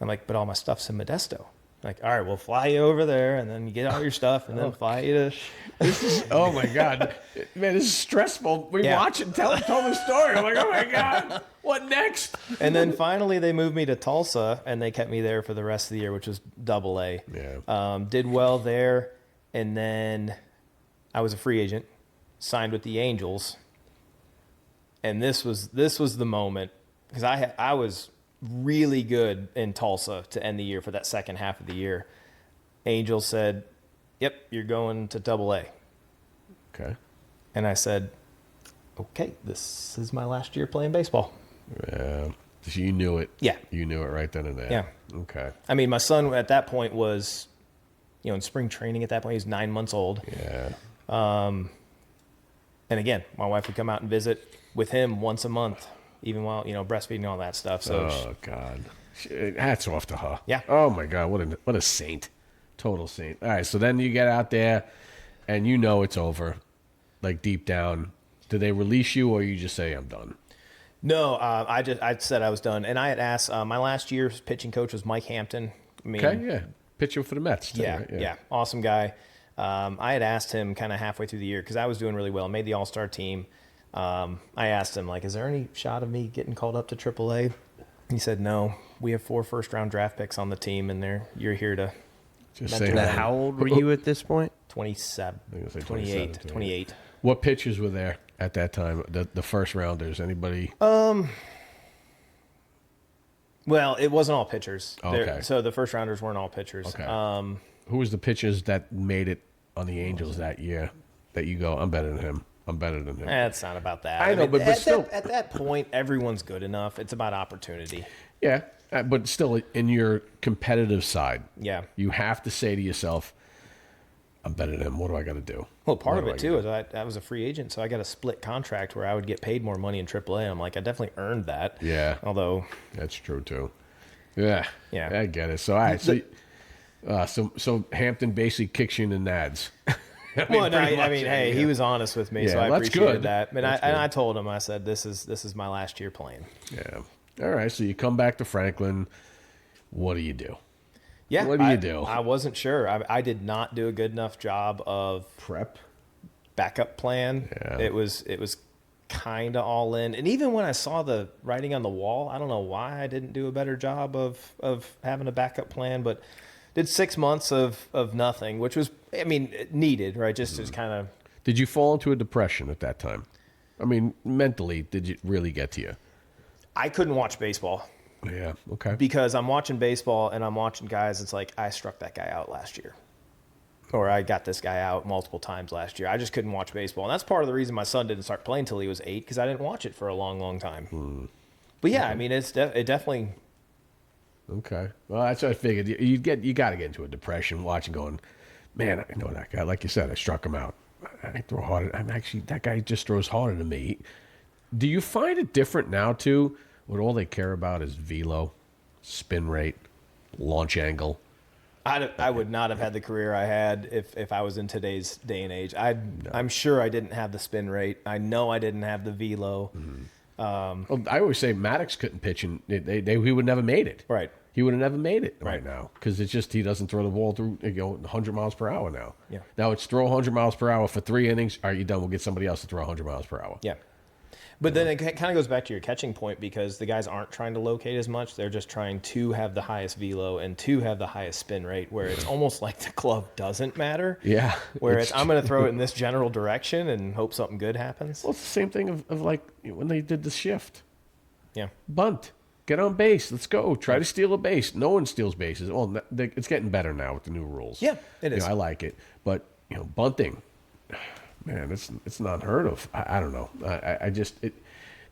I'm like, but all my stuff's in Modesto. Like, all right, we'll fly you over there, and then you get all your stuff, and then fly you to. Oh my God, man, this is stressful. We watch it, tell the story. I'm like, oh my God, what next? And then finally, they moved me to Tulsa, and they kept me there for the rest of the year, which was AA. Yeah. Did well there, and then I was a free agent, signed with the Angels, and this was the moment because I was really good in Tulsa to end the year for that second half of the year. Angels said, "Yep, you're going to AA." Okay. And I said, "Okay, this is my last year playing baseball." Yeah. So you knew it. Yeah. You knew it right then and there. Yeah. Okay. I mean, my son at that point was, in spring training at that point, he was 9 months old. Yeah. And again, my wife would come out and visit with him once a month, even while, breastfeeding and all that stuff. So, Oh God. Hats off to her. Yeah. Oh my God, what a saint. Total saint. All right, so then you get out there and it's over. Like deep down. Do they release you or you just say I'm done? No, I said I was done. And I had asked, my last year's pitching coach was Mike Hampton. I mean, Okay, yeah. Pitching for the Mets. Too, yeah, right? yeah. Awesome guy. I had asked him kind of halfway through the year because I was doing really well, made the All-Star team. I asked him, like, is there any shot of me getting called up to AAA? He said, no. We have 4 first-round draft picks on the team, and you're here to Just say Now, how old were you at this point? 27, I think it was like 28, 28. What pitchers were there at that time? The first rounders? Anybody? Well, it wasn't all pitchers. Okay. So the first-rounders weren't all pitchers. Okay. Who was the pitchers that made it on the Angels that year that you go, I'm better than him? I'm better than him. It's not about that. I know, but still. At that point, everyone's good enough. It's about opportunity. Yeah, but still, in your competitive side, Yeah. you have to say to yourself, I'm better than him. What do I got to do? Well, part What of do it, I too, do? is I was a free agent, so I got a split contract where I would get paid more money in AAA. I'm like, I definitely earned that. Yeah. Although, That's true, too. Yeah. Yeah. I get it. So, all right. So Hampton basically kicks you in the nads. hey, he was honest with me, Yeah, so I that's appreciated good. that. And That's I good. told him, I said, this is my last year playing. Yeah. All right. So you come back to Franklin. What do you do? Yeah. What do you do? I wasn't sure. I did not do a good enough job of Prep. backup plan. Yeah. It was kind of all in. And even when I saw the writing on the wall, I don't know why I didn't do a better job of having a backup plan, but did 6 months of nothing, which was, I mean, needed, right? Just to kind of. Did you fall into a depression at that time? I mean, mentally, did it really get to you? I couldn't watch baseball Yeah. Okay. because I'm watching baseball and I'm watching guys. It's like, I struck that guy out last year. Or I got this guy out multiple times last year. I just couldn't watch baseball. And that's part of the reason my son didn't start playing until he was 8, because I didn't watch it for a long, long time. But yeah, I mean, it definitely. Okay. Well, that's what I figured. You got to get into a depression watching, going, man, I know that guy. Like you said, I struck him out. I throw harder. That guy just throws harder than me. Do you find it different now too? When all they care about is velo, spin rate, launch angle. I would not have had the career I had if I was in today's day and age. I'm sure I didn't have the spin rate. I know I didn't have the velo. Well, I always say Maddox couldn't pitch, and he would never made it. Right. He would have never made it right now because it's just he doesn't throw the ball through 100 miles per hour now. Yeah. Now it's throw 100 miles per hour for 3 innings. Are you done? We'll get somebody else to throw 100 miles per hour. Yeah. But then it kind of goes back to your catching point because the guys aren't trying to locate as much. They're just trying to have the highest velo and to have the highest spin rate, where it's almost like the glove doesn't matter. Yeah. Where I'm going to throw it in this general direction and hope something good happens. Well, it's the same thing of like when they did the shift. Yeah. Bunt. Get on base. Let's go. Try to steal a base. No one steals bases. Well, it's getting better now with the new rules. Yeah, it is. I like it. But, bunting, man, it's not heard of. I don't know.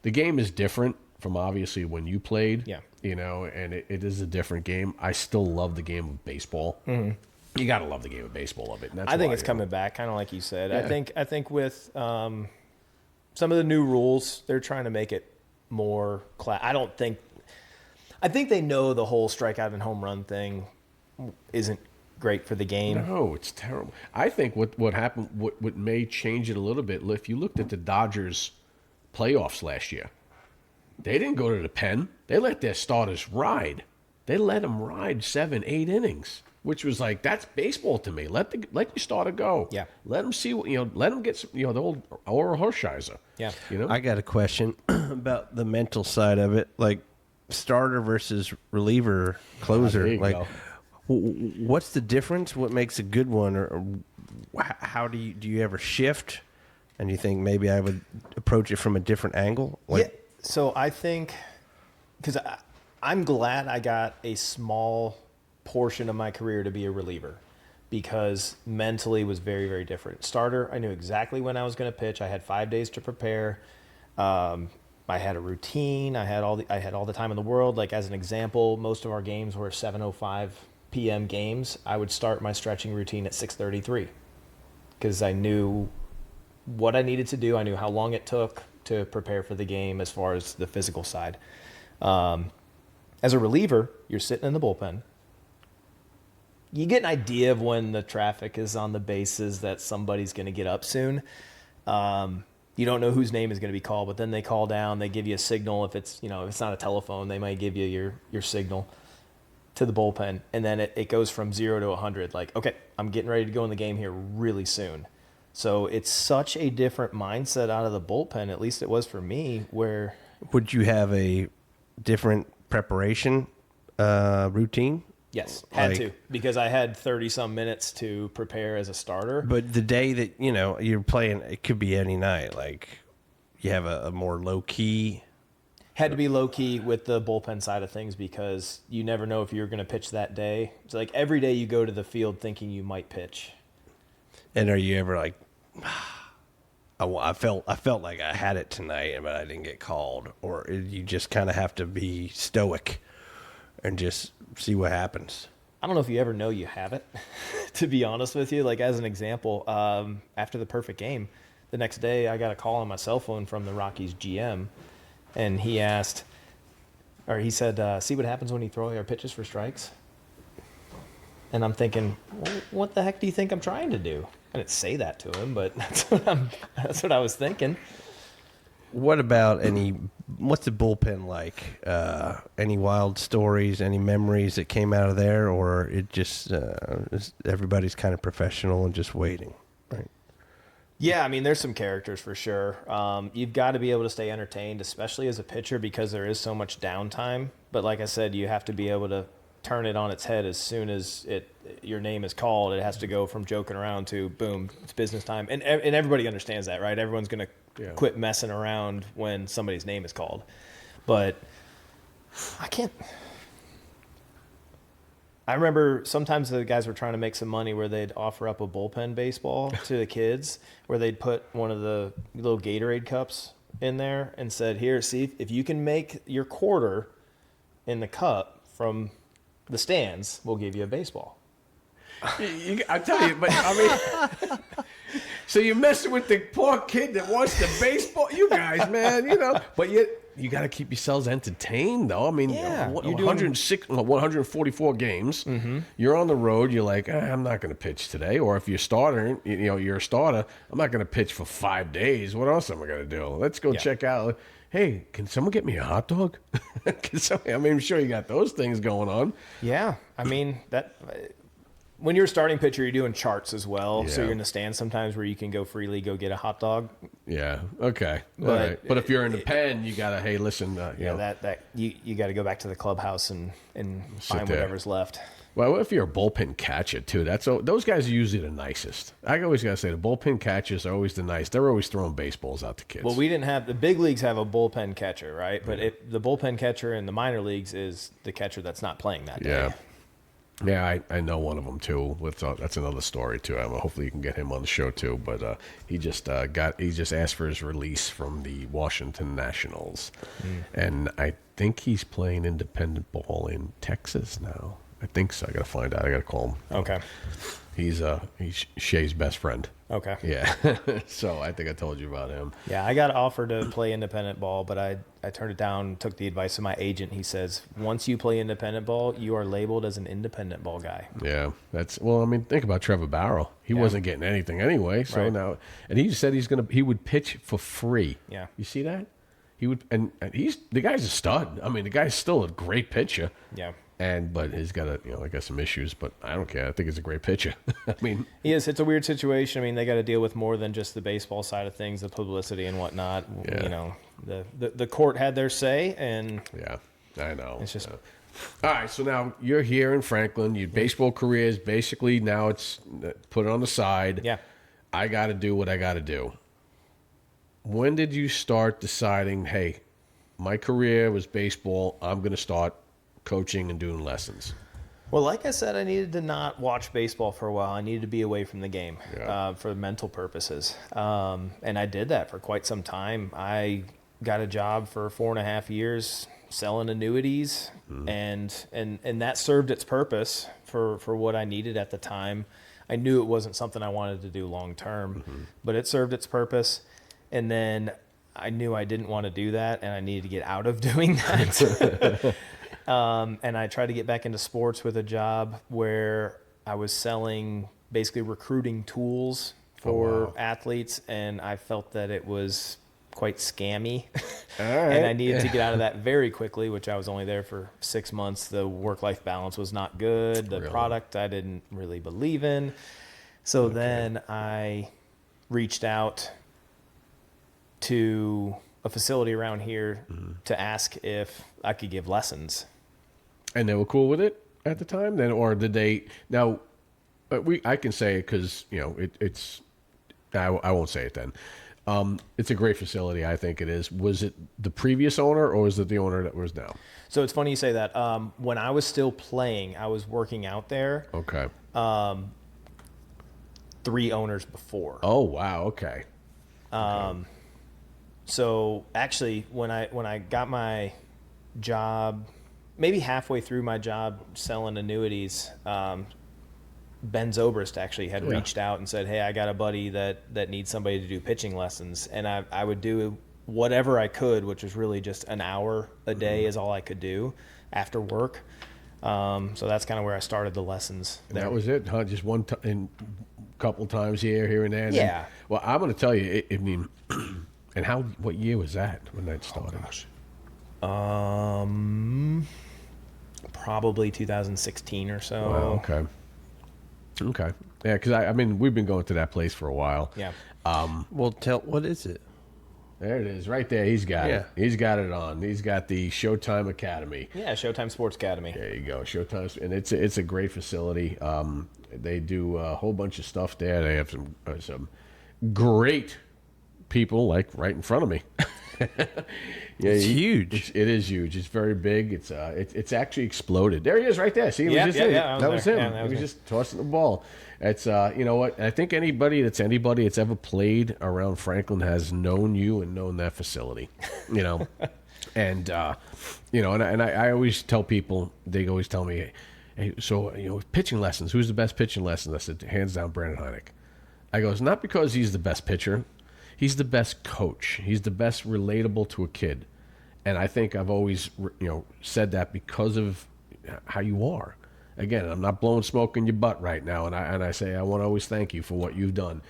The game is different from obviously when you played. Yeah. And it is a different game. I still love the game of baseball. Mm-hmm. You got to love the game of baseball of it. And that's I think why, it's coming back, kind of like you said. Yeah. I think with some of the new rules, they're trying to make it more I think they know the whole strikeout and home run thing isn't great for the game. No, it's terrible. I think what happened, what may change it a little bit, if you looked at the Dodgers playoffs last year, they didn't go to the pen. They let their starters ride. they let him ride 7, 8 innings, which was like, that's baseball to me. Let your starter go. Yeah. Let him see what, let him get some, the old Aura Hershiser. Yeah. I got a question about the mental side of it, like starter versus reliever closer. There you Like, go. what's the difference? What makes a good one, or how do you ever shift? And you think maybe I would approach it from a different angle? Yeah. So I think, because I'm glad I got a small portion of my career to be a reliever, because mentally it was very, very different. Starter, I knew exactly when I was going to pitch. I had 5 days to prepare. I had a routine. I had all the time in the world. Like, as an example, most of our games were 7:05 p.m. games. I would start my stretching routine at 6:33 because I knew what I needed to do. I knew how long it took to prepare for the game as far as the physical side. As a reliever, you're sitting in the bullpen. You get an idea of when the traffic is on the bases that somebody's going to get up soon. You don't know whose name is going to be called, but then they call down, they give you a signal. If it's, if it's not a telephone, they might give you your signal to the bullpen. And then it goes from 0 to 100. Like, okay, I'm getting ready to go in the game here really soon. So it's such a different mindset out of the bullpen, at least it was for me, where... Would you have a different preparation routine? Yes, had to, because I had 30-some minutes to prepare as a starter. But the day that, you're playing, it could be any night. Like, you have a more low-key... Had to be low-key with the bullpen side of things, because you never know if you're going to pitch that day. It's like every day you go to the field thinking you might pitch. And are you ever like, I felt like I had it tonight, but I didn't get called? Or you just kind of have to be stoic and just see what happens? I don't know if you ever know you have it, to be honest with you. Like, as an example, after the perfect game, the next day I got a call on my cell phone from the Rockies GM, and he said, see what happens when you throw your pitches for strikes? And I'm thinking, well, what the heck do you think I'm trying to do? I didn't say that to him, but that's what I was thinking. What about what's the bullpen like? Any wild stories, any memories that came out of there, or it just everybody's kind of professional and just waiting, right? Yeah, I mean, there's some characters for sure. You've got to be able to stay entertained, especially as a pitcher, because there is so much downtime. But like I said, you have to be able to turn it on its head as soon as your name is called. It has to go from joking around to boom, it's business time. And everybody understands that, right? Everyone's going to quit messing around when somebody's name is called. But I remember sometimes the guys were trying to make some money where they'd offer up a bullpen baseball to the kids, where they'd put one of the little Gatorade cups in there and said, here, see if you can make your quarter in the cup from the stands, we'll give you a baseball. I tell you, but I mean, so you're messing with the poor kid that wants the baseball. You guys, man, but you got to keep yourselves entertained, though. I mean, Yeah, 144 games. Mm-hmm. You're on the road. You're like, I'm not going to pitch today. Or if you're starter, you're a starter. I'm not going to pitch for 5 days. What else am I going to do? Let's go check out. Hey, can someone get me a hot dog? I'm sure you got those things going on. Yeah, I mean that. When you're a starting pitcher, you're doing charts as well. Yeah. So you're in the stands sometimes where you can go freely, go get a hot dog. Yeah. Okay. All right. But if you're in the pen, you gotta. Hey, listen. You got to go back to the clubhouse and find there. whatever's left. Well, what if you're a bullpen catcher too? Those guys are usually the nicest. I always gotta say the bullpen catchers are always the nice. They're always throwing baseballs out to kids. Well, we didn't have the big leagues have a bullpen catcher, right? But if the bullpen catcher in the minor leagues is the catcher that's not playing that day. Yeah, I know one of them too. That's another story too. Hopefully you can get him on the show too. But he just asked for his release from the Washington Nationals, and I think he's playing independent ball in Texas now. I think so. I gotta find out. I gotta call him. Okay. He's Shay's best friend. Okay. Yeah. So I think I told you about him. Yeah, I got offered to play independent ball, but I turned it down, took the advice of my agent. He says, once you play independent ball, you are labeled as an independent ball guy. Yeah. Think about Trevor Barrow. He wasn't getting anything anyway. So now, and he said he would pitch for free. Yeah. You see that? He would, and the guy's a stud. I mean, the guy's still a great pitcher. Yeah. but he's got I guess some issues, but I don't care. I think he's a great pitcher. I mean, yes, it's a weird situation. I mean, they got to deal with more than just the baseball side of things, the publicity and whatnot. Yeah. You know, the court had their say, and yeah, I know. it's just. All right, so now you're here in Franklin. Your baseball career is basically now it's put it on the side. Yeah. I got to do what I got to do. When did you start deciding, hey, my career was baseball, I'm going to start coaching and doing lessons? Well, like I said, I needed to not watch baseball for a while. I needed to be away from the game for mental purposes. And I did that for quite some time. I got a job for 4.5 years selling annuities, and that served its purpose for what I needed at the time. I knew it wasn't something I wanted to do long term, but it served its purpose. And then I knew I didn't want to do that, and I needed to get out of doing that. And I tried to get back into sports with a job where I was selling basically recruiting tools for athletes, and I felt that it was quite scammy. All right. And I needed to get out of that very quickly, which I was only there for 6 months. The work-life balance was not good. The product I didn't really believe in. So then I reached out to a facility around here to ask if I could give lessons. And they were cool with it at the time, then, or did they? Now, I can say it because it's. I won't say it then. It's a great facility. I think it is. Was it the previous owner, or was it the owner that was now? So it's funny you say that. When I was still playing, I was working out there. Okay. 3 owners before. Oh wow. Okay. So actually, when I got my job, maybe halfway through my job selling annuities, Ben Zobrist actually had reached out and said, "Hey, I got a buddy that needs somebody to do pitching lessons," and I would do whatever I could, which was really just an hour a day is all I could do after work. So that's kind of where I started the lessons. That was it, huh? Just one in couple times here and there. And Yeah. Then, well, I'm going to tell you. I mean, and what year was that when that started? Probably 2016 or so. Wow, okay. Yeah, because I mean, we've been going to that place for a while. Yeah. Well, what is it? There it is, right there. He's got Yeah. it. He's got it on. He's got the Showtime Academy. Yeah, Showtime Sports Academy. There you go, Showtime, and it's a great facility. They do a whole bunch of stuff there. They have some great people like right in front of me. Yeah, It's huge. It is huge. It's very big. It's actually exploded. There he is, right there. See, Yeah, just yeah, him. yeah, That was there. him. Yeah, that was He was me. just tossing the ball. It's you know what? I think anybody that's ever played around Franklin has known you and known that facility. You know, and and I always tell people. They always tell me, hey, so pitching lessons. Who's the best pitching lessons? I said, hands down, Brandon Hynick. I goes, not because he's the best pitcher. He's the best coach. He's the best relatable to a kid. And I think I've always, said that because of how you are. Again, I'm not blowing smoke in your butt right now, and I say I want to always thank you for what you've done.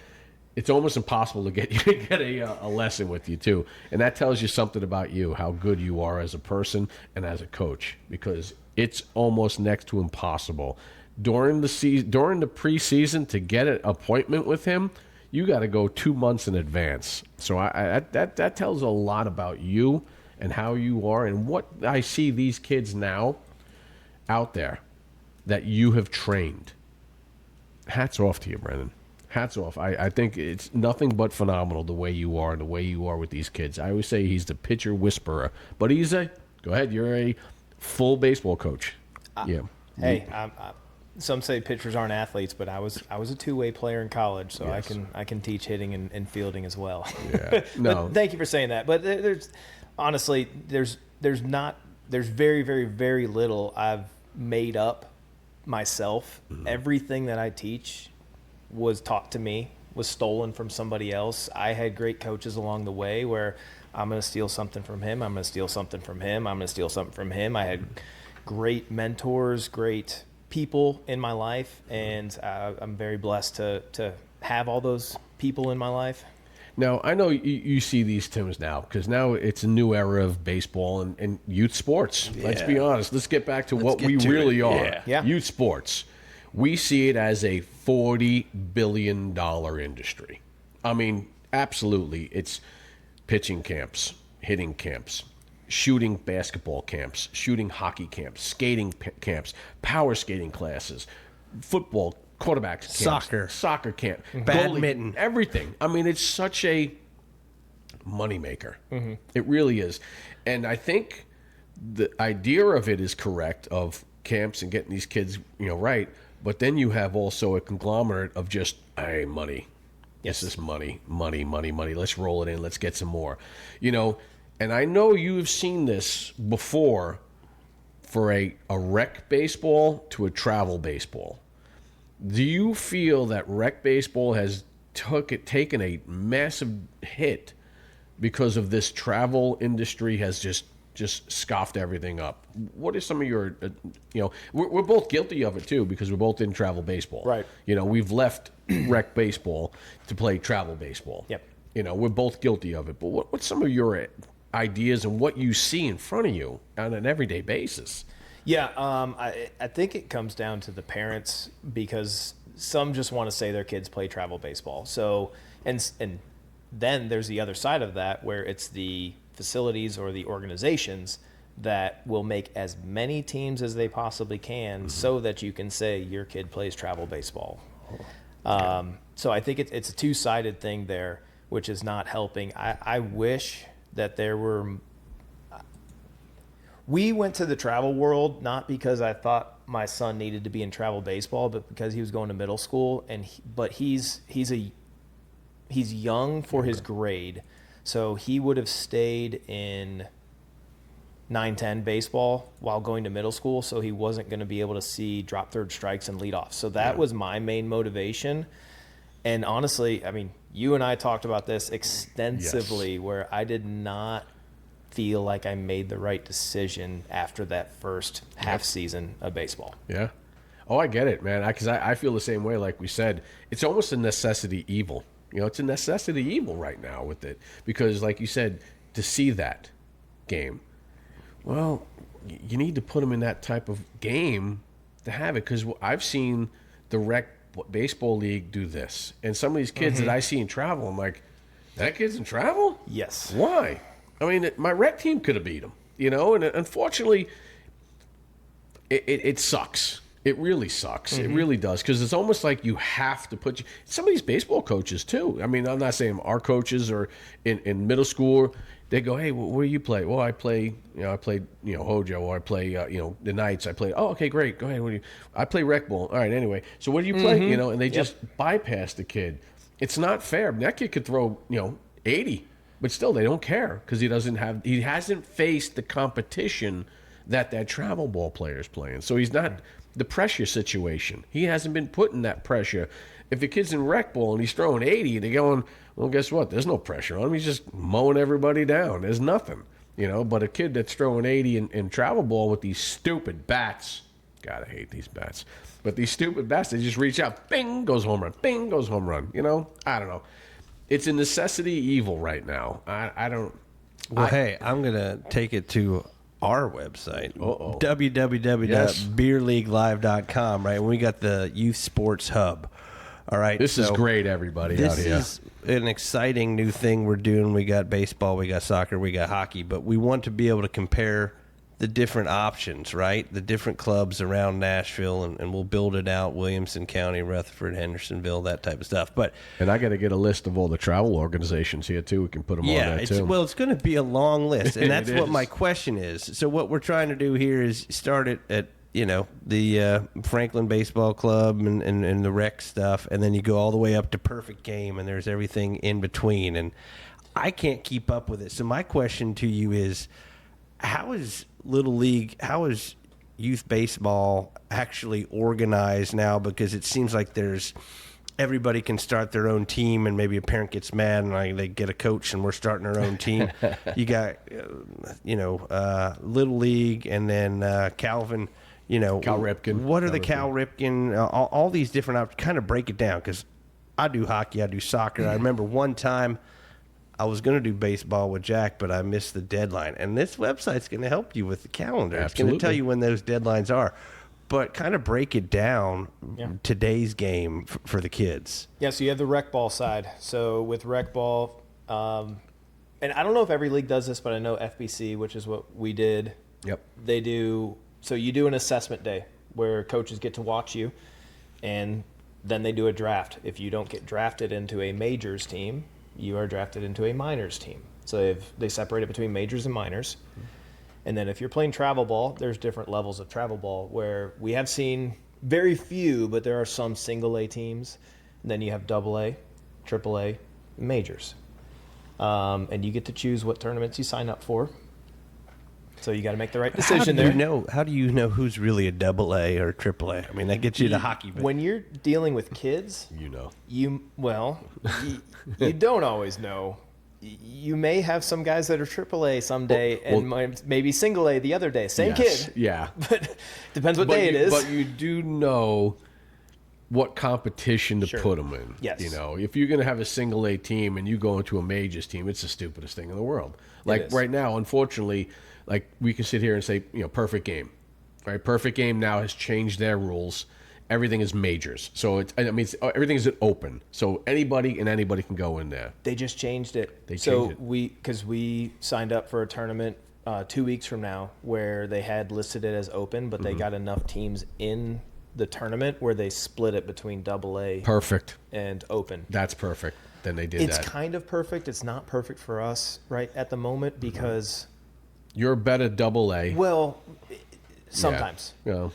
It's almost impossible to get you to get a lesson with you too, and that tells you something about you, how good you are as a person and as a coach, because it's almost next to impossible during the preseason to get an appointment with him. You got to go 2 months in advance. So that tells a lot about you and how you are and what I see these kids now out there that you have trained. Hats off to you, Brendan. Hats off. I think it's nothing but phenomenal the way you are and the way you are with these kids. I always say he's the pitcher whisperer, but go ahead, you're a full baseball coach. Yeah. Hey, some say pitchers aren't athletes, but I was a two-way player in college, so Yes. I can teach hitting and fielding as well. Yeah. No. But thank you for saying that. But there's honestly there's very, very, very little I've made up myself. Mm-hmm. Everything that I teach was taught to me, was stolen from somebody else. I had great coaches along the way where I'm going to steal something from him, I'm going to steal something from him, I'm going to steal something from him. I had great mentors, great people in my life, and I'm very blessed to have all those people in my life. Now, I know you see these, Tims, now, because now it's a new era of baseball and youth sports. Yeah. Let's be honest. Let's get back to what we really are. Yeah. Youth sports. We see it as a $40 billion industry. I mean, absolutely. It's pitching camps, hitting camps, shooting basketball camps, shooting hockey camps, skating camps, power skating classes, football quarterbacks camps, soccer camp, badminton, goalie, everything. I mean, it's such a moneymaker. It really is. And I think the idea of it is correct, of camps and getting these kids, right. But then you have also a conglomerate of just, hey, money. Yes, this is money. Let's roll it in. Let's get some more. And I know you've seen this before, for a rec baseball to a travel baseball. Do you feel that rec baseball has taken a massive hit because of this travel industry has just scoffed everything up? What are some of your, we're both guilty of it too, because we're both in travel baseball. Right. We've left rec baseball to play travel baseball. Yep. We're both guilty of it. But what's some of your ideas and what you see in front of you on an everyday basis? Yeah, I think it comes down to the parents, because some just want to say their kids play travel baseball. So, and then there's the other side of that, where it's the facilities or the organizations that will make as many teams as they possibly can, so that you can say your kid plays travel baseball. So I think it's a two-sided thing there, which is not helping. I wish that there were. We went to the travel world not because I thought my son needed to be in travel baseball, but because he was going to middle school, but he's young for his grade, so he would have stayed in 9-10 baseball while going to middle school, so he wasn't going to be able to see drop third strikes and lead off. So that was my main motivation. And honestly, I mean, you and I talked about this extensively, where I did not feel like I made the right decision after that first half season of baseball. Yeah. Oh, I get it, man. Because I feel the same way. Like we said, it's almost a necessity evil. It's a necessity evil right now with it. Because, like you said, to see that game, well, you need to put them in that type of game to have it. Because I've seen the rec baseball league do this. And some of these kids that I see in travel, I'm like, that kid's in travel? Yes. Why? I mean, my rec team could have beat them, and unfortunately, it sucks. It really sucks. It really does, because it's almost like you have to put some of these baseball coaches too. I mean, I'm not saying our coaches are in middle school. They go, hey, where do you play? Well, I play, I played, Hojo, or I play, the Knights. I play. Oh, okay, great. Go ahead. I play rec ball. All right. Anyway, so what do you play? And they just bypass the kid. It's not fair. That kid could throw, 80. But still, they don't care, because he hasn't faced the competition that travel ball player is playing. So he's not the pressure situation. He hasn't been put in that pressure. If a kid's in rec ball and he's throwing 80, they're going, well, guess what? There's no pressure on him. He's just mowing everybody down. There's nothing, But a kid that's throwing 80 in travel ball with these stupid bats, God, I hate these bats. But these stupid bats, they just reach out, bing, goes home run, bing, goes home run. I don't know. It's a necessity evil right now. I don't. Well, hey, I'm going to take it to our website, www.beerleaguelive.com, right? We got the Youth Sports Hub. All right. This is great, everybody out here. This is an exciting new thing we're doing. We got baseball, we got soccer, we got hockey, but we want to be able to compare the different options, right? The different clubs around Nashville, and we'll build it out, Williamson County, Rutherford, Hendersonville, that type of stuff. And I got to get a list of all the travel organizations here, too. We can put them on there, too. Well, it's going to be a long list, and that's what my question is. So what we're trying to do here is start it at, the Franklin Baseball Club and the rec stuff, and then you go all the way up to Perfect Game, and there's everything in between. And I can't keep up with it. So my question to you is, how is Little League, how is youth baseball actually organized now? Because it seems like everybody can start their own team, and maybe a parent gets mad and they get a coach and we're starting our own team. You got, Little League, and then Calvin, Cal Ripken. What are the Cal Ripken, all these different options? Kind of break it down, because I do hockey, I do soccer. I remember one time I was going to do baseball with Jack, but I missed the deadline. And this website's going to help you with the calendar. Absolutely. It's going to tell you when those deadlines are. But kind of break it down, today's game for the kids. Yeah, so you have the rec ball side. So with rec ball, and I don't know if every league does this, but I know FBC, which is what we did. Yep. They do, so you do an assessment day where coaches get to watch you, and then they do a draft. If you don't get drafted into a majors team, you are drafted into a minors team. So they separate it between majors and minors. And then if you're playing travel ball, there's different levels of travel ball where we have seen very few, but there are some single A teams. And then you have double A, triple A, majors. And you get to choose what tournaments you sign up for. So you got to make the right decision there. How do you know who's really a double A or triple A? I mean, that gets you to hockey. But when you're dealing with kids, you don't always know. You may have some guys that are triple A someday and maybe single A the other day. Same kid. Yeah. But depends what day it is. But you do know what competition to put them in. Yes. If you're going to have a single A team and you go into a majors team, it's the stupidest thing in the world. Like right now, unfortunately, like we can sit here and say, perfect game, right? Perfect game now has changed their rules. Everything is majors. So everything is open. So anybody can go in there. They just changed it. Because we signed up for a tournament 2 weeks from now where they had listed it as open, but they got enough teams in the tournament where they split it between double A perfect and open. That's perfect. Then they did It's that. kind of perfect. It's not perfect for us right at the moment because you're better double A. Well, sometimes. Yeah.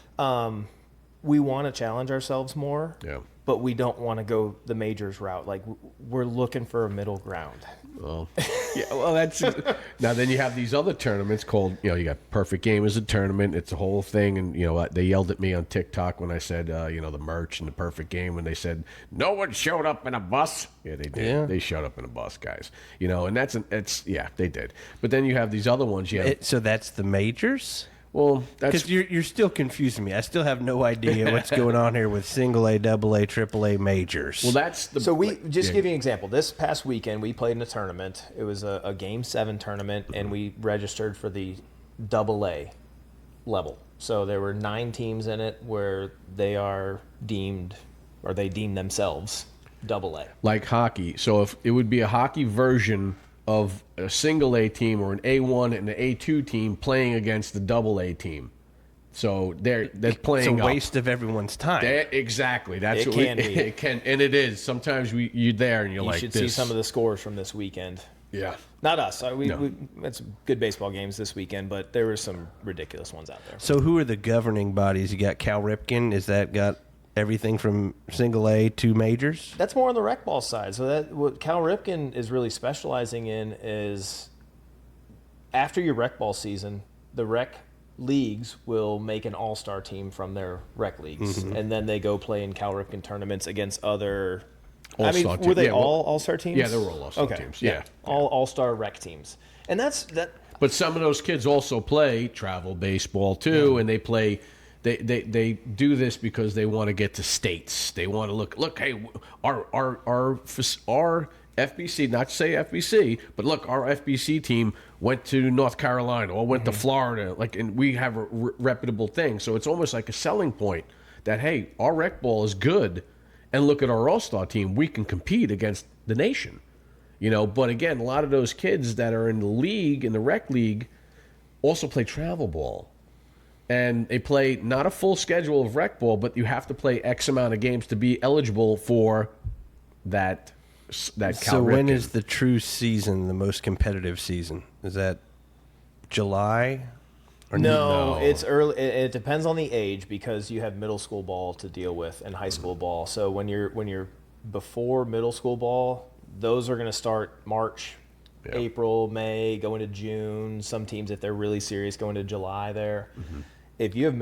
We want to challenge ourselves more. Yeah. But we don't want to go the majors route. Like we're looking for a middle ground. Well, that's now. Then you have these other tournaments called, you got Perfect Game as a tournament. It's a whole thing, and they yelled at me on TikTok when I said, the merch and the Perfect Game, when they said no one showed up in a bus. Yeah, they did. Yeah. They showed up in a bus, guys. And they did. But then you have these other ones. So that's the majors. Well, that's because you're still confusing me. I still have no idea what's going on here with single A, double A, triple A majors. Well, that's the. So give you an example. This past weekend we played in a tournament. It was a Game 7 tournament, and we registered for the double A level. So there were 9 teams in it where they deem themselves double A. Like hockey. So if it would be a hockey version of a single A team or an A1 and an A2 team playing against the double A team. So they're playing. It's a waste of everyone's time. Exactly. That's it can be. It can, and it is. Sometimes you're there and you're like, you should see some of the scores from this weekend. Yeah. Not us. We had some good baseball games this weekend, but there were some ridiculous ones out there. So who are the governing bodies? You got Cal Ripken. Is that got everything from single A to majors? That's more on the rec ball side. So what Cal Ripken is really specializing in is after your rec ball season, the rec leagues will make an all-star team from their rec leagues, and then they go play in Cal Ripken tournaments against other all-star teams. Were they all all-star teams? Yeah, they were all all-star teams. Yeah. All all-star rec teams. And that's that. But some of those kids also play travel baseball too, and they play. They do this because they want to get to states. They want to look. Hey, our FBC, not to say FBC, but look, our FBC team went to North Carolina or went to Florida, and we have a reputable thing. So it's almost like a selling point that, hey, our rec ball is good, and look at our all-star team. We can compete against the nation, But again, a lot of those kids that are in the league, in the rec league, also play travel ball. And they play not a full schedule of rec ball, but you have to play X amount of games to be eligible for that Cal So Ripken. when is the true season, the most competitive season? Is that July? Or No, it's early. It depends on the age because you have middle school ball to deal with and high school ball. So when you're before middle school ball, those are going to start March, April, May, go into June. Some teams, if they're really serious, go into July there. If you have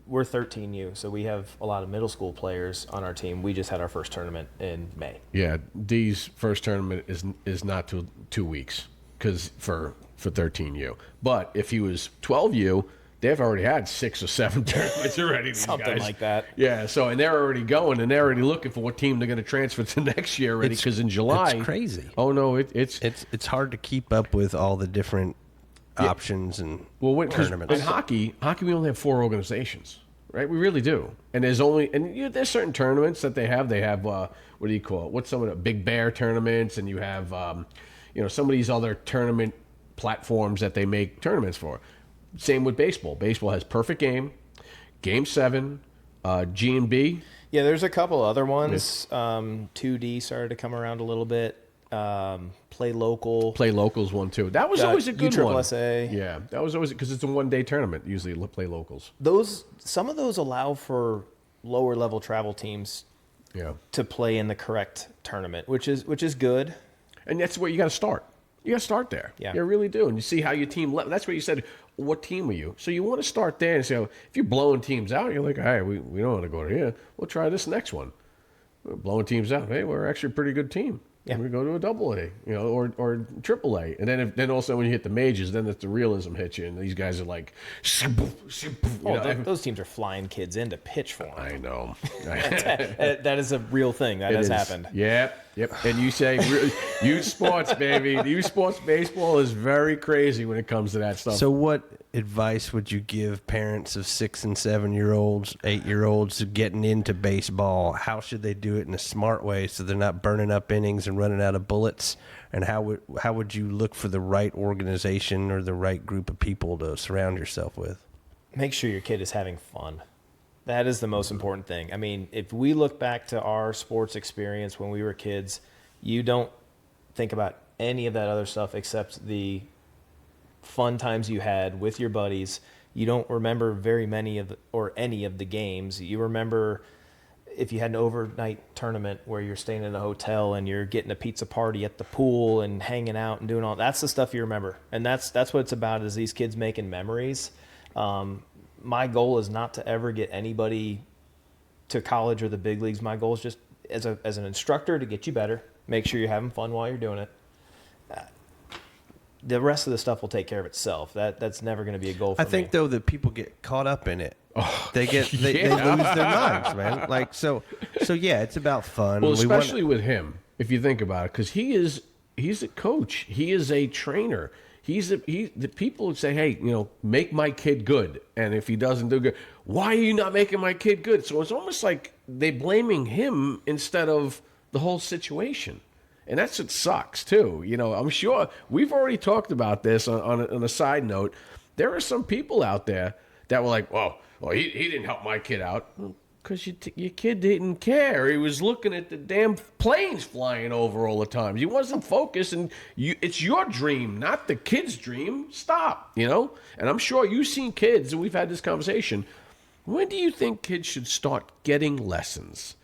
we're 13U, so we have a lot of middle school players on our team. We just had our first tournament in May. Yeah, D's first tournament is not till 2 weeks because for 13U. But if he was 12U, they've already had 6 or 7 tournaments already. These Something guys. like that. Yeah. So, and they're already going, and they're already looking for what team they're going to transfer to next year already. Because in July, it's crazy. Oh no, it's hard to keep up with all the different options and tournaments. In hockey, we only have 4 organizations, right? We really do. And there's there's certain tournaments that they have. They have what do you call it? What's some of the Big Bear tournaments, and you have some of these other tournament platforms that they make tournaments for. Same with baseball. Baseball has Perfect Game, Game 7, G&B. Yeah, there's a couple other ones. 2D started to come around a little bit. Play Local. Play Local's one too. That was always a good one. USSSA. Yeah, that was always because it's a one-day tournament. Usually, Play Locals. Some of those allow for lower level travel teams. Yeah. To play in the correct tournament, which is good. And that's where you got to start. You got to start there. Yeah. You really do. And you see how your team that's where you said, what team are you? So you want to start there and say, if you're blowing teams out, you're like, all right, we don't want to go to here. We'll try this next one. We're blowing teams out. Hey, we're actually a pretty good team. Yeah. And we go to a AA, or triple A. And then also when you hit the majors, then the realism hits you. And these guys are like, those teams are flying kids in to pitch for them. I know. that is a real thing. That has happened. Yep. And you say, youth sports, baby. Youth sports baseball is very crazy when it comes to that stuff. So what advice would you give parents of 6 and 7-year-olds, 8-year-olds getting into baseball? How should they do it in a smart way so they're not burning up innings and running out of bullets? And how would you look for the right organization or the right group of people to surround yourself with? Make sure your kid is having fun. That is the most important thing. I mean, if we look back to our sports experience when we were kids, you don't think about any of that other stuff except the fun times you had with your buddies. You don't remember very many any of the games. You remember if you had an overnight tournament where you're staying in a hotel and you're getting a pizza party at the pool and hanging out and doing all that's the stuff you remember. And that's what it's about, is these kids making memories. My goal is not to ever get anybody to college or the big leagues. My goal is just as an instructor to get you better. Make sure you're having fun while you're doing it. The rest of the stuff will take care of itself. That's never going to be a goal for me. I think though that people get caught up in it. They lose their minds, man. Like so yeah, it's about fun. Well, especially with him, if you think about it, because he's a coach. He is a trainer. The people would say, hey, make my kid good. And if he doesn't do good, why are you not making my kid good? So it's almost like they're blaming him instead of the whole situation. And that's what sucks, too. I'm sure we've already talked about this on a side note. There are some people out there that were like, well, he didn't help my kid out. Because your kid didn't care. He was looking at the damn planes flying over all the time. He wasn't focused, and it's your dream, not the kid's dream. Stop, And I'm sure you've seen kids, and we've had this conversation. When do you think kids should start getting lessons?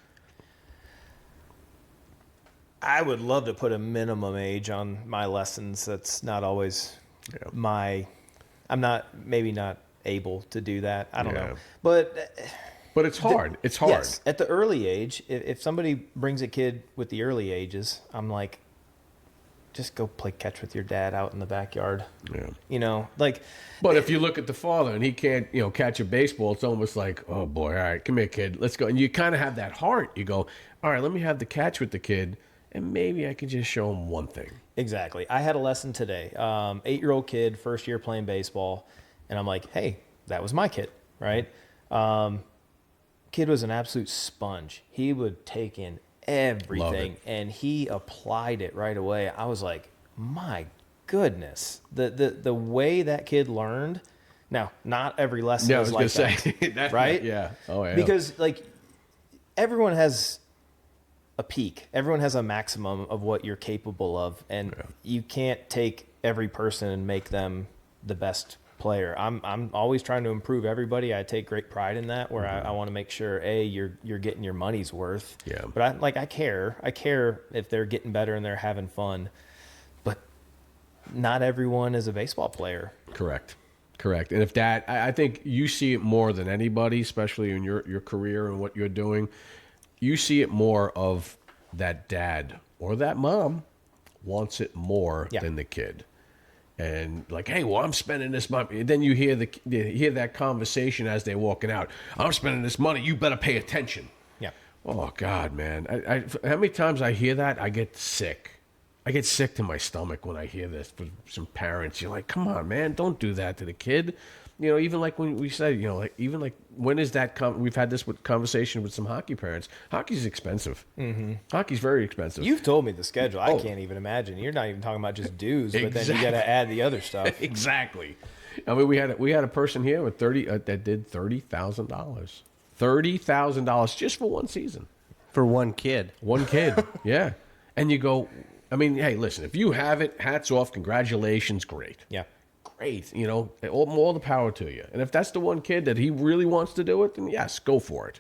I would love to put a minimum age on my lessons. That's not always I'm maybe not able to do that. I don't know. But it's hard. It's hard. Yes, at the early age, if somebody brings a kid with the early ages, I'm like, just go play catch with your dad out in the backyard. Yeah. But if you look at the father and he can't, catch a baseball, it's almost like, oh boy, all right, come here, kid, let's go. And you kind of have that heart. You go, all right, let me have the catch with the kid, and maybe I can just show him one thing. Exactly. I had a lesson today. 8-year-old kid, first year playing baseball, and I'm like, hey, that was my kid, right? Kid was an absolute sponge. He would take in everything, and he applied it right away. I was like, my goodness, the way that kid learned. Now, not every lesson is like that, right? Yeah. Oh yeah. Because everyone has a peak. Everyone has a maximum of what you're capable of, and you can't take every person and make them the best player. I'm always trying to improve everybody. I take great pride in that, where I want to make sure you're getting your money's worth. Yeah. But I care if they're getting better and they're having fun. But not everyone is a baseball player. Correct. And if that, I think you see it more than anybody, especially in your career and what you're doing. You see it more of that dad or that mom wants it more than the kid. And like, hey, well, I'm spending this money. And then you hear that conversation as they're walking out. I'm spending this money. You better pay attention. Yeah. Oh God, man! How many times I hear that, I get sick. I get sick to my stomach when I hear this from some parents. You're like, come on, man, don't do that to the kid. You know, even like when we said, you know, like even like when is that? We've had this conversation with some hockey parents. Hockey's expensive. Mm-hmm. Hockey's very expensive. You've told me the schedule. I can't even imagine. You're not even talking about just dues, but then you got to add the other stuff. Exactly. I mean, we had a person here with that did $30,000. $30,000 just for one season. For one kid. One kid. Yeah. And you go, I mean, hey, listen, if you have it, hats off, congratulations, great. Yeah. Great. You know, all the power to you. And if that's the one kid that he really wants to do it, then yes, go for it.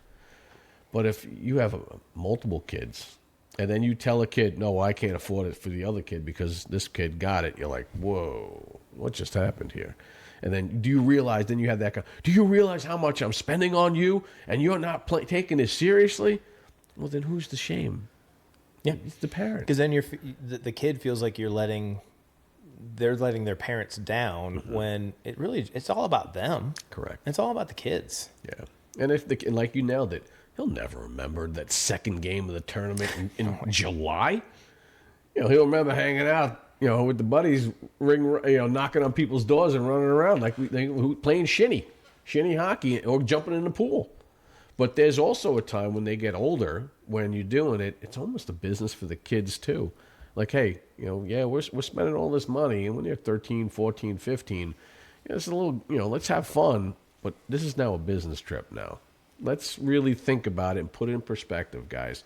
But if you have multiple kids and then you tell a kid, no, I can't afford it for the other kid because this kid got it, you're like, whoa, what just happened here? And then do you realize, then you have that, do you realize how much I'm spending on you and you're not taking this seriously? Well, then who's to shame? Yeah. It's the parent. Because then the kid feels like they're letting their parents down when it's all about them. Correct. It's all about the kids. Yeah. And like you nailed it, he'll never remember that second game of the tournament in July. You know, he'll remember hanging out, you know, with the buddies, knocking on people's doors and running around like playing shinny hockey or jumping in the pool. But there's also a time when they get older, when you're doing it, it's almost a business for the kids too. Like, hey, you know, yeah, we're spending all this money, and when they're 13, 14, 15, it's a little, you know, let's have fun, but this is now a business trip now. Let's really think about it and put it in perspective, guys.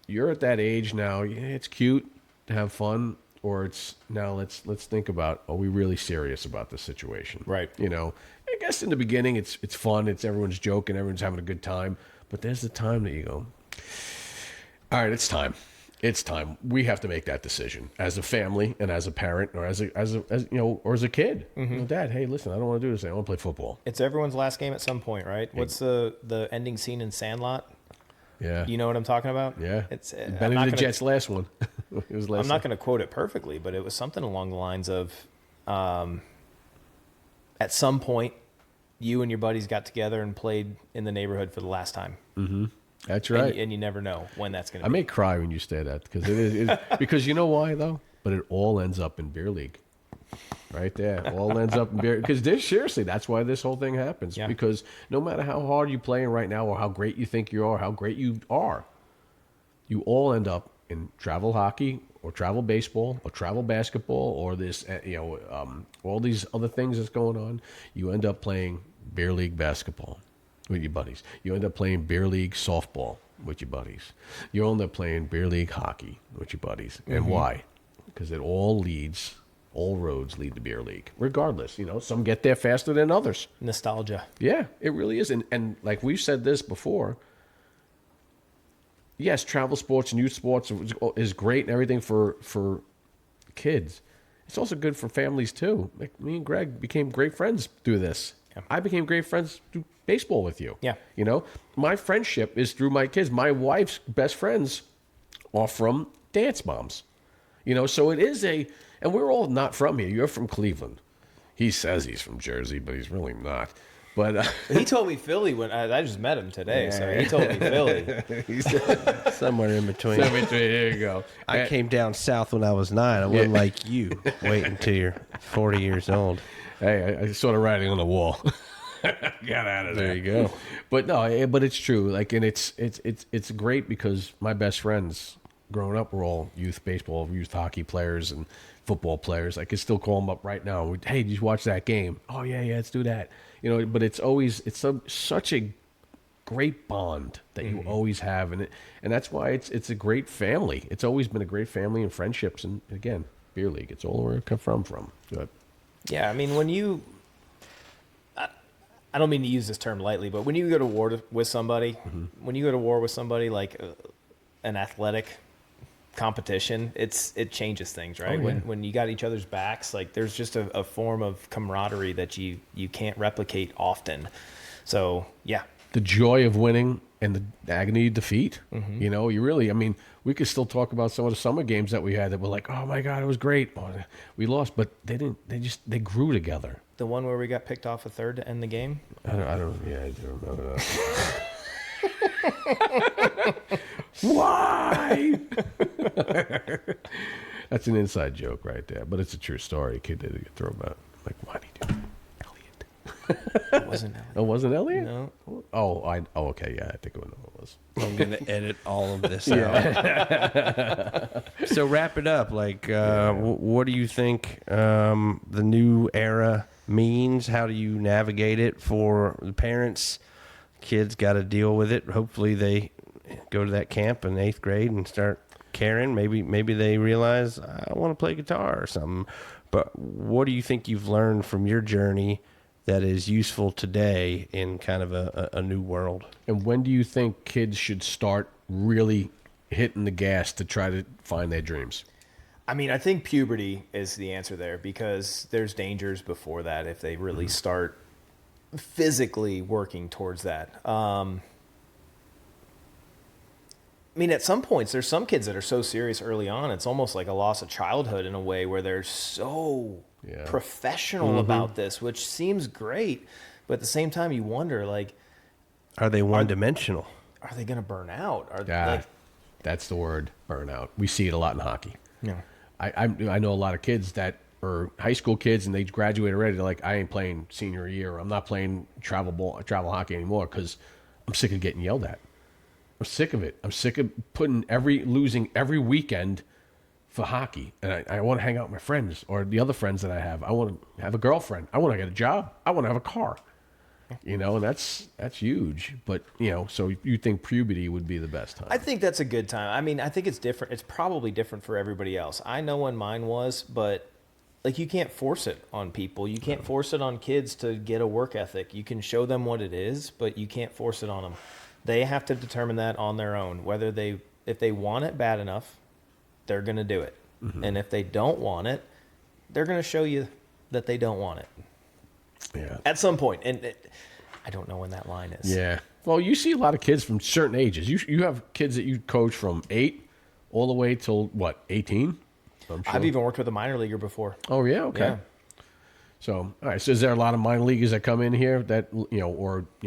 You're at that age now, yeah, it's cute to have fun, or it's now let's think about, are we really serious about this situation? Right. You know, I guess in the beginning it's fun, everyone's joking, everyone's having a good time, but there's the time that you go, all right, it's time. It's time. We have to make that decision as a family and as a parent, or as you know, or as a kid. Mm-hmm. You know, Dad, hey, listen, I don't want to do this. I want to play football. It's everyone's last game at some point, right? What's the ending scene in Sandlot? Yeah. You know what I'm talking about? Yeah. It's Benedict Jet's last one. I'm not going to quote it perfectly, but it was something along the lines of, at some point, you and your buddies got together and played in the neighborhood for the last time. Mm-hmm. That's right. And you never know when that's going to be. I may cry when you say that because it is because you know why though? But it all ends up in beer league. Right there. All ends up in beer because seriously, that's why this whole thing happens. Yeah. Because no matter how hard you're playing right now or how great you think you are, how great you are, you all end up in travel hockey or travel baseball or travel basketball or this all these other things that's going on. You end up playing beer league basketball with your buddies. You end up playing beer league softball with your buddies. You end up playing beer league hockey with your buddies. Mm-hmm. And why? Because it all roads lead to beer league. Regardless, you know, some get there faster than others. Nostalgia. Yeah, it really is. And like we've said this before, yes, travel sports and youth sports is great and everything for kids. It's also good for families too. Like me and Greg became great friends through this. Yeah. I became great friends through baseball with you. Yeah. You know, my friendship is through my kids. My wife's best friends are from dance moms. You know, so it is and we're all not from here. You're from Cleveland. He says he's from Jersey, but he's really not. But he told me Philly when I just met him today. Yeah. So he told me Philly. He's somewhere in between. There you go. I came down south when I was 9. I wasn't like you, waiting until you're 40 years old. Hey, I saw the writing on the wall. Got out of there. There you go. But no, but it's true. Like, and it's great because my best friends growing up were all youth baseball, youth hockey players, and football players. I could still call them up right now. Hey, did you watch that game? Oh yeah, let's do that. You know, but it's such a great bond that you always have, and that's why it's a great family. It's always been a great family and friendships, and again, beer league. It's all where it come from. Good. Yeah, I mean, when you, I don't mean to use this term lightly, but when you go to war with somebody, like an athletic competition, it changes things, right? Oh, yeah. When you got each other's backs, like there's just a form of camaraderie that you can't replicate often. So yeah, the joy of winning and the agony of defeat. You know, you really, I mean, we could still talk about some of the summer games that we had that were like, oh my God, it was great. Oh, we lost, but they grew together. The one where we got picked off a third to end the game? I do remember that. Why? That's an inside joke right there, but it's a true story. Kid did get thrown out. Like, why did he do it? It wasn't Elliot. Oh, wasn't Elliot? No. Oh, okay, yeah, I think I know what it was. I'm going to edit all of this out. So wrap it up. Like, what do you think the new era means? How do you navigate it for the parents? Kids got to deal with it. Hopefully they go to that camp in 8th grade and start caring. Maybe they realize, I want to play guitar or something. But what do you think you've learned from your journey that is useful today in kind of a new world? And when do you think kids should start really hitting the gas to try to find their dreams? I mean, I think puberty is the answer there, because there's dangers before that if they really start physically working towards that. I mean, at some points, there's some kids that are so serious early on, it's almost like a loss of childhood in a way, where they're so professional about this, which seems great. But at the same time, you wonder, like, Are they one-dimensional? are they going to burn out? That's the word, burnout. We see it a lot in hockey. Yeah. I know a lot of kids that are high school kids and they graduate already. They're like, I ain't playing senior year, or I'm not playing travel hockey anymore because I'm sick of getting yelled at. I'm sick of it. I'm sick of losing every weekend for hockey. And I want to hang out with my friends or the other friends that I have. I want to have a girlfriend. I want to get a job. I want to have a car. You know, and that's huge. But, you know, so you think puberty would be the best time? I think that's a good time. I mean, I think it's different. It's probably different for everybody else. I know when mine was, but like, you can't force it on people. You can't force it on kids to get a work ethic. You can show them what it is, but you can't force it on them. They have to determine that on their own. If they want it bad enough, they're going to do it. And if they don't want it, they're going to show you that they don't want it. Yeah. At some point. And I don't know when that line is. Yeah. Well, you see a lot of kids from certain ages. You have kids that you coach from 8 all the way till, what, 18? I'm sure. I've even worked with a minor leaguer before. Oh, yeah? Okay. Yeah. So, all right. So, is there a lot of minor leaguers that come in here that,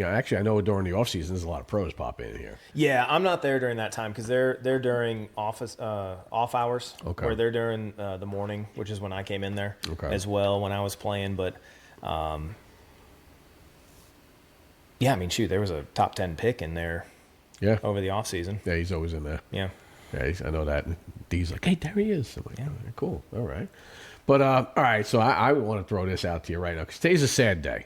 actually, I know during the offseason, there's a lot of pros pop in here. Yeah, I'm not there during that time because they're during off hours. Okay. Or they're during the morning, which is when I came in there as well when I was playing. But, yeah, I mean, shoot, there was a top 10 pick in there over the offseason. Yeah, he's always in there. Yeah. Yeah, I know that. And D's like, hey, there he is. I'm like, oh, cool. All right. But, all right, so I want to throw this out to you right now because today's a sad day.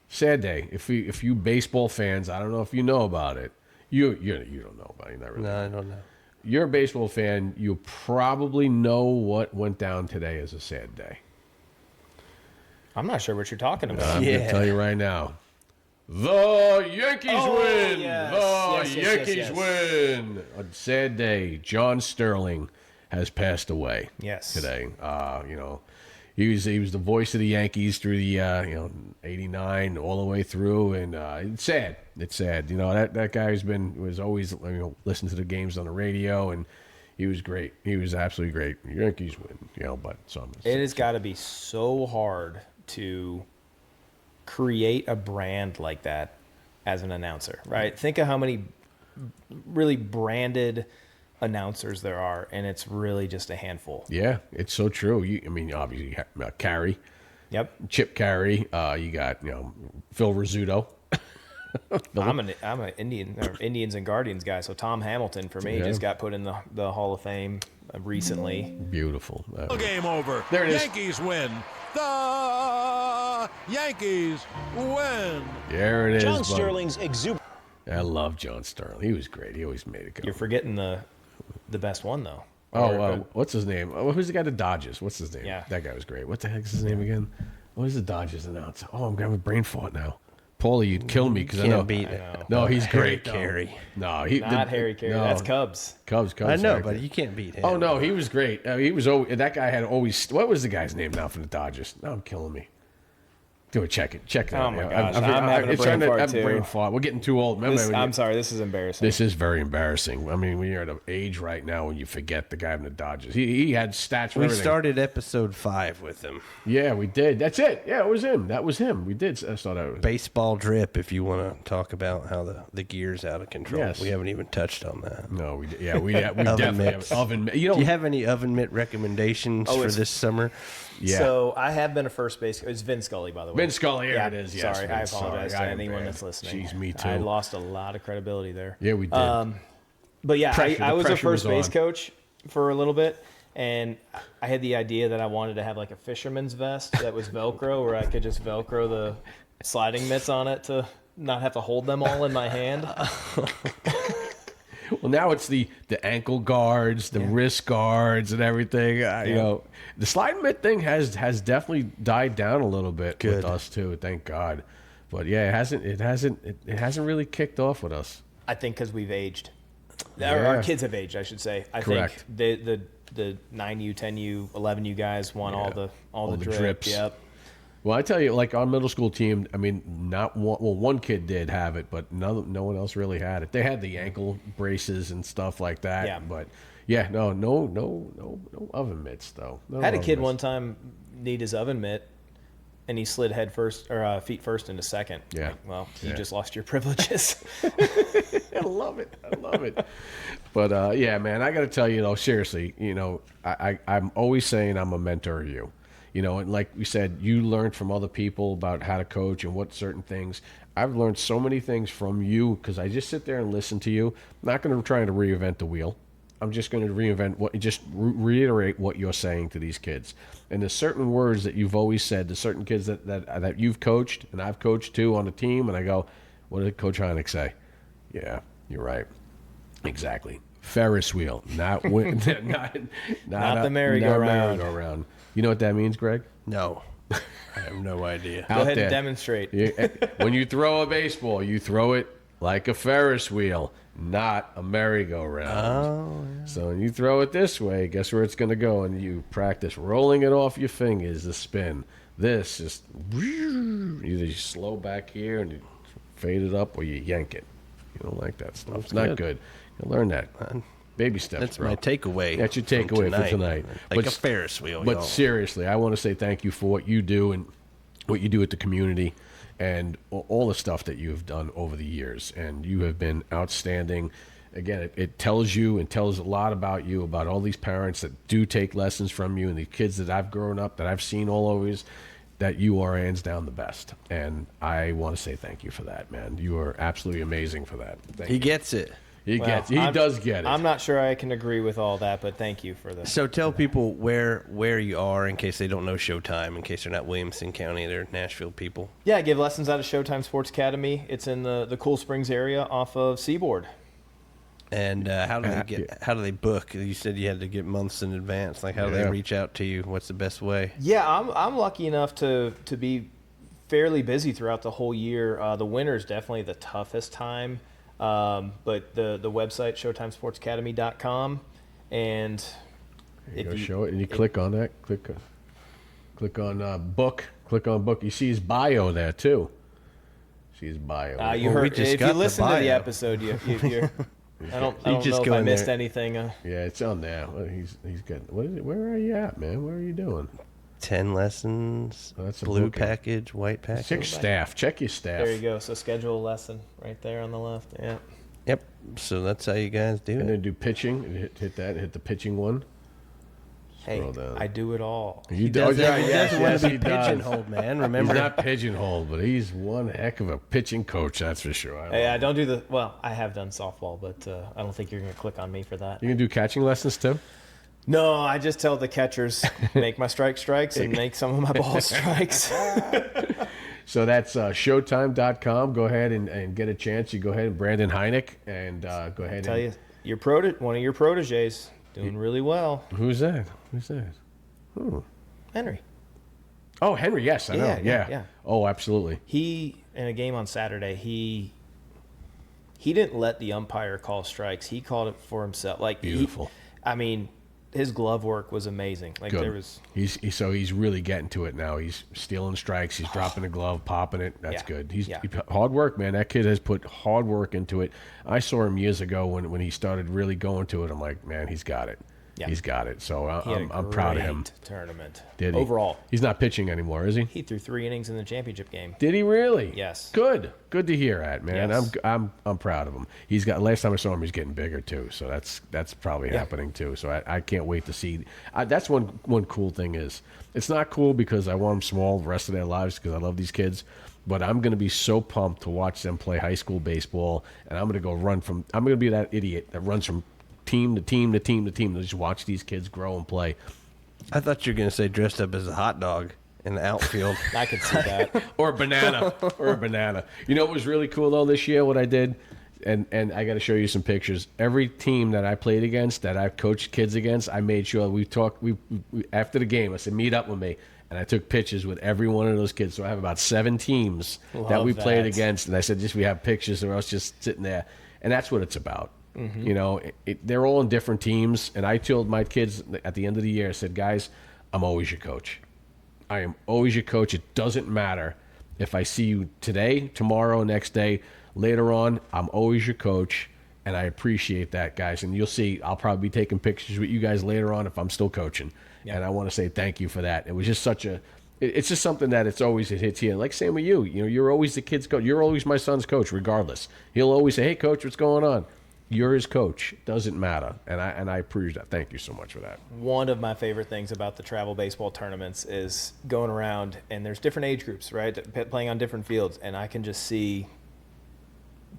Sad day. If you baseball fans, I don't know if you know about it. You don't know about it. You're not really. No, I don't know. You're a baseball fan. You probably know what went down today as a sad day. I'm not sure what you're talking about. I'm going to tell you right now. The Yankees win. Yes. The Yankees win. A sad day. John Sterling has passed away. Yes. Today. He was the voice of the Yankees through the 89 all the way through, and it's sad. It's sad. You know, that guy was always listening to the games on the radio, and he was great. He was absolutely great. Yankees win. But it has got to be so hard to create a brand like that as an announcer, right? Think of how many really branded announcers there are, and it's really just a handful. Yeah, it's so true. Obviously, Carey. Yep. Chip Carey. You got, Phil Rizzuto. I'm an Indians and Guardians guy, so Tom Hamilton for me just got put in the Hall of Fame recently. Beautiful. Game over. There it is. Yankees win. The Yankees win. There it is. John Sterling's exuberant. I love John Sterling. He was great. He always made it go. You're forgetting the best one though. What's his name? Who's the guy that Dodgers? What's his name? Yeah. That guy was great. What the heck is his name again? What is the Dodgers announcer? Oh, I'm having a brain fart now. Paulie, you'd kill me because I know. Beat it. No, he's Harry great. Carey. No, not Harry Carey. No. That's Cubs. Cubs. I know, sorry. but you can't beat him. Oh no, he was great. He was that guy had always. What was the guy's name now for the Dodgers? Now I'm killing me. Do it. Check it out. Oh my gosh, I'm having a brain fart too. Brain fart. We're getting too old. Remember, I'm sorry, this is embarrassing. This is very embarrassing. I mean, we're at an age right now when you forget the guy from the Dodgers. He had stats for We everything. started episode 5 with him. Yeah, we did. That's it. Yeah, it was him. That was him. We did. I saw that. Baseball drip, if you want to talk about how the gear's out of control. Yes. We haven't even touched on that. No, we definitely mitts. have oven. Do you have any oven mitt recommendations for this summer? Yeah. So I have been a first base. It's Vin Scully, by the way. Vin Scully, here it is. Yes, sorry, Vince, I apologize sorry. to anyone that's listening. Jeez, me too. I lost a lot of credibility there. Yeah, we did. But yeah, Pressure- I the was a pressure was first base on. coach for a little bit, and I had the idea that I wanted to have like a fisherman's vest that was Velcro, where I could just Velcro the sliding mitts on it to not have to hold them all in my hand. Well, now it's the ankle guards, the wrist guards, and everything. You know, the slide mitt thing has definitely died down a little bit with us too. Thank God. But yeah, it hasn't really kicked off with us. I think because we've aged. Yeah. Our kids have aged, I should say. I Correct. think the 9U, 10U, 11U guys want all the drip. drips. Yep. Well, I tell you, like our middle school team, I mean, one kid did have it, but no one else really had it. They had the ankle braces and stuff like that. Yeah. But yeah, no oven mitts though. No I had a oven kid mitts. one time need his oven mitt, and he slid feet first into second. Yeah. Like, well, you Yeah. just lost your privileges. I love it. But yeah, man, I got to tell you, though, seriously, I'm always saying I'm a mentor of you. And like we said, you learned from other people about how to coach and what certain things. I've learned so many things from you because I just sit there and listen to you. I'm not going to try to reinvent the wheel. I'm just going to reiterate what you're saying to these kids. And there's certain words that you've always said to certain kids that you've coached and I've coached too on the team. And I go, what did Coach Hynick say? Yeah, you're right. Exactly. Ferris wheel, not the merry-go-round. merry-go-round. You know what that means, Greg? No. I have no idea. Go ahead and demonstrate. When you throw a baseball, you throw it like a Ferris wheel, not a merry-go-round. Oh, yeah. So when you throw it this way, guess where it's going to go? And you practice rolling it off your fingers, the spin. This just either you slow back here and you fade it up or you yank it. You don't like that stuff. It's not good. You learn that. Baby steps, That's bro. my takeaway. That's your takeaway for tonight. Like a Ferris wheel. But y'all. seriously, I want to say thank you for what you do and what you do at the community and all the stuff that you've done over the years. And you have been outstanding. Again, it tells you and tells a lot about you, about all these parents that do take lessons from you and the kids that I've grown up, that I've seen all over, that you are hands down the best. And I want to say thank you for that, man. You are absolutely amazing for that. Thank He you. gets it. He does get it. I'm not sure I can agree with all that, but thank you for this. So tell people where you are in case they don't know Showtime, in case they're not Williamson County, they're Nashville people. Yeah, I give lessons out of Showtime Sports Academy. It's in the Cool Springs area off of Seaboard. And how do they book? You said you had to get months in advance. Like, how do they reach out to you? What's the best way? Yeah, I'm lucky enough to be fairly busy throughout the whole year. The winter is definitely the toughest time. But the website, ShowtimeSportsAcademy.com, and If you show it and you click on that, click on book. Click on book. You see his bio there too. See his bio. You Well, we heard just if got you the listen to the bio. episode, you're. I don't just know if go I in missed there. anything. Yeah, it's on there. Well, he's good. What is it? Where are you at, man? What are you doing? 10 lessons, Oh, that's a blue booking. package, white package. Check staff. Check your staff. There you go. So schedule a lesson right there on the left. Yeah. Yep. So that's how you guys do And it. then do pitching. And hit that. Hit the pitching one. Hey, Scroll down. I do it all. You doesn't, yeah, he yes, doesn't want yes, to be he does. pigeonholed, man. He's Remember? not pigeonholed, but he's one heck of a pitching coach. That's for sure. Hey, I don't do the. Well, I have done softball, but I don't think you're gonna click on me for that. You can do catching lessons too. No, I just tell the catchers make my strikes and make some of my balls strikes. So that's Showtime.com. Go ahead and get a chance. You go ahead and Brandon Hynick and go ahead Tell and you, one of your proteges doing really well, Who's that? Henry. Oh, Henry. Yes, I know. Yeah. Oh, absolutely. He in a game on Saturday, he didn't let the umpire call strikes. He called it for himself. Like Beautiful. his glove work was amazing. Like Good. there was. He's really getting to it now. He's stealing strikes. He's dropping the glove, popping it. That's good. He hard work, man. That kid has put hard work into it. I saw him years ago when he started really going to it. I'm like, man, he's got it. Yeah. He's got it. So I'm proud of him. Tournament. Did he? Overall. He's not pitching anymore, is he? He threw 3 innings in the championship game. Did he really? Yes. Good to hear that, man. Yes. I'm proud of him. He's got. Last time I saw him, he's getting bigger too. So that's probably happening too. So I can't wait to see. That's one cool thing is it's not cool because I want them small the rest of their lives because I love these kids. But I'm going to be so pumped to watch them play high school baseball, and I'm going to go run from. I'm going to be that idiot that runs from team to team to team to team to just watch these kids grow and play. I thought you were going to say dressed up as a hot dog in the outfield. I could see that. Or a banana. You know what was really cool, though, this year, what I did? And I got to show you some pictures. Every team that I played against, that I've coached kids against, I made sure we talked. We after the game, I said, meet up with me. And I took pictures with every one of those kids. So I have about 7 teams that we played against. And I said, we have pictures or else just sitting there. And that's what it's about. Mm-hmm. You know, they're all in different teams. And I told my kids at the end of the year, I said, guys, I'm always your coach. I am always your coach. It doesn't matter if I see you today, tomorrow, next day, later on. I'm always your coach. And I appreciate that, guys. And you'll see, I'll probably be taking pictures with you guys later on if I'm still coaching. Yeah. And I want to say thank you for that. It was just it's just something that it hits you. Like same with you. You know, you're always the kid's coach. You're always my son's coach, regardless. He'll always say, hey, coach, what's going on? You're his coach. Doesn't matter. And I appreciate that. Thank you so much for that. One of my favorite things about the travel baseball tournaments is going around, and there's different age groups, right? Playing on different fields. And I can just see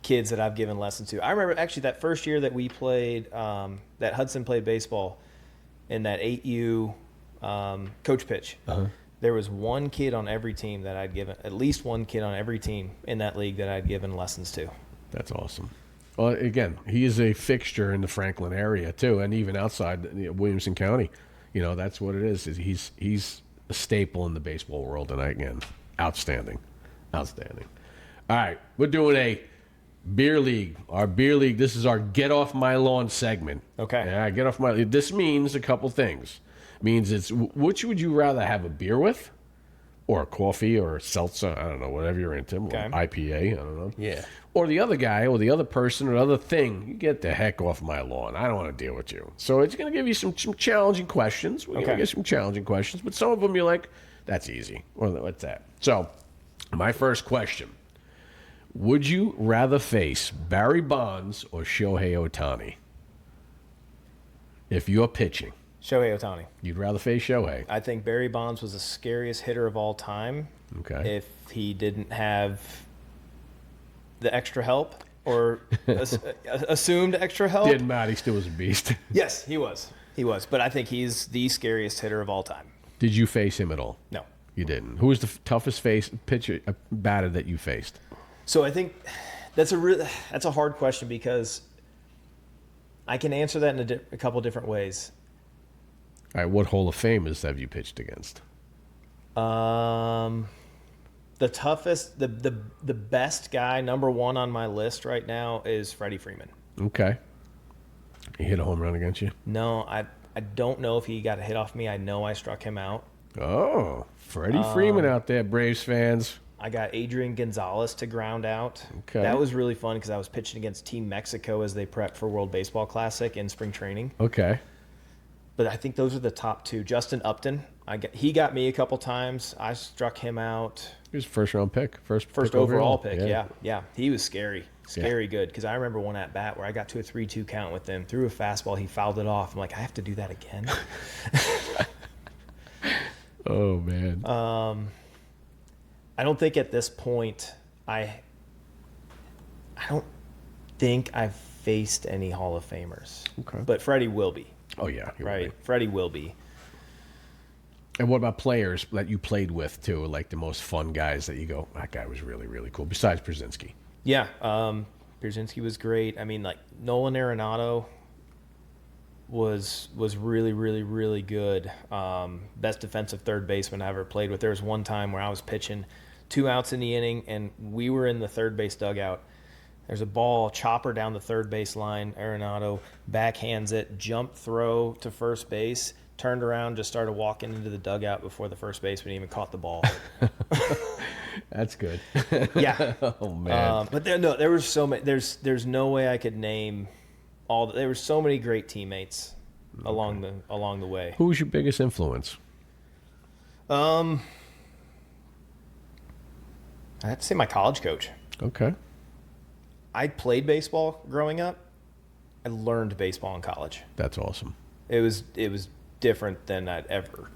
kids that I've given lessons to. I remember actually that first year that we played, that Hudson played baseball in that 8U coach pitch. Uh-huh. There was one kid on every team that I'd given, at least one kid on every team in that league that I'd given lessons to. That's awesome. Well, again, he is a fixture in the Franklin area too, and even outside Williamson County. You know, that's what it is. He's a staple in the baseball world, and again, outstanding. All right, we're doing a beer league. Our beer league. This is our get off my lawn segment. Okay. Yeah, get off my. This means a couple things. It means it's which would you rather have a beer with, or a coffee, or a seltzer? I don't know, whatever you're into. Okay. Or IPA. I don't know. Yeah. Or the other guy, or the other person, or the other thing. You get the heck off my lawn. I don't want to deal with you. So it's going to give you some challenging questions. We're going to get some challenging questions, but some of them you're like, that's easy. Or what's that? So, my first question. Would you rather face Barry Bonds or Shohei Ohtani? If you're pitching. Shohei Ohtani. You'd rather face Shohei. I think Barry Bonds was the scariest hitter of all time. Okay. If he didn't have the extra help or assumed extra help. Didn't matter. He still was a beast. Yes, he was. But I think he's the scariest hitter of all time. Did you face him at all? No. You didn't. Who was the toughest batter that you faced? So I think that's a hard question because I can answer that in a couple different ways. All right, what Hall of Famers have you pitched against? The toughest, the best guy, number one on my list right now is Freddie Freeman. Okay. He hit a home run against you? No, I don't know if he got a hit off me. I know I struck him out. Oh, Freddie Freeman out there, Braves fans. I got Adrian Gonzalez to ground out. Okay. That was really fun because I was pitching against Team Mexico as they prep for World Baseball Classic in spring training. Okay. But I think those are the top two. Justin Upton, he got me a couple times. I struck him out. He was first round pick. First overall pick, yeah. He was scary good. Because I remember one at bat where I got to a 3-2 count with him, threw a fastball, he fouled it off. I'm like, I have to do that again? Oh, man. I don't think at this point I don't think I've faced any Hall of Famers. Okay. But Freddie will be. Oh, yeah. Right. Freddie will be. And what about players that you played with, too? Like the most fun guys that you go, that guy was really, really cool, besides Brzezinski. Yeah. Brzezinski was great. I mean, like, Nolan Arenado was really, really, really good. Best defensive third baseman I ever played with. There was one time where I was pitching 2 outs in the inning, and we were in the third base dugout. There's a ball, chopper down the third base line. Arenado backhands it, jump throw to first base, turned around, just started walking into the dugout before the first baseman even caught the ball. That's good. Yeah. Oh man. But there were so many. There's no way I could name all. There were so many great teammates along the way. Who was your biggest influence? I have to say my college coach. Okay. I played baseball growing up. I learned baseball in college. That's awesome. It was different than I'd ever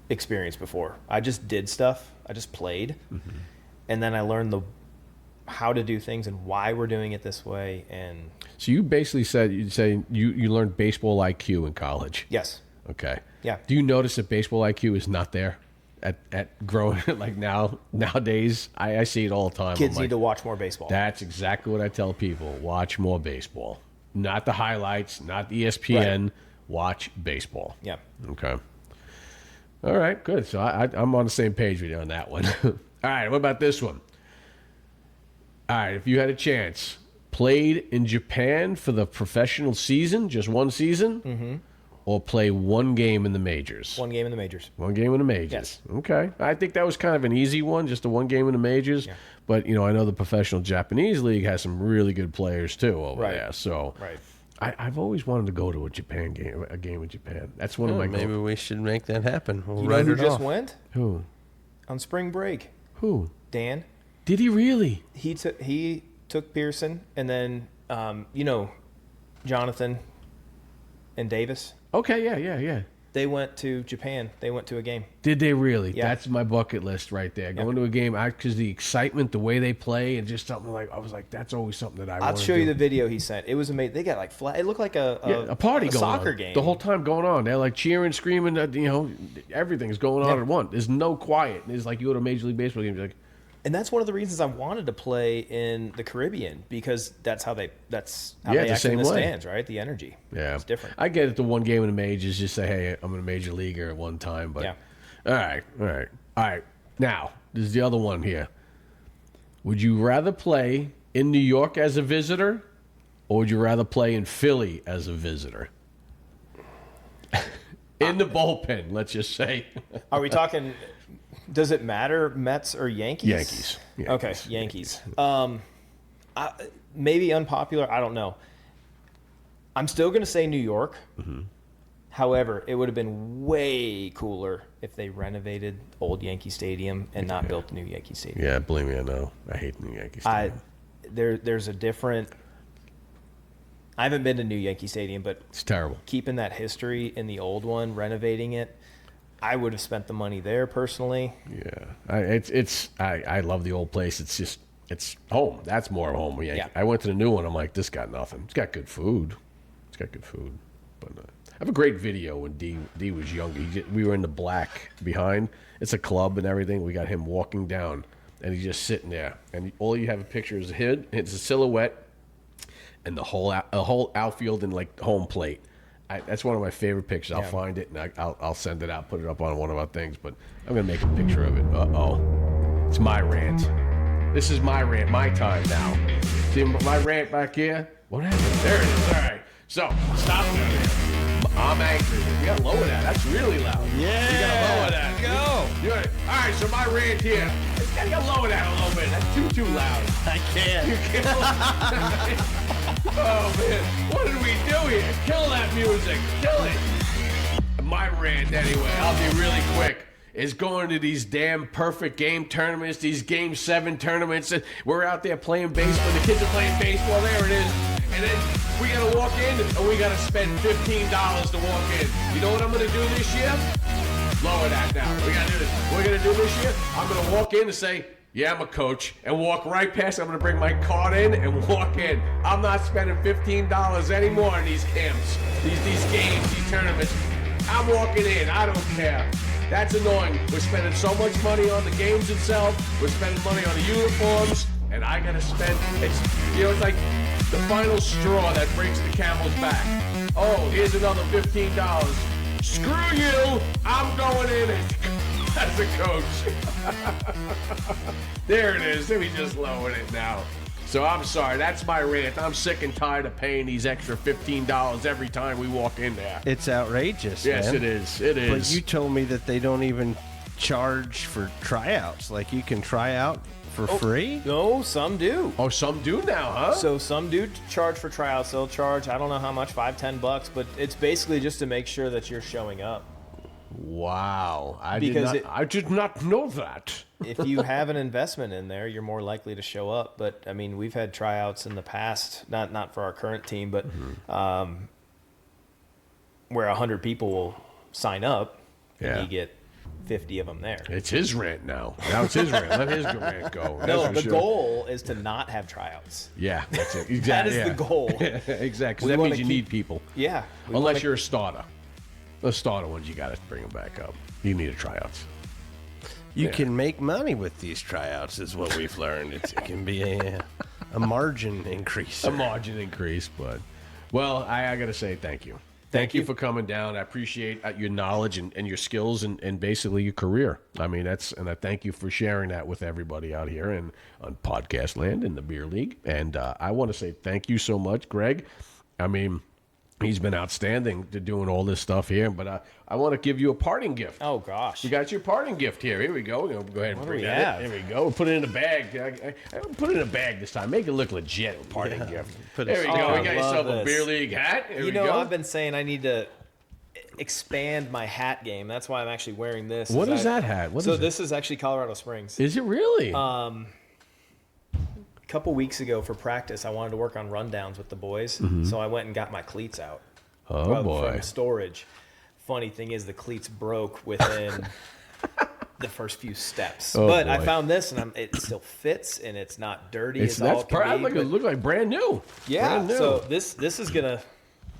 experienced before. I just did stuff. I just played, and then I learned how to do things and why we're doing it this way. And so you basically said you learned baseball IQ in college. yes, Okay. yeah. Do you notice that baseball IQ is not there at growing like nowadays? I see it all the time. Kids I'm need to watch more baseball. That's exactly what I tell people. Watch more baseball. Not the highlights, not ESPN. Right. Watch baseball. Yeah. Okay. All right, good. So I'm on the same page with you on that one. All right, what about this one? All right, if you had a chance, played in Japan for the professional season, just one season, or play one game in the majors? One game in the majors. One game in the majors. Yes. Okay. I think that was kind of an easy one, just the one game in the majors. Yeah. But, I know the professional Japanese league has some really good players, too, over Right. there. So Right. I've always wanted to go to a game in Japan. That's one of my Maybe we should make that happen. We'll You know write who it just off. went Who? on spring break? Who? Dan. Did he really? He took Pearson, and then Jonathan and Davis. Okay, yeah. They went to Japan. They went to a game. Did they really? Yeah. That's my bucket list right there. Going to a game, because the excitement, the way they play, and just something like, I was like, that's always something that I want I'll to show do. you the video he sent. It was amazing. They got like flat. It looked like a party going soccer on. game The whole time going on. They're like cheering, screaming, everything's going on Yeah. at once. There's no quiet. It's like you go to a Major League Baseball game, you're like, And that's one of the reasons I wanted to play in the Caribbean, because that's how they the act same in the way. stands, right? The energy. yeah. It's different. I get it, the one game in the majors, just say, hey, I'm a major leaguer at one time. But Yeah. All right. Now, this is the other one here. Would you rather play in New York as a visitor, or would you rather play in Philly as a visitor? In the bullpen, let's just say. Are we talking? Does it matter, Mets or Yankees? Yankees. Okay, Yankees. Maybe unpopular. I don't know. I'm still going to say New York. However, it would have been way cooler if they renovated old Yankee Stadium and not built a new Yankee Stadium. Yeah, believe me, I know. I hate New Yankee Stadium. There's a different. I haven't been to new Yankee Stadium, but It's terrible. keeping that history in the old one, renovating it, I would have spent the money there personally. Yeah, I love the old place. It's home. That's more home. Yeah. I went to the new one. I'm like, this got nothing. It's got good food. But I have a great video when D was younger. We were in the black behind. It's a club and everything. We got him walking down, and he's just sitting there. And all you have a picture is it's a silhouette, and the whole outfield and like home plate. That's one of my favorite pictures. I'll find it and I'll send it out, put it up on one of our things. But I'm gonna make a picture of it. It's my rant. This is my rant, my time now. See my rant back here? What happened? There it is. All right. So stop that. I'm angry. You gotta lower that. That's really loud. Yeah. You gotta lower that. Go. All right. So my rant here. You gotta lower that a little bit. That's too loud. I can't. You can't. Oh man, what did we do here? Kill that music. Kill it. My rant, anyway, I'll be really quick, is going to these damn perfect game tournaments, these Game 7 tournaments. We're out there playing baseball. The kids are playing baseball. There it is. And then we got to walk in, and we got to spend $15 to walk in. You know what I'm going to do this year? Lower that now. We got to do this. We're going to do this year. I'm going to walk in and say, yeah, I'm a coach, and walk right past. I'm going to bring my card in and walk in. I'm not spending $15 anymore in these camps, these games, these tournaments. I'm walking in. I don't care. That's annoying. We're spending so much money on the games itself. We're spending money on the uniforms, and I got to spend. It's like the final straw that breaks the camel's back. Oh, here's another $15. Screw you. I'm going in as a coach. There it is. Let me just lower it now. So I'm sorry. That's my rant. I'm sick and tired of paying these extra $15 every time we walk in there. It's outrageous, Yes, man. it is. It is. But you told me that they don't even charge for tryouts. Like, you can try out for free? No, some do. Oh, some do now, huh? So some do charge for tryouts. They'll charge, I don't know how much, $5-10, but it's basically just to make sure that you're showing up. Wow. I Because did not know that. If you have an investment in there, you're more likely to show up. But I mean, we've had tryouts in the past, not for our current team, but where 100 people will sign up, and you get 50 of them there. It's his rant now. Now it's his rant. Let his rant go. No, That's the for sure. goal is to not have tryouts. Yeah, that's it. Exactly. That is yeah. the goal. Exactly. We That wanna means you keep- need people. Yeah. we Unless wanna- you're a starter. The starter ones, you got to bring them back up. You need a tryouts. You can make money with these tryouts, is what we've learned. It can be a margin increase. A margin increase, but well, I got to say thank you. Thank you for coming down. I appreciate your knowledge and your skills and basically your career. I mean, and I thank you for sharing that with everybody out here and on podcast land in the beer league. And I want to say thank you so much, Greg. I mean, he's been outstanding to doing all this stuff here, but I want to give you a parting gift. Oh, gosh. You got your parting gift here. Here we go. We're going to go ahead and What do bring we that have? in. Here we go. We'll put it in a bag. I put it in a bag this time. Make it look legit. A parting gift. Put There a we go. Oh, We got I yourself love a this. beer league hat. Here You we know, go. I've been saying I need to expand my hat game. That's why I'm actually wearing this. What is that hat? What so is it? this is actually Colorado Springs. Is it really? A couple weeks ago for practice, I wanted to work on rundowns with the boys, so I went and got my cleats out. Oh, boy. From storage. Funny thing is, the cleats broke within the first few steps. Oh, but boy. I found this, and it still fits, and it's not dirty. As all That's can be, it but- look like brand new. yeah. Brand new. So this is gonna.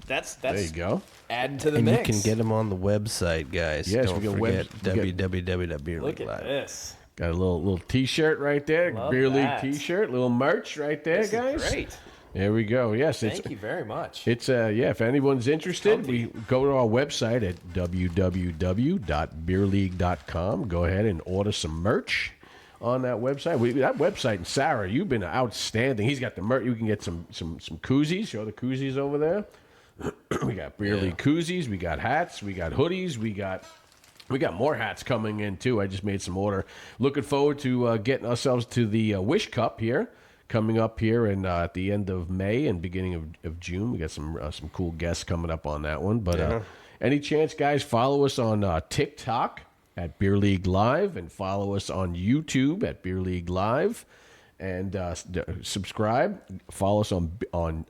That's there you go. adding to the And mix. you can get them on the website, guys. Yes, Don't we got forget we got- www.beerleague.live. Look at this. Got a little T-shirt right there. Love Beer league that. T-shirt. Little merch right there, This guys. is great. There we go. Yes, Thank you very much. It's if anyone's interested, Comfy. we go to our website at www.beerleague.com. Go ahead and order some merch on that website. That website, and Sarah, you've been outstanding. He's got the merch. You can get some koozies. Show the koozies over there. We got Beer League koozies. We got hats. We got hoodies. We got more hats coming in too. I just made some order. Looking forward to getting ourselves to the Wish Cup here. Coming up here at the end of May and beginning of June. We got some cool guests coming up on that one. But any chance, guys, follow us on TikTok at Beer League Live and follow us on YouTube at Beer League Live and subscribe. Follow us on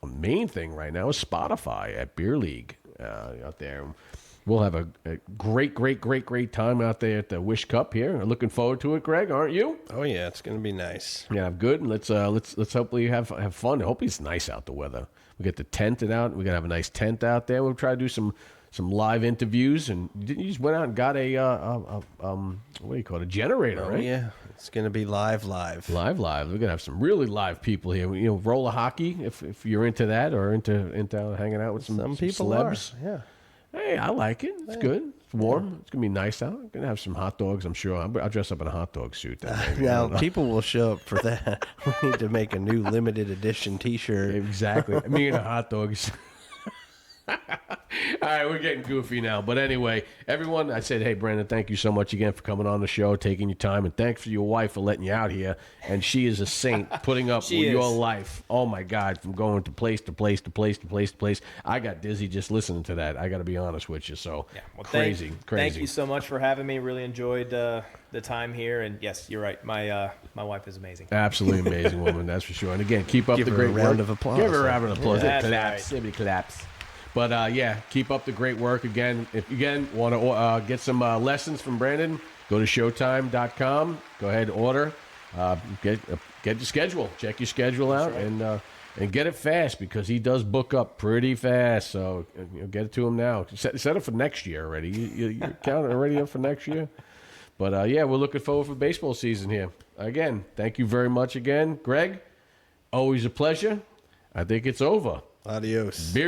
main thing right now is Spotify at Beer League out there. We'll have a great time out there at the Wish Cup here. Looking forward to it, Greg, aren't you? Oh yeah, it's gonna be nice. Yeah, good. And let's hopefully have fun. I hope it's nice out the weather. We get the tent out. We gotta have a nice tent out there. We'll try to do some live interviews. And you just went out and got a what do you call it? A generator, Oh right? yeah, it's gonna be live. Live. We're gonna have some really live people here. You know, roller hockey if you're into that or into hanging out with some people celebs. are. Yeah. Hey, I like it. It's good. It's warm. It's gonna be nice out. I'm gonna have some hot dogs. I'm sure. I'll dress up in a hot dog suit. Then maybe. I Now don't know. people will show up for that. We need to make a new limited edition T-shirt. Exactly. Me and the hot dogs. All right, we're getting goofy now. But anyway, everyone, I said, hey, Brandon, thank you so much again for coming on the show, taking your time, and thanks for your wife for letting you out here. And she is a saint, putting up with She your is. life. Oh, my God, from going to place to place to place to place to place. I got dizzy just listening to that. I got to be honest with you. So Well, crazy. Thank you so much for having me. Really enjoyed the time here. And yes, you're right. My wife is amazing. Absolutely amazing woman, that's for sure. And again, keep up Give the her a great round work. of applause. Give her a round of applause. Yeah, that's Claps. right. Everybody claps. But yeah, keep up the great work. Again, if you want to get some lessons from Brandon, go to Showtime.com. Go ahead, order. Get your schedule. Check your schedule out and get it fast because he does book up pretty fast. So get it to him now. Set it for next year already. You're counting already up for next year. But yeah, we're looking forward for baseball season here. Again, thank you very much again, Greg. Always a pleasure. I think it's over. Adios. Beer